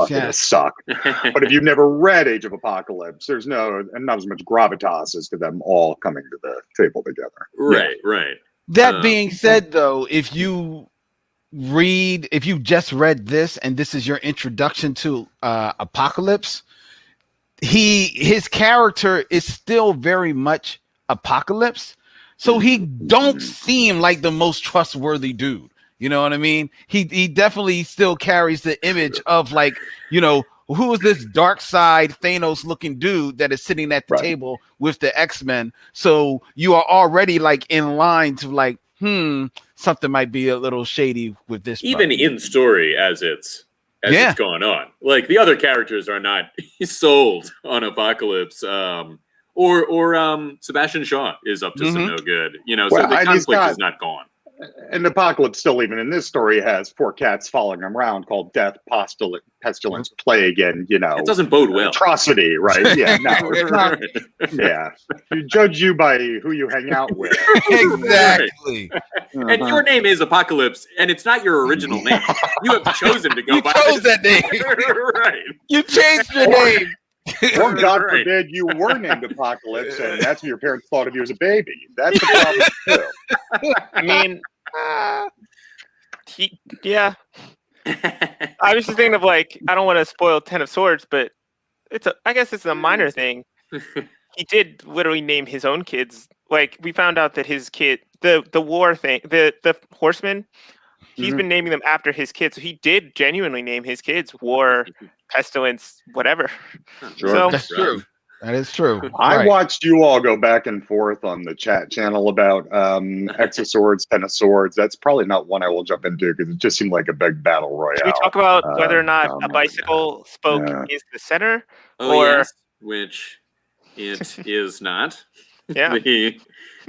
Speaker 5: was suck. But if you've never read Age of Apocalypse, there's not as much gravitas as to them all coming to the table together.
Speaker 3: Right.
Speaker 2: That being said, though, if you just read this and this is your introduction to Apocalypse, his character is still very much Apocalypse. So he don't seem like the most trustworthy dude. You know what I mean? He definitely still carries the image of like, who is this dark side Thanos looking dude that is sitting at the table with the X-Men? So you are already like in line to like, something might be a little shady with this.
Speaker 3: Even in story as it's going on. Like the other characters are not sold on Apocalypse. Or Sebastian Shaw is up to some no good. So the conflict is not gone.
Speaker 5: And Apocalypse still, even in this story, has 4 cats following him around called Death, Pestilence, Plague, and,
Speaker 3: It doesn't bode well.
Speaker 5: Atrocity, right? Yeah, no, it's not. Yeah. You judge you by who you hang out with.
Speaker 2: Exactly.
Speaker 3: And your name is Apocalypse, and it's not your original name. You have chosen to go by
Speaker 2: that name.
Speaker 3: Right.
Speaker 2: You changed your name.
Speaker 5: Or God forbid you were named Apocalypse, and that's what your parents thought of you as a baby. That's the problem too.
Speaker 4: I mean, I was just thinking of like, I don't want to spoil Ten of Swords, but I guess it's a minor thing. He did literally name his own kids. Like, we found out that his kid, the war thing, the horseman, he's been naming them after his kids. So he did genuinely name his kids War, Pestilence, whatever.
Speaker 5: Sure.
Speaker 4: So,
Speaker 2: That's true. That is true.
Speaker 5: I
Speaker 2: Right.
Speaker 5: watched you all go back and forth on the chat channel about X of Swords, Ten of Swords. That's probably not one I will jump into because it just seemed like a big battle royale.
Speaker 4: should we talk about whether or not a bicycle spoke is the center?
Speaker 3: Oh,
Speaker 4: or
Speaker 3: yes, which it is not.
Speaker 4: Yeah.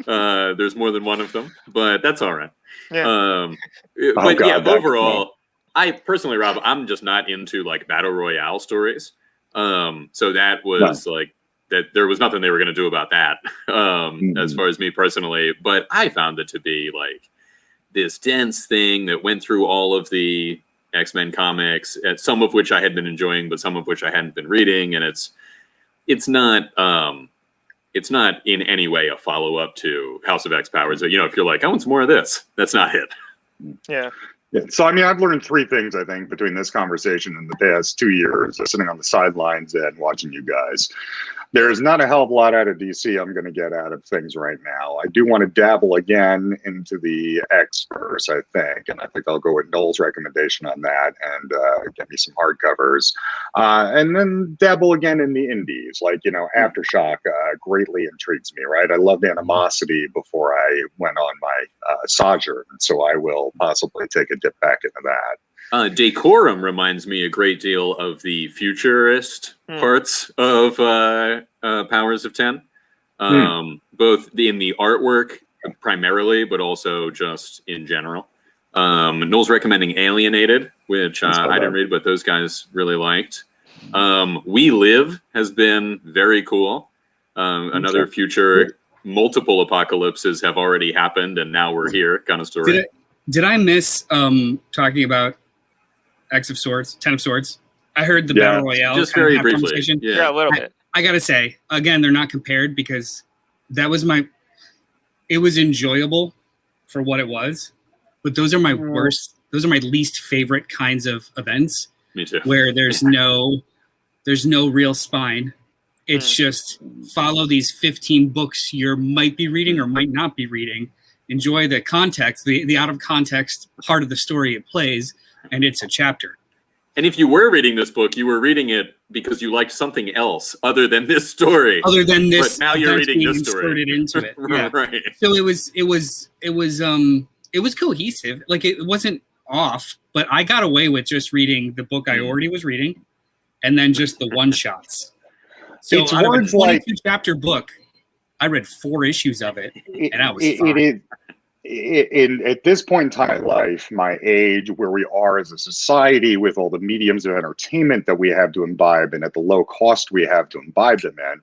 Speaker 3: There's more than one of them, but that's all right.
Speaker 4: Yeah.
Speaker 3: But
Speaker 5: God,
Speaker 3: yeah,
Speaker 5: that-
Speaker 3: overall, I personally, Rob, I'm just not into like battle royale stories. So that was like that. There was nothing they were going to do about that. As far as me personally, but I found it to be like this dense thing that went through all of the X-Men comics, some of which I had been enjoying, but some of which I hadn't been reading, and it's not in any way a follow-up to House of X Powers. You know, if you're like, I want some more of this, that's not it.
Speaker 4: Yeah.
Speaker 5: Yeah. So, I mean, I've learned three things, I think, between this conversation and the past 2 years, sitting on the sidelines and watching you guys. There's not a hell of a lot out of DC I'm going to get out of things right now. I do want to dabble again into the X-verse, I think, and I think I'll go with Noel's recommendation on that and get me some hardcovers. And then dabble again in the indies, like, you know, Aftershock greatly intrigues me, right? I loved Animosity before I went on my Sojourn, so I will possibly take a dip back into that.
Speaker 3: Decorum reminds me a great deal of the futurist parts of Powers of 10, both in the artwork primarily, but also just in general. Noel's recommending Alienated, which I didn't read, but those guys really liked. We Live has been very cool. Another future, multiple apocalypses have already happened, and now we're here kind of story.
Speaker 1: Did I miss talking about X of Swords, Ten of Swords? I heard the Battle Royale.
Speaker 3: Just very briefly.
Speaker 4: Yeah, a little bit.
Speaker 1: I gotta say, again, they're not compared because that was it was enjoyable for what it was, but those are my worst, those are my least favorite kinds of events.
Speaker 3: Me too.
Speaker 1: Where there's no real spine. It's just follow these 15 books you might be reading or might not be reading. Enjoy the context, the out of context part of the story it plays, and it's a chapter.
Speaker 3: And if you were reading this book, you were reading it because you liked something else other than this story.
Speaker 1: Other than this,
Speaker 3: but now you're reading this story.
Speaker 1: Into it. Yeah.
Speaker 3: Right.
Speaker 1: So it was cohesive. Like it wasn't off, but I got away with just reading the book I already was reading, and then just the one shots. So
Speaker 5: It's
Speaker 1: out of a
Speaker 5: words like
Speaker 1: 22 chapter book, I read 4 issues of it, and I was fine.
Speaker 5: At this point in time in life, my age, where we are as a society with all the mediums of entertainment that we have to imbibe and at the low cost we have to imbibe them in,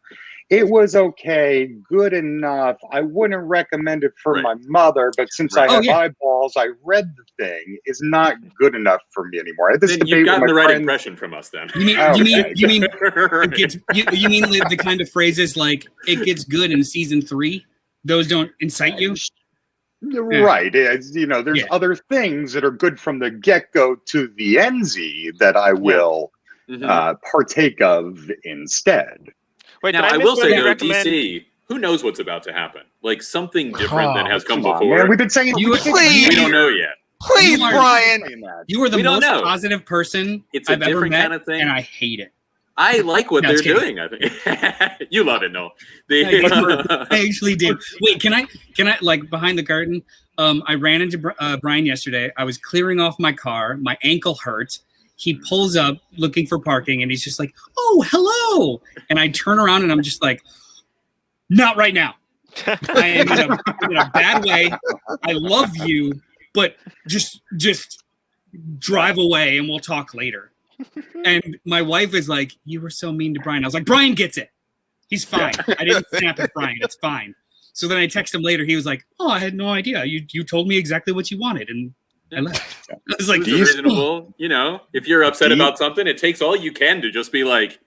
Speaker 5: it was okay, good enough. I wouldn't recommend it for my mother, but since I have eyeballs, I read the thing. Is not good enough for me anymore. I had this
Speaker 3: Then you've gotten the right impression from us then.
Speaker 1: You mean the kind of phrases like it gets good in season 3? Those don't incite you?
Speaker 5: Right. It's, you know, there's other things that are good from the get-go to the NZ that I will partake of instead.
Speaker 4: Wait,
Speaker 3: now, I will say, though, DC, who knows what's about to happen? Like, something different that has come before.
Speaker 5: Man, we've been saying
Speaker 1: we
Speaker 3: don't know yet.
Speaker 2: Please, Brian.
Speaker 1: You are the most positive person I've ever met,
Speaker 3: kind of thing.
Speaker 1: and I hate it.
Speaker 3: I like what they're doing, I think. You love it, Noel.
Speaker 1: I actually did. Wait, can I like behind the curtain? I ran into Brian yesterday. I was clearing off my car. My ankle hurt. He pulls up looking for parking, and he's just like, "Oh, hello!" And I turn around, and I'm just like, "Not right now. I am in a bad way. I love you, but just drive away, and we'll talk later." And my wife is like, "You were so mean to Brian." I was like, "Brian gets it. He's fine. I didn't snap at Brian. It's fine." So then I text him later. He was like, "Oh, I had no idea. You told me exactly what you wanted." And I left. I was like,
Speaker 3: it's reasonable. You know, if you're upset about something, it takes all you can to just be like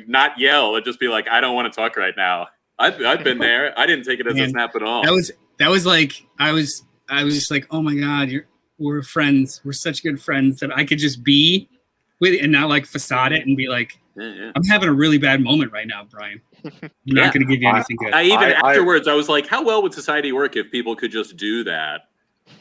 Speaker 3: not yell and just be like, "I don't want to talk right now." I've been there. I didn't take it as a snap at all.
Speaker 1: That was like I was just like, "Oh my God, we're friends. We're such good friends that I could just be with and not like facade it and be like, I'm having a really bad moment right now, Brian. I'm not going to give you anything good.
Speaker 3: Afterwards, I was like, how well would society work if people could just do that?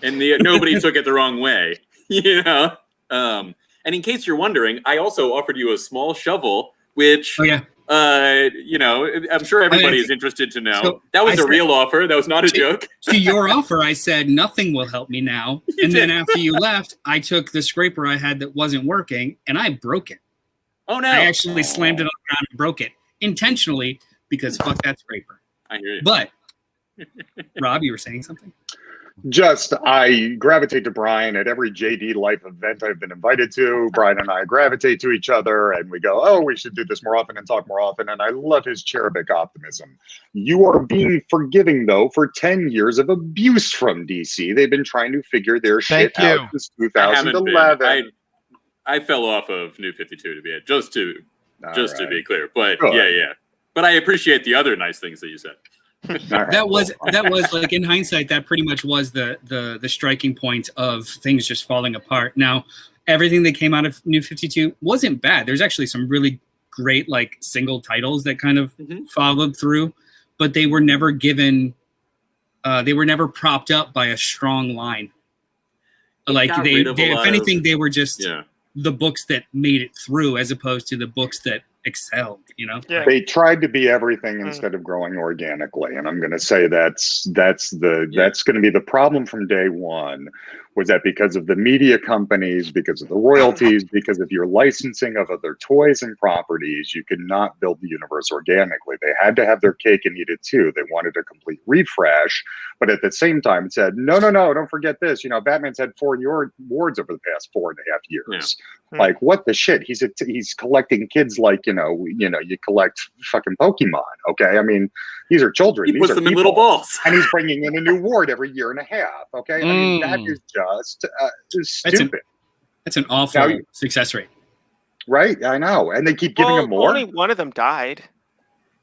Speaker 3: And nobody took it the wrong way, you know? And in case you're wondering, I also offered you a small shovel, which, you know, I'm sure everybody is interested to know. So that was a real offer. That was not a joke.
Speaker 1: To your offer, I said, nothing will help me now. And then after you left, I took the scraper I had that wasn't working, and I broke it.
Speaker 3: Oh, no.
Speaker 1: I actually slammed it on the ground and broke it intentionally because fuck that scraper.
Speaker 3: I hear you.
Speaker 1: But, Rob, you were saying something?
Speaker 5: Just, I gravitate to Brian at every JD Life event I've been invited to. Brian and I gravitate to each other, and we go, oh, we should do this more often and talk more often. And I love his cherubic optimism. You are being forgiving, though, for 10 years of abuse from DC. They've been trying to figure their shit out since 2011.
Speaker 3: I fell off of New 52 to be it, just to be clear. But yeah. But I appreciate the other nice things that you said.
Speaker 1: That was like, in hindsight, that pretty much was the striking point of things just falling apart. Now, everything that came out of New 52 wasn't bad. There's actually some really great like single titles that kind of followed through, but they were never given. They were never propped up by a strong line. Like if anything, they were just the books that made it through, as opposed to the books that excelled, you know?
Speaker 5: Yeah. They tried to be everything instead of growing organically. And I'm going to say that's going to be the problem from day one, was that because of the media companies, because of the royalties, because of your licensing of other toys and properties, you could not build the universe organically. They had to have their cake and eat it too. They wanted a complete refresh, but at the same time said, no, don't forget this. You know, Batman's had 4 awards over the past 4.5 years. Yeah. Like, what the shit? He's collecting kids like, you collect fucking Pokemon. Okay. I mean, these are children.
Speaker 3: He puts them in little balls.
Speaker 5: And he's bringing in a new award every year and a half. Okay. I mean, that is just stupid.
Speaker 1: That's an awful success rate.
Speaker 5: Right. I know. And they keep giving him more.
Speaker 4: Only one of them died.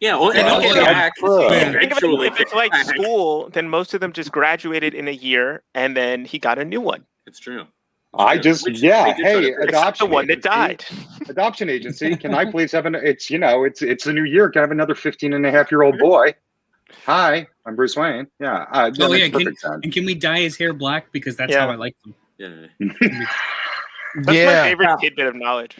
Speaker 3: Yeah. Well,
Speaker 4: if it's like school, then most of them just graduated in a year and then he got a new one.
Speaker 3: It's true.
Speaker 5: Hey, adoption.
Speaker 4: The one that died.
Speaker 5: Adoption agency. Can I please have it's the new year. Can I have another 15-and-a-half-year-old boy? Hi, I'm Bruce Wayne. Yeah.
Speaker 1: Can we dye his hair black? Because that's how I like them.
Speaker 3: Yeah.
Speaker 4: That's my favorite tidbit of knowledge.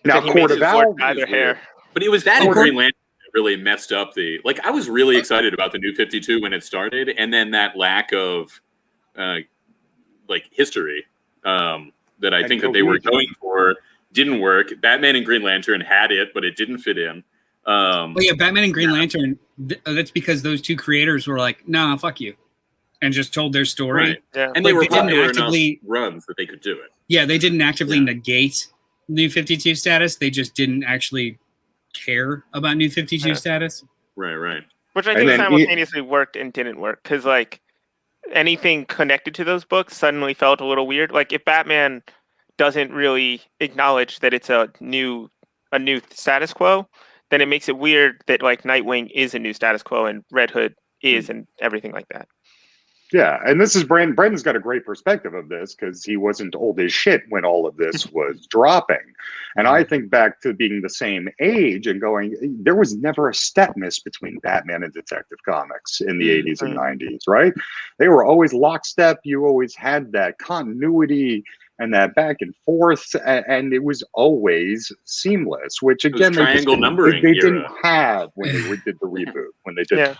Speaker 5: Now, Court of Owls
Speaker 4: dye their hair.
Speaker 3: But it was that in Green Lantern that really messed up I was really excited about the New 52 when it started, and then that lack of history that I think that they were going for didn't work. Batman and Green Lantern had it, but it didn't fit in.
Speaker 1: Batman and Green Lantern, that's because those two creators were like, nah, fuck you, and just told their story.
Speaker 3: Right. Yeah. And they were popular enough runs that they could do it.
Speaker 1: Yeah, they didn't actively negate New 52 status. They just didn't actually care about New 52 status.
Speaker 3: Right.
Speaker 4: Which I think simultaneously worked and didn't work, because anything connected to those books suddenly felt a little weird. Like if Batman doesn't really acknowledge that it's a new status quo, then it makes it weird that Nightwing is a new status quo and Red Hood is and everything like that.
Speaker 5: Yeah, and this is Brandon's got a great perspective of this because he wasn't old as shit when all of this was dropping. And I think back to being the same age and going, there was never a step miss between Batman and Detective Comics in the 80s and 90s, right? They were always lockstep. You always had that continuity and that back and forth, and it was always seamless. Which again, they didn't have when they did the reboot. When they did,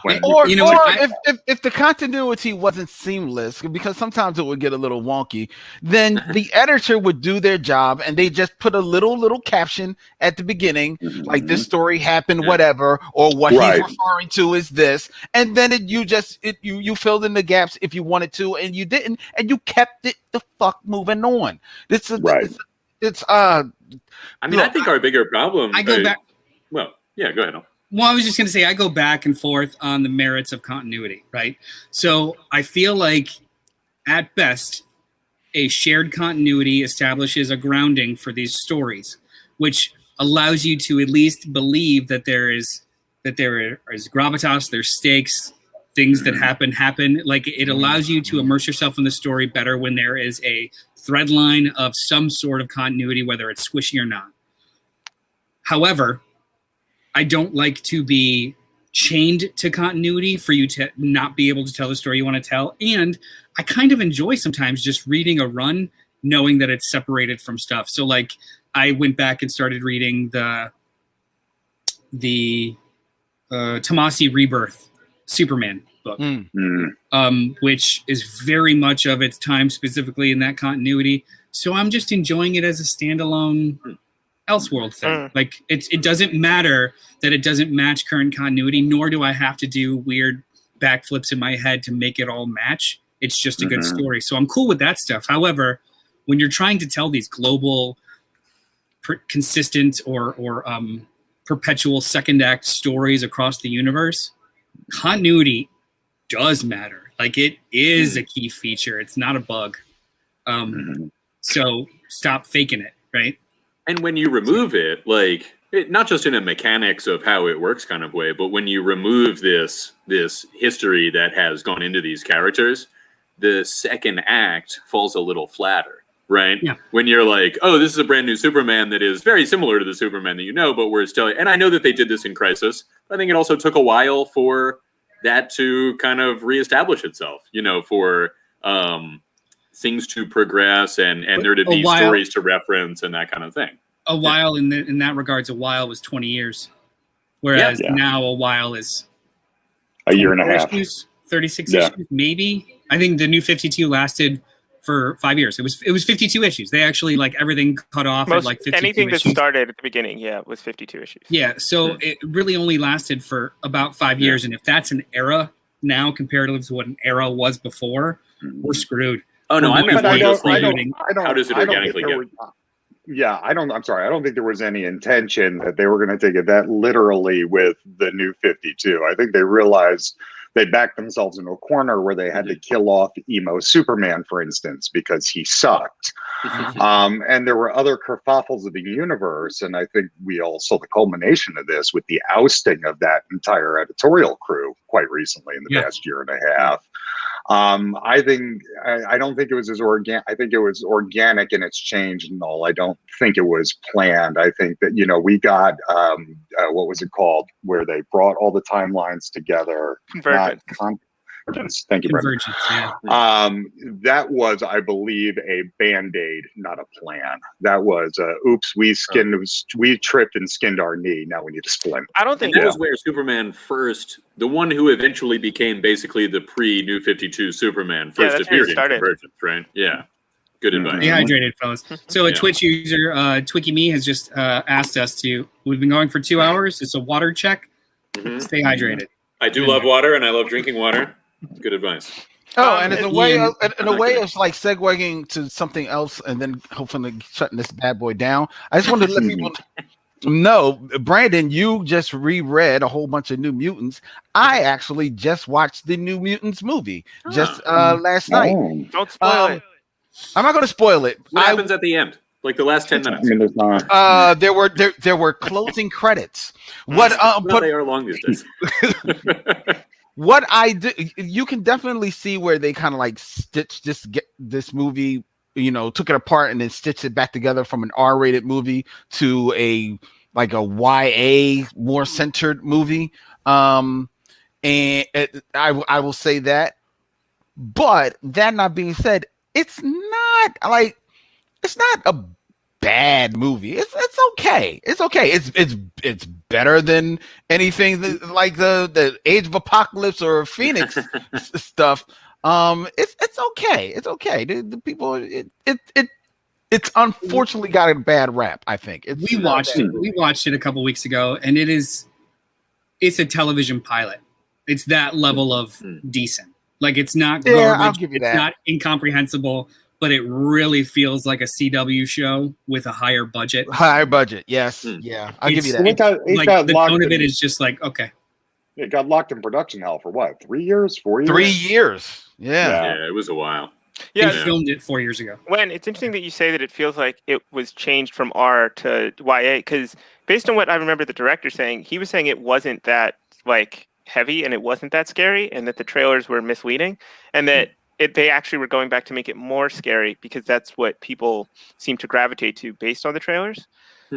Speaker 2: if the continuity wasn't seamless, because sometimes it would get a little wonky, then the editor would do their job, and they just put a little caption at the beginning, like this story happened, whatever, or what he's referring to is this, and then you filled in the gaps if you wanted to, and you didn't, and you kept it the fuck moving on. I think
Speaker 3: our bigger problem.
Speaker 1: I go back.
Speaker 3: Well, yeah, go ahead.
Speaker 1: Well, I was just going to say I go back and forth on the merits of continuity, right? So I feel like, at best, a shared continuity establishes a grounding for these stories, which allows you to at least believe that there is gravitas, there's stakes, things that happen. Like, it allows you to immerse yourself in the story better when there is a thread line of some sort of continuity, whether it's squishy or not. However, I don't like to be chained to continuity for you to not be able to tell the story you want to tell. And I kind of enjoy sometimes just reading a run knowing that it's separated from stuff. So, like, I went back and started reading the Tomasi Rebirth Superman book, which is very much of its time specifically in that continuity. So I'm just enjoying it as a standalone Elseworld thing. Like, it doesn't matter that it doesn't match current continuity, nor do I have to do weird backflips in my head to make it all match. It's just a good story. So I'm cool with that stuff. However, when you're trying to tell these global, consistent or perpetual second act stories across the universe, continuity does matter. Like, it is a key feature. It's not a bug. So stop faking it, right?
Speaker 3: And when you remove it, like, not just in a mechanics of how it works kind of way, but when you remove this history that has gone into these characters, the second act falls a little flatter, right?
Speaker 1: Yeah.
Speaker 3: When you're like, oh, this is a brand new Superman that is very similar to the Superman that you know, but we're still, and I know that they did this in Crisis. I think it also took a while for that to kind of reestablish itself, you know, for things to progress and there to be stories to reference and that kind of thing.
Speaker 1: A while in that regards, a while was 20 years, whereas now a while is
Speaker 5: a year and a half,
Speaker 1: 36 issues, maybe. I think the New 52 lasted for 5 years. It was 52 issues. They actually, like, everything cut off at like 52
Speaker 4: anything
Speaker 1: issues.
Speaker 4: that started at the beginning, was 52 issues.
Speaker 1: Yeah, so it really only lasted for about 5 years, and if that's an era now comparative to what an era was before, we're screwed.
Speaker 3: Oh no, I mean,
Speaker 5: how does
Speaker 3: it organically get?
Speaker 5: I'm sorry. I don't think there was any intention that they were going to take it that literally with the New 52. I think they realized they backed themselves into a corner where they had to kill off emo Superman, for instance, because he sucked. And there were other kerfuffles of the universe. And I think we all saw the culmination of this with the ousting of that entire editorial crew quite recently in the past year and a half. I don't think it was as organic. I think it was organic in its change and all. I don't think it was planned. I think that, you know, we got, what was it called? Where they brought all the timelines together.
Speaker 4: Convergence.
Speaker 5: Thank you, Brendan.
Speaker 1: Convergence,
Speaker 5: that was, I believe, a Band-Aid, not a plan. That was, oops, we tripped and skinned our knee. Now we need to splint.
Speaker 4: I don't think
Speaker 3: that was where Superman first, the one who eventually became basically the pre-New 52 Superman, first appeared in Convergence, right? Yeah. Good advice.
Speaker 1: Dehydrated, fellas. So a Twitch user, Twicky Me, has just asked us we've been going for 2 hours. It's a water check. Stay hydrated.
Speaker 3: I do love water, and I love drinking water. Good advice.
Speaker 2: Oh, and in a way of like segueing to something else, and then hopefully shutting this bad boy down. I just wanted to let people know, Brandon, you just reread a whole bunch of New Mutants. I actually just watched the New Mutants movie last night.
Speaker 4: Don't spoil it.
Speaker 2: I'm not going to spoil it.
Speaker 3: What happens at the end? Like the last 10 minutes.
Speaker 5: I mean, there's not.
Speaker 2: There were closing credits.
Speaker 3: But they are long these days.
Speaker 2: What I do, you can definitely see where they kind of like stitched this movie, you know, took it apart and then stitched it back together from an R-rated movie to a YA more centered movie. And I will say that. But that not being said, it's not a bad movie. It's okay. It's okay. It's better than anything like the Age of Apocalypse or Phoenix stuff. It's okay. It's okay. The people it's unfortunately got a bad rap, I think. We watched
Speaker 1: it a couple weeks ago, and it's a television pilot. It's that level of decent. Like, it's not garbage.
Speaker 2: I'll give you that.
Speaker 1: It's not incomprehensible, but it really feels like a CW show with a higher budget.
Speaker 2: Higher budget, yes. Yeah, I'll give you that.
Speaker 1: The tone of it is just like, okay.
Speaker 5: It got locked in production hell for what? 3 years? 4 years?
Speaker 2: 3 years. Yeah,
Speaker 3: it was a while.
Speaker 1: Yeah, they filmed it 4 years ago.
Speaker 4: When it's interesting that you say that it feels like it was changed from R to YA, because based on what I remember the director saying, he was saying it wasn't that like heavy and it wasn't that scary, and that the trailers were misleading, and that they actually were going back to make it more scary because that's what people seem to gravitate to based on the trailers.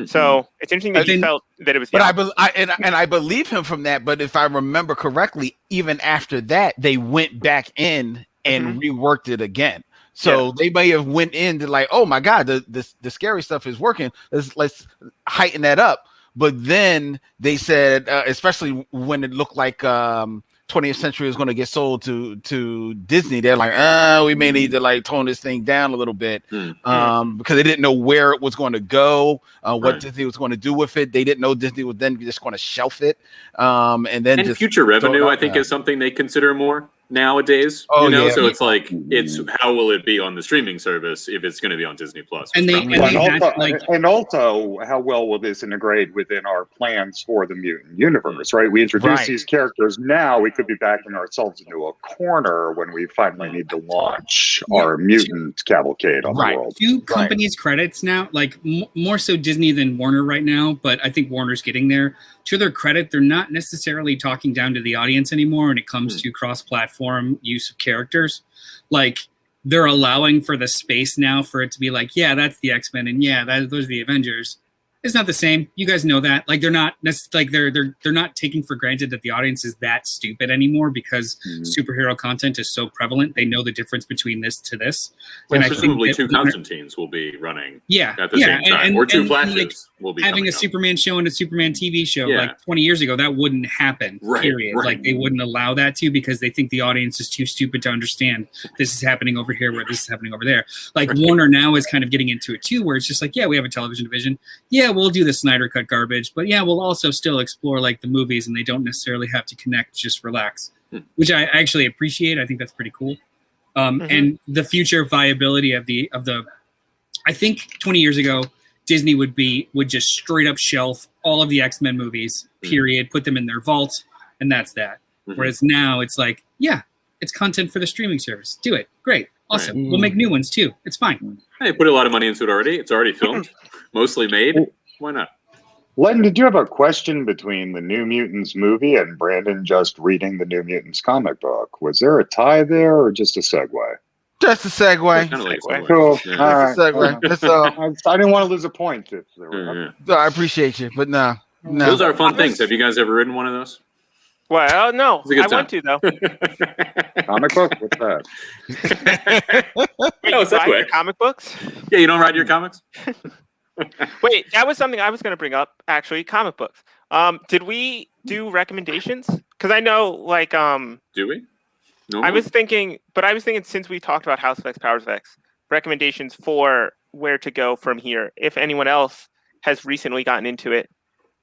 Speaker 4: So it's interesting that you felt that it was.
Speaker 2: But I believe him from that. But if I remember correctly, even after that, they went back in and reworked it again. So they may have went into like, oh my God, the scary stuff is working. Let's heighten that up. But then they said, especially when it looked like 20th Century was going to get sold to Disney, they're like, we may need to like tone this thing down a little bit, because they didn't know where it was going to go, what Disney was going to do with it. They didn't know Disney was then just going to shelf it, and then just
Speaker 3: future revenue. I think is something they consider more nowadays. So it's like, it's how will it be on the streaming service if it's going to be on Disney Plus?
Speaker 5: And also, how well will this integrate within our plans for the Mutant universe? Right, we introduce these characters now. We could be backing ourselves into a corner when we finally need to launch our mutant cavalcade on the world.
Speaker 1: Few companies credits now, like more so Disney than Warner right now, but I think Warner's getting there. To their credit, they're not necessarily talking down to the audience anymore when it comes to cross-platform use of characters. Like, they're allowing for the space now for it to be like, yeah, that's the X-Men, and yeah, those are the Avengers. It's not the same. You guys know that. Like, they're not they're not taking for granted that the audience is that stupid anymore because superhero content is so prevalent. They know the difference between this to this.
Speaker 3: Well, and presumably two Constantines will be running at the same time, or two Flashes will be
Speaker 1: having a Superman show and a Superman TV show. Like 20 years ago, that wouldn't happen. Period. Like, they wouldn't allow that to because they think the audience is too stupid to understand this is happening over here where this is happening over there. Like Warner now is kind of getting into it too, where it's just like, yeah, we have a television division. Yeah, we'll do the Snyder Cut garbage, but yeah, we'll also still explore like the movies, and they don't necessarily have to connect, just relax, which I actually appreciate. I think that's pretty cool. And the future viability of the I think 20 years ago, Disney would just straight up shelf all of the X-Men movies, period, put them in their vault, and that's that. Whereas now it's like, yeah, it's content for the streaming service. Do it. Great. Awesome. We'll make new ones too. It's fine.
Speaker 3: Hey, put a lot of money into it already. It's already filmed, mostly made. Why not?
Speaker 5: Len, did you have a question between the New Mutants movie and Brandon just reading the New Mutants comic book? Was there a tie there or just a segue?
Speaker 2: Just a segue.
Speaker 3: Kind of like segue.
Speaker 5: Cool.
Speaker 2: Yeah. All right. That's
Speaker 5: I didn't want to lose a point. If there were
Speaker 2: I appreciate you, but no.
Speaker 3: Those are fun things. Have you guys ever ridden one of those?
Speaker 4: Well, no. I want to, though.
Speaker 5: Comic book? What's that?
Speaker 3: No, it's that quick.
Speaker 4: Comic books?
Speaker 3: Yeah, you don't ride your comics?
Speaker 4: Wait, that was something I was going to bring up, actually, comic books. Did we do recommendations? Because I know, like...
Speaker 3: Do we? No.
Speaker 4: I was thinking since we talked about House of X, Powers of X, recommendations for where to go from here, if anyone else has recently gotten into it.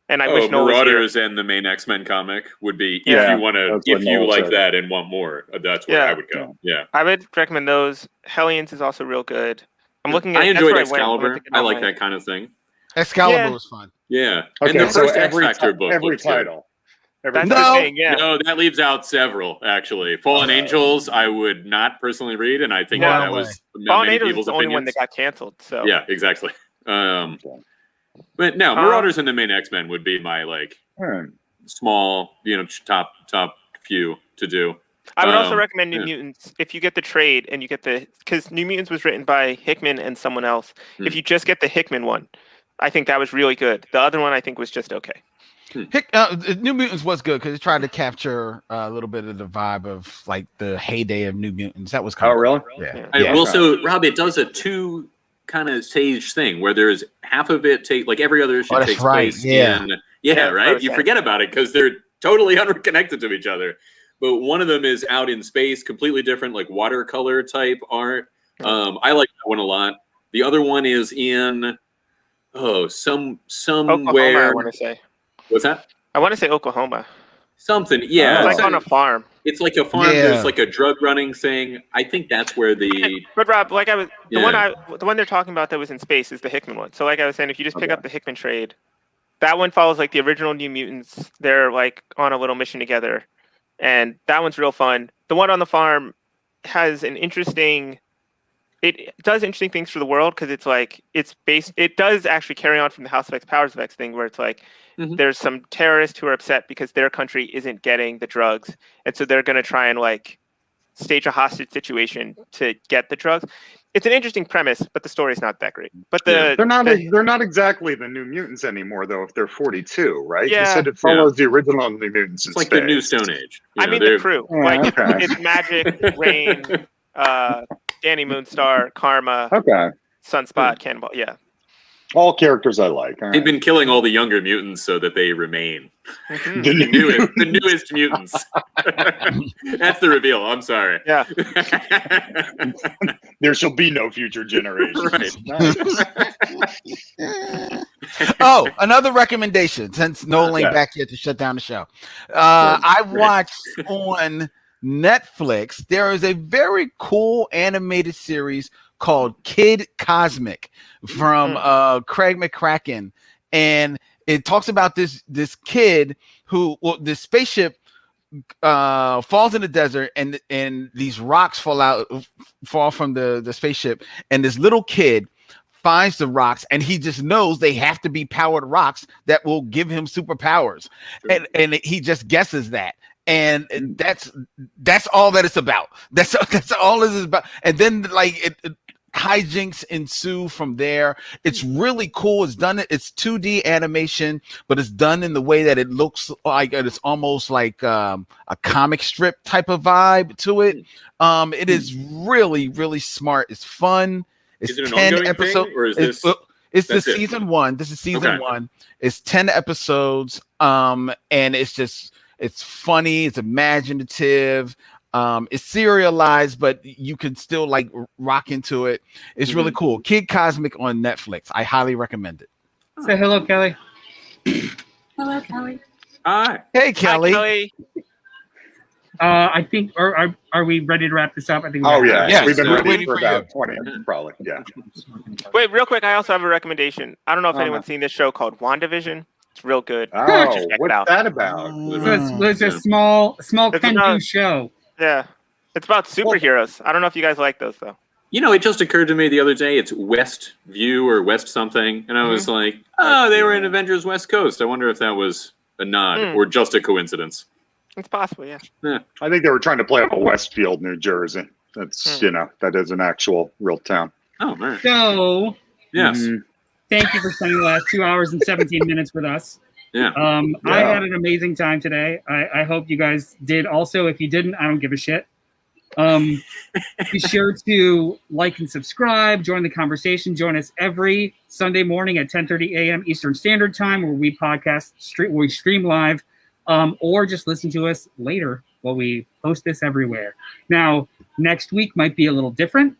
Speaker 4: And I wish Noel
Speaker 3: Marauders and the main X-Men comic would be, if you like that and want more, that's where I would go. Yeah.
Speaker 4: I would recommend those. Hellions is also real good. I'm looking at.
Speaker 3: I enjoyed Excalibur. I like that kind of thing.
Speaker 2: Excalibur was fun.
Speaker 3: Yeah.
Speaker 5: Okay,
Speaker 3: and the first
Speaker 5: every
Speaker 3: X Factor book.
Speaker 5: Every title.
Speaker 4: That's the thing, yeah.
Speaker 3: No, that leaves out several, actually. Fallen Angels, I would not personally read, and I think that was
Speaker 4: Fallen Angels was the only one that got canceled. So
Speaker 3: yeah, exactly. But no, Marauders and the main X-Men would be my small, top few to do.
Speaker 4: I would also recommend New Mutants if you get the trade and you get because New Mutants was written by Hickman and someone else. If you just get the Hickman one, I think that was really good. The other one I think was just okay.
Speaker 2: New Mutants was good because it tried to capture a little bit of the vibe of like the heyday of New Mutants. That was kind of
Speaker 5: really?
Speaker 2: Yeah.
Speaker 3: Well, so Rob, it does a two kind of stage thing where there's half of it like every other issue takes place in right. You forget about it because they're totally unconnected to each other. But one of them is out in space, completely different, like watercolor type art. I like that one a lot. The other one is in somewhere.
Speaker 4: Oklahoma, I want to say.
Speaker 3: What's that?
Speaker 4: I want to say Oklahoma.
Speaker 3: Something, yeah.
Speaker 4: It's like on a farm.
Speaker 3: It's like a farm. Yeah. There's like a drug running thing. I think that's where the.
Speaker 4: But Rob, the one they're talking about that was in space is the Hickman one. So like I was saying, if you just pick up the Hickman trade, that one follows like the original New Mutants. They're like on a little mission together, and that one's real fun. The one on the farm has an interesting it does interesting things for the world because it's like it does actually carry on from the House of X, Powers of X thing where it's like there's some terrorists who are upset because their country isn't getting the drugs, and so they're going to try and like stage a hostage situation to get the drugs. It's an interesting premise, but the story's not that great. But they're
Speaker 5: not exactly the New Mutants anymore, though. If they're 42, right?
Speaker 4: Yeah.
Speaker 5: You said it follows the original New Mutants.
Speaker 3: It's like the New Stone Age.
Speaker 4: I mean, the crew. Like
Speaker 5: okay.
Speaker 4: it's Magic, Rain, Danny Moonstar, Karma, Sunspot, Cannonball. Yeah.
Speaker 5: All characters I like.
Speaker 3: They've been killing all the younger mutants so that they remain. The newest mutants. That's the reveal. I'm sorry.
Speaker 4: Yeah.
Speaker 5: There shall be no future generations.
Speaker 3: Right.
Speaker 2: Oh, another recommendation since Nolan ain't back yet to shut down the show. I watched on Netflix. There is a very cool animated series called Kid Cosmic from Craig McCracken, and it talks about this kid who this spaceship falls in the desert, and these rocks fall from the spaceship, and this little kid finds the rocks, and he just knows they have to be powered rocks that will give him superpowers, and he just guesses that. And that's all that it's about. That's all it is about. And then like hijinks ensue from there. It's really cool. It's 2D animation, but it's done in the way that it looks like it's almost like a comic strip type of vibe to it. It is really, really smart. It's fun. It's
Speaker 3: is it an
Speaker 2: 10
Speaker 3: ongoing
Speaker 2: episodes.
Speaker 3: thing, or is this?
Speaker 2: It's the season 1. This is season 1. It's 10 episodes. And it's funny. It's imaginative. It's serialized, but you can still like rock into it. It's really cool. Kid Cosmic on Netflix. I highly recommend it.
Speaker 1: Say hello, Kelly.
Speaker 6: Hello, Kelly.
Speaker 3: Hi.
Speaker 2: Hey, Kelly.
Speaker 4: Hi, Kelly.
Speaker 1: I think, are we ready to wrap this up? I think.
Speaker 2: Yes,
Speaker 5: we've been
Speaker 2: we're
Speaker 5: ready
Speaker 2: waiting
Speaker 5: for
Speaker 2: for
Speaker 5: about 20 minutes, probably. Yeah.
Speaker 4: Wait, real quick. I also have a recommendation. I don't know if anyone's seen this show called WandaVision. It's real good.
Speaker 5: Oh,
Speaker 4: Just check it
Speaker 5: what's
Speaker 4: out.
Speaker 5: that about?
Speaker 1: So it's a small Ken show.
Speaker 4: Yeah, it's about superheroes. I don't know if you guys like those though.
Speaker 3: You know, it just occurred to me the other day. It's West View or West something, and I was like, "Oh, they were in Avengers West Coast." I wonder if that was a nod or just a coincidence.
Speaker 4: It's possible, yeah.
Speaker 5: I think they were trying to play up Westfield, New Jersey. That's that is an actual real town.
Speaker 3: Oh man.
Speaker 1: So
Speaker 3: Yes.
Speaker 1: thank you for spending the last 2 hours and 17 minutes with us.
Speaker 3: Yeah.
Speaker 1: I had an amazing time today. I hope you guys did also. If you didn't, I don't give a shit. Be sure to like and subscribe, join the conversation, join us every Sunday morning at 10:30 a.m. Eastern Standard Time, where we where we stream live, or just listen to us later while we post this everywhere. Now, next week might be a little different.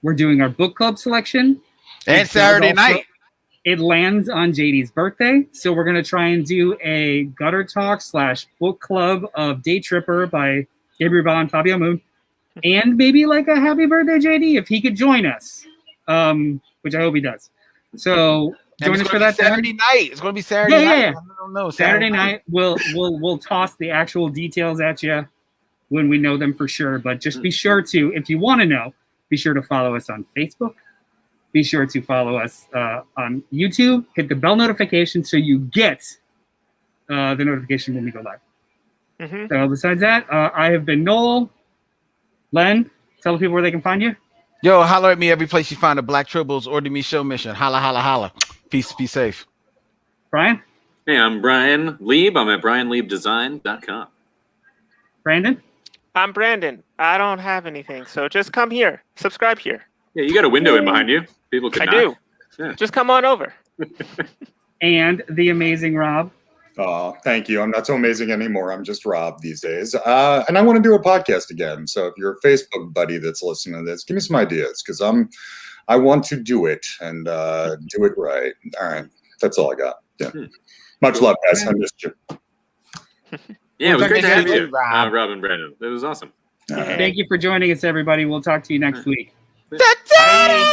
Speaker 1: We're doing our book club selection.
Speaker 2: And Saturday night.
Speaker 1: It lands on JD's birthday, so we're going to try and do a gutter talk / book club of Day Tripper by Gabriel Ba and Fabio Moon, and maybe like a happy birthday, JD, if he could join us, which I hope he does. So join us for that
Speaker 2: Saturday night. It's going to be Saturday night. I don't know.
Speaker 1: Saturday night. We'll toss the actual details at you when we know them for sure. But just be sure to, if you want to know, be sure to follow us on Facebook. Be sure to follow us on YouTube. Hit the bell notification so you get the notification when we go live. So besides that, I have been Noel. Len, tell the people where they can find you.
Speaker 2: Yo, holler at me every place you find a Black Tribbles or the Me Show mission. Holla, holla, holla. Peace, be safe.
Speaker 1: Brian?
Speaker 3: Hey, I'm Brian Lieb. I'm at brianliebdesign.com.
Speaker 1: Brandon?
Speaker 4: I'm Brandon. I don't have anything, so just come here. Subscribe here.
Speaker 3: Yeah, you got a window in behind you. People can knock.
Speaker 4: do.
Speaker 3: Yeah.
Speaker 4: Just come on over.
Speaker 1: And the amazing Rob.
Speaker 5: Thank you. I'm not so amazing anymore. I'm just Rob these days. And I want to do a podcast again. So if you're a Facebook buddy that's listening to this, give me some ideas because I want to do it and do it right. All right. That's all I got. Yeah. Much love, guys. I missed you.
Speaker 3: Yeah, it was great to have you,
Speaker 2: Rob.
Speaker 3: Rob and Brandon. It was awesome.
Speaker 1: Thank you for joining us, everybody. We'll talk to you next week.
Speaker 2: Bye.